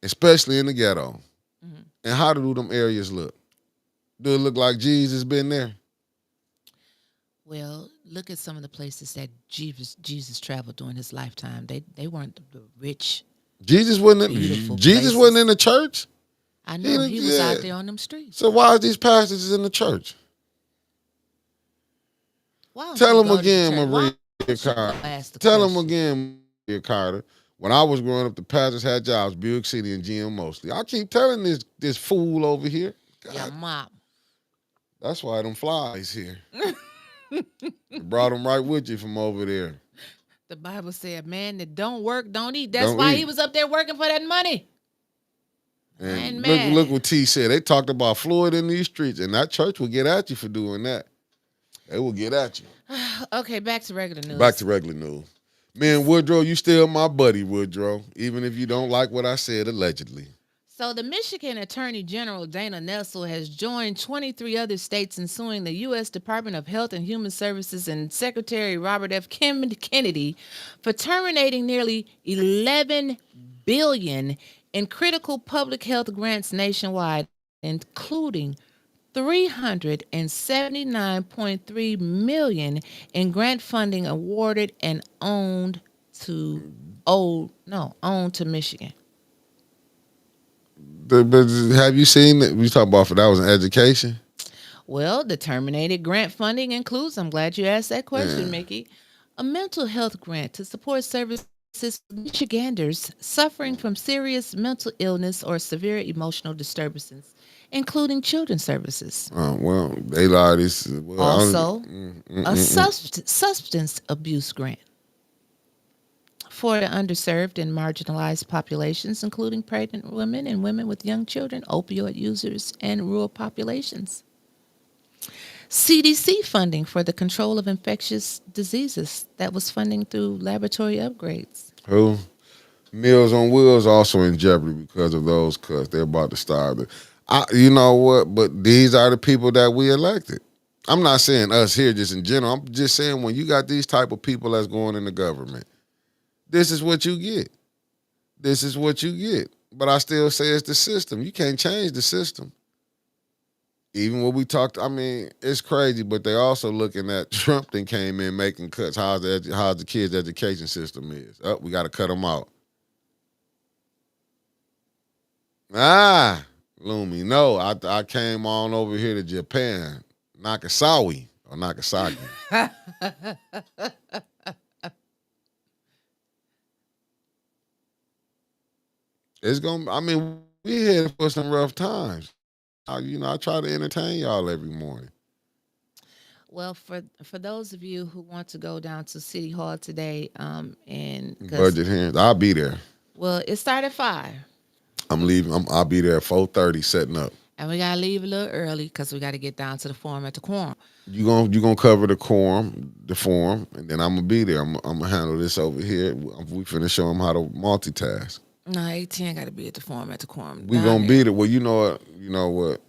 Speaker 1: especially in the ghetto. And how do them areas look? Do it look like Jesus been there?
Speaker 3: Well, look at some of the places that Jesus traveled during his lifetime. They weren't the rich.
Speaker 1: Jesus wasn't in the church.
Speaker 3: I know he was out there on them streets.
Speaker 1: So why are these pastors in the church?
Speaker 3: Tell
Speaker 1: them again, Maria Carter. Tell them again, Maria Carter. When I was growing up, the pastors had jobs, Buick City and GM mostly. I keep telling this fool over here. God,
Speaker 3: your mom.
Speaker 1: That's why them flies here. You brought them right with you from over there.
Speaker 3: The Bible said, "Man that don't work, don't eat." That's why he was up there working for that money.
Speaker 1: And look what T said. They talked about Floyd in these streets, and that church will get at you for doing that. They will get at you.
Speaker 3: Okay, back to regular news.
Speaker 1: Man, Woodrow, you still my buddy, Woodrow, even if you don't like what I said allegedly.
Speaker 3: So the Michigan Attorney General Dana Nessel has joined 23 other states in suing the U.S. Department of Health and Human Services and Secretary Robert F. Kennedy for terminating nearly $11 billion in critical public health grants nationwide, including $379.3 million in grant funding awarded and owned to Michigan.
Speaker 1: But have you seen that? We talk about that was in education.
Speaker 3: Well, the terminated grant funding includes, I'm glad you asked that question, Mickey, a mental health grant to support services for Michiganders suffering from serious mental illness or severe emotional disturbances, including children's services.
Speaker 1: Oh, well, they lied.
Speaker 3: Also, a substance abuse grant for the underserved and marginalized populations, including pregnant women and women with young children, opioid users, and rural populations. CDC funding for the control of infectious diseases that was funding through laboratory upgrades.
Speaker 1: Who? Meals on Wheels also in jeopardy because of those cuts. They're about to starve. You know what? But these are the people that we elected. I'm not saying us here just in general. I'm just saying when you got these type of people that's going in the government, this is what you get. This is what you get. But I still say it's the system. You can't change the system. Even when we talked, I mean, it's crazy, but they also looking at Trump then came in making cuts. How's the kids' education system is? Oh, we got to cut them out. Lumi, no, I came on over here to Japan. Nagasaki. It's gonna. I mean, we here for some rough times. I try to entertain y'all every morning.
Speaker 3: Well, for those of you who want to go down to City Hall today, and
Speaker 1: budget hearings, I'll be there.
Speaker 3: Well, it started at 5.
Speaker 1: I'm leaving. I'll be there at 4:30 setting up.
Speaker 3: And we gotta leave a little early because we gotta get down to the forum at the quorum.
Speaker 1: You gonna cover the form, and then I'm gonna be there. I'm gonna handle this over here. We finna show them how to multitask.
Speaker 3: No, 18 gotta be at the forum at the quorum.
Speaker 1: We
Speaker 3: Down
Speaker 1: gonna be
Speaker 3: there.
Speaker 1: there. Well, you know what? You know what?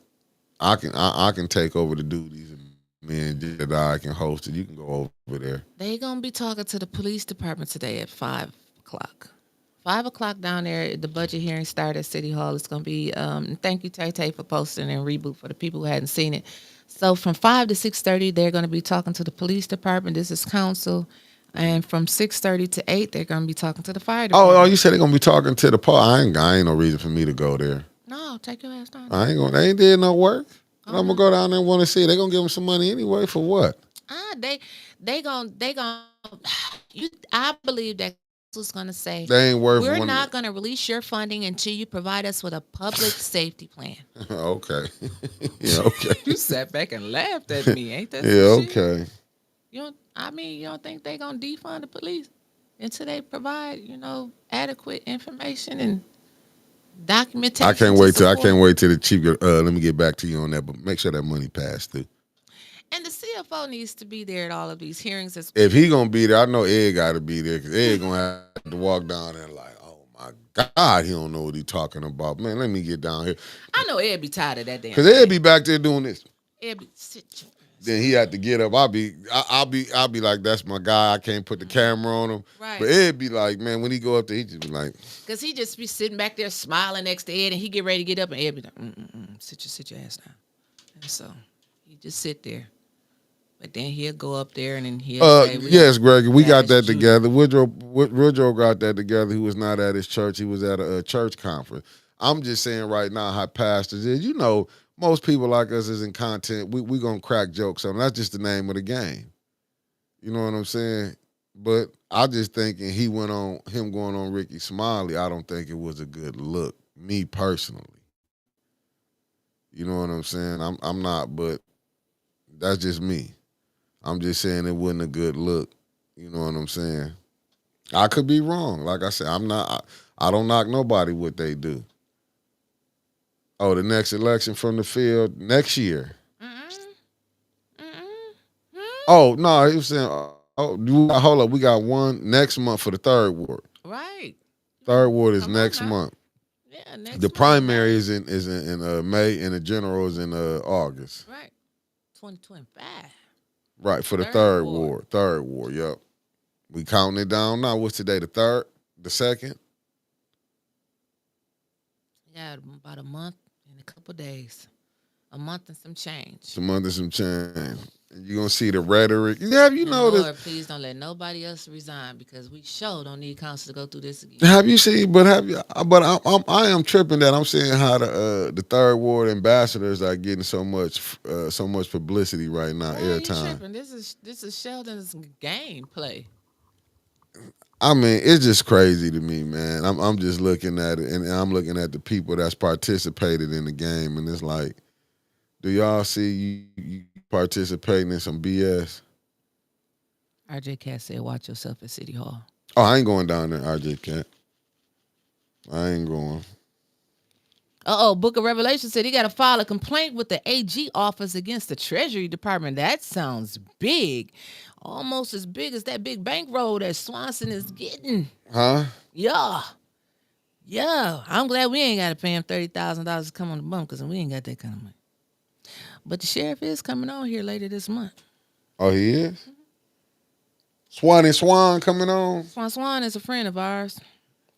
Speaker 1: I can take over the duties, and me and Jedi can host it. You can go over there.
Speaker 3: They gonna be talking to the police department today at 5 o'clock. 5 o'clock down there. The budget hearing start at City Hall. It's gonna be. Thank you, Tay Tay, for posting and reboot for the people who hadn't seen it. So from 5 to 6:30, they're gonna be talking to the police department. This is council, and from 6:30 to 8, they're gonna be talking to the fire
Speaker 1: Oh,
Speaker 3: department.
Speaker 1: you said they're gonna be talking to the park. I ain't no reason for me to go there.
Speaker 3: No, take your ass down.
Speaker 1: I ain't gonna. They ain't did no work. I'm gonna go down there and want to see. They gonna give them some money anyway for what?
Speaker 3: They gon' you. I believe that was gonna say
Speaker 1: They ain't worth.
Speaker 3: we're
Speaker 1: one.
Speaker 3: not gonna release your funding until you provide us with a public safety plan.
Speaker 1: Okay. Yeah. Okay.
Speaker 3: You sat back and laughed at me, ain't that?
Speaker 1: Yeah.
Speaker 3: some shit?
Speaker 1: Okay.
Speaker 3: You don't. I mean, you don't think they gonna defund the police until they provide, adequate information and documentation?
Speaker 1: I can't
Speaker 3: to
Speaker 1: wait till
Speaker 3: support?
Speaker 1: the chief. Let me get back to you on that, but make sure that money passed through.
Speaker 3: And the CFO needs to be there at all of these hearings.
Speaker 1: If he gonna be there, I know Ed got to be there because Ed gonna have to walk down there like, oh my God, he don't know what he talking about. Man, let me get down here
Speaker 3: I know Ed be tired of that damn.
Speaker 1: because Ed be back there doing this.
Speaker 3: Ed be sit your ass.
Speaker 1: Then he had to get up. I'll be like, that's my guy. I can't put the camera on him.
Speaker 3: Right.
Speaker 1: But Ed be like, man, when he go up there, he just be like,
Speaker 3: Cause he just be sitting back there smiling next to Ed, and he get ready to get up, and Ed be like, sit your ass down. And so he just sit there. But then he'll go up there and then he'll say,
Speaker 1: yes, Greg, we got that
Speaker 3: Judy.
Speaker 1: together. Woodrow got that together. He was not at his church. He was at a church conference. I'm just saying right now how pastors is. You know, most people like us is in content. We gonna crack jokes on. That's just the name of the game. You know what I'm saying? But I just thinking him going on Ricky Smiley. I don't think it was a good look. Me personally. You know what I'm saying? I'm not, but that's just me. I'm just saying it wasn't a good look. You know what I'm saying? I could be wrong. Like I said, I don't knock nobody what they do. Oh, the next election from the field next year. Oh, no, he was saying, hold up, we got one next month for the third ward.
Speaker 3: Right.
Speaker 1: Third ward is
Speaker 3: Come on
Speaker 1: next
Speaker 3: now.
Speaker 1: month.
Speaker 3: Yeah, next
Speaker 1: The
Speaker 3: month,
Speaker 1: primary is in May and the general is in August.
Speaker 3: right. 2025.
Speaker 1: Right, for the
Speaker 3: Third
Speaker 1: third
Speaker 3: ward.
Speaker 1: ward. Third ward, yep. We counting it down now. What's today? The third? The second?
Speaker 3: Yeah, about a month and a couple days. A month and some change.
Speaker 1: Some under some change. And you're going to see the rhetoric. Have you
Speaker 3: And
Speaker 1: noticed?
Speaker 3: Lord, please don't let nobody else resign because we sure don't need council to go through this again.
Speaker 1: Have you seen? But I am tripping that I'm seeing how the third ward ambassadors are getting so much publicity right now,
Speaker 3: Why are you
Speaker 1: airtime.
Speaker 3: tripping? This is Sheldon's gameplay.
Speaker 1: I mean, it's just crazy to me, man. I'm just looking at it, and I'm looking at the people that's participated in the game, and it's like, do y'all see you participating in some BS?
Speaker 3: RJ Cat said, "Watch yourself at City Hall."
Speaker 1: Oh, I ain't going down there, RJ Cat. I ain't going.
Speaker 3: Book of Revelation said he got to file a complaint with the AG office against the Treasury Department. That sounds big. Almost as big as that big bankroll that Swanson is getting.
Speaker 1: Huh?
Speaker 3: Yeah. Yeah. I'm glad we ain't got to pay him $30,000 to come on the bump because we ain't got that kind of money. But the sheriff is coming on here later this month.
Speaker 1: Oh, he is? Swan coming on?
Speaker 3: Swan is a friend of ours.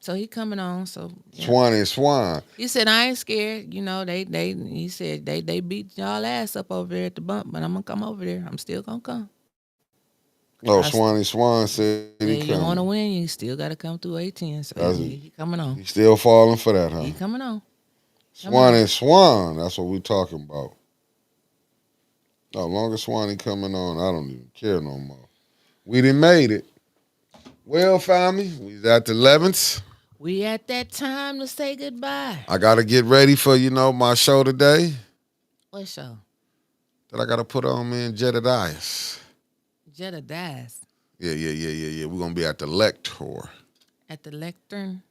Speaker 3: So he coming on. So yeah.
Speaker 1: Swan.
Speaker 3: He said, I ain't scared. You know, he said they beat y'all ass up over there at the bump, but I'm gonna come over there. I'm still gonna come.
Speaker 1: Oh, Swan said he
Speaker 3: You
Speaker 1: coming.
Speaker 3: want to win, you still got to come through 18. So he coming on.
Speaker 1: He still falling for that, huh?
Speaker 3: He coming on.
Speaker 1: Swan. That's what we talking about. No longer Swanee coming on, I don't even care no more. We done made it. Well, family, we at the 11th.
Speaker 3: We at that time to say goodbye.
Speaker 1: I got to get ready for, my show today.
Speaker 3: What show?
Speaker 1: That I got to put on me in Jedediah.
Speaker 3: Jedediah.
Speaker 1: Yeah. We're going to be at the Lector.
Speaker 3: At the lectern.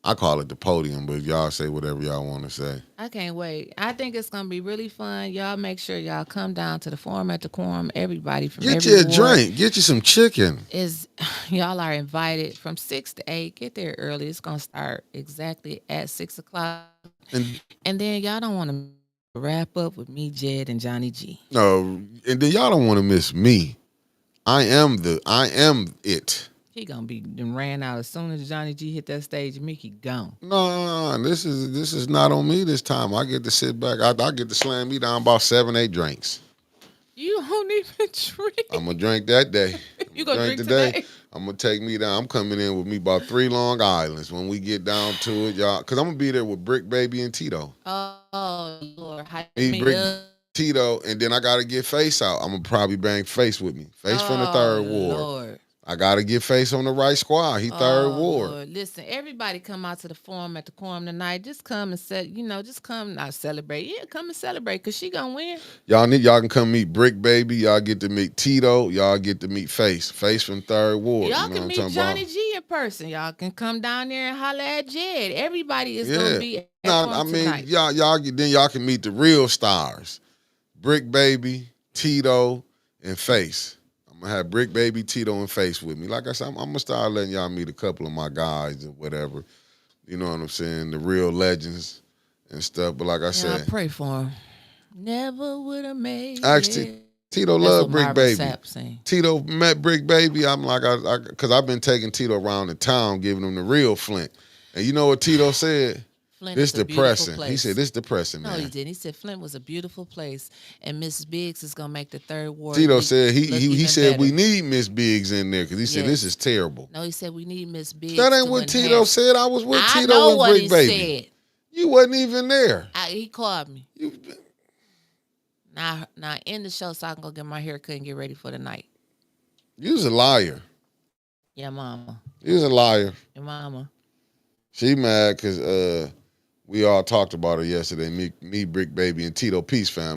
Speaker 1: I call it the podium, but y'all say whatever y'all want to say.
Speaker 3: I can't wait. I think it's gonna be really fun. Y'all make sure y'all come down to the forum at the quorum. Everybody from
Speaker 1: Get
Speaker 3: every
Speaker 1: you a
Speaker 3: ward
Speaker 1: drink. Get you some chicken.
Speaker 3: is y'all are invited from 6 to 8. Get there early. It's gonna start exactly at 6 o'clock.
Speaker 1: And
Speaker 3: And then y'all don't want to wrap up with me, Jed, and Johnny G.
Speaker 1: no, and then y'all don't want to miss me. I am it.
Speaker 3: He gonna be done ran out as soon as Johnny G hit that stage. Mickey gone.
Speaker 1: No, this is not on me this time. I get to sit back. I get to slam me down about 7-8 drinks.
Speaker 3: You don't even drink.
Speaker 1: I'm gonna drink that day.
Speaker 3: You gonna drink today?
Speaker 1: I'm gonna take me down. I'm coming in with me about 3 Long Islands when we get down to it, y'all. Cause I'm gonna be there with Brick Baby and Tito.
Speaker 3: Oh Lord, hype
Speaker 1: Me,
Speaker 3: me
Speaker 1: Brick,
Speaker 3: up.
Speaker 1: Tito, and then I gotta get Face out. I'm gonna probably bring Face with me. Face from the third ward.
Speaker 3: Lord.
Speaker 1: I gotta get Face on the right squad. He third ward.
Speaker 3: Lord. Listen, everybody come out to the forum at the quorum tonight. Just come and just come not celebrate. Yeah, come and celebrate because she gonna win.
Speaker 1: Y'all can come meet Brick Baby. Y'all get to meet Tito. Y'all get to meet Face. Face from third ward.
Speaker 3: Y'all
Speaker 1: you know
Speaker 3: can
Speaker 1: what
Speaker 3: meet
Speaker 1: I'm
Speaker 3: Johnny
Speaker 1: about?
Speaker 3: G in person. Y'all can come down there and holler at Jed. Everybody is gonna be at
Speaker 1: No,
Speaker 3: forum
Speaker 1: I mean
Speaker 3: tonight.
Speaker 1: y'all can meet the real stars. Brick Baby, Tito, and Face. I'm gonna have Brick Baby, Tito, and Face with me. Like I said, I'm gonna start letting y'all meet a couple of my guys or whatever. You know what I'm saying? The real legends and stuff. But like I
Speaker 3: Yeah, I
Speaker 1: said,
Speaker 3: pray for him. Never would have made
Speaker 1: actually,
Speaker 3: it.
Speaker 1: Tito
Speaker 3: That's
Speaker 1: loved
Speaker 3: what
Speaker 1: Brick
Speaker 3: Marvin
Speaker 1: Baby.
Speaker 3: Sapp sing.
Speaker 1: Tito met Brick Baby. I'm like, because I've been taking Tito around the town, giving him the real Flint. And you know what Tito said?
Speaker 3: Flint
Speaker 1: This
Speaker 3: is a beautiful
Speaker 1: depressing.
Speaker 3: place.
Speaker 1: He said, this depressing,
Speaker 3: No,
Speaker 1: man.
Speaker 3: he didn't. He said Flint was a beautiful place, and Mrs. Biggs is gonna make the third ward.
Speaker 1: Tito said
Speaker 3: look
Speaker 1: he
Speaker 3: even
Speaker 1: said
Speaker 3: better.
Speaker 1: we need Miss Biggs in there because he said this
Speaker 3: Yes.
Speaker 1: is terrible.
Speaker 3: No, he said we need Miss Biggs.
Speaker 1: That ain't
Speaker 3: to
Speaker 1: what Tito
Speaker 3: enhance-
Speaker 1: said. I was with
Speaker 3: I
Speaker 1: Tito
Speaker 3: know
Speaker 1: and
Speaker 3: what
Speaker 1: Brick
Speaker 3: he
Speaker 1: Baby.
Speaker 3: said.
Speaker 1: You wasn't even there.
Speaker 3: He called me.
Speaker 1: You,
Speaker 3: Now end the show so I can go get my hair cut and get ready for the night.
Speaker 1: you was a liar.
Speaker 3: Yeah, mama.
Speaker 1: You was a liar.
Speaker 3: Your mama.
Speaker 1: She mad because we all talked about her yesterday. Me, Brick Baby, and Tito Peace family.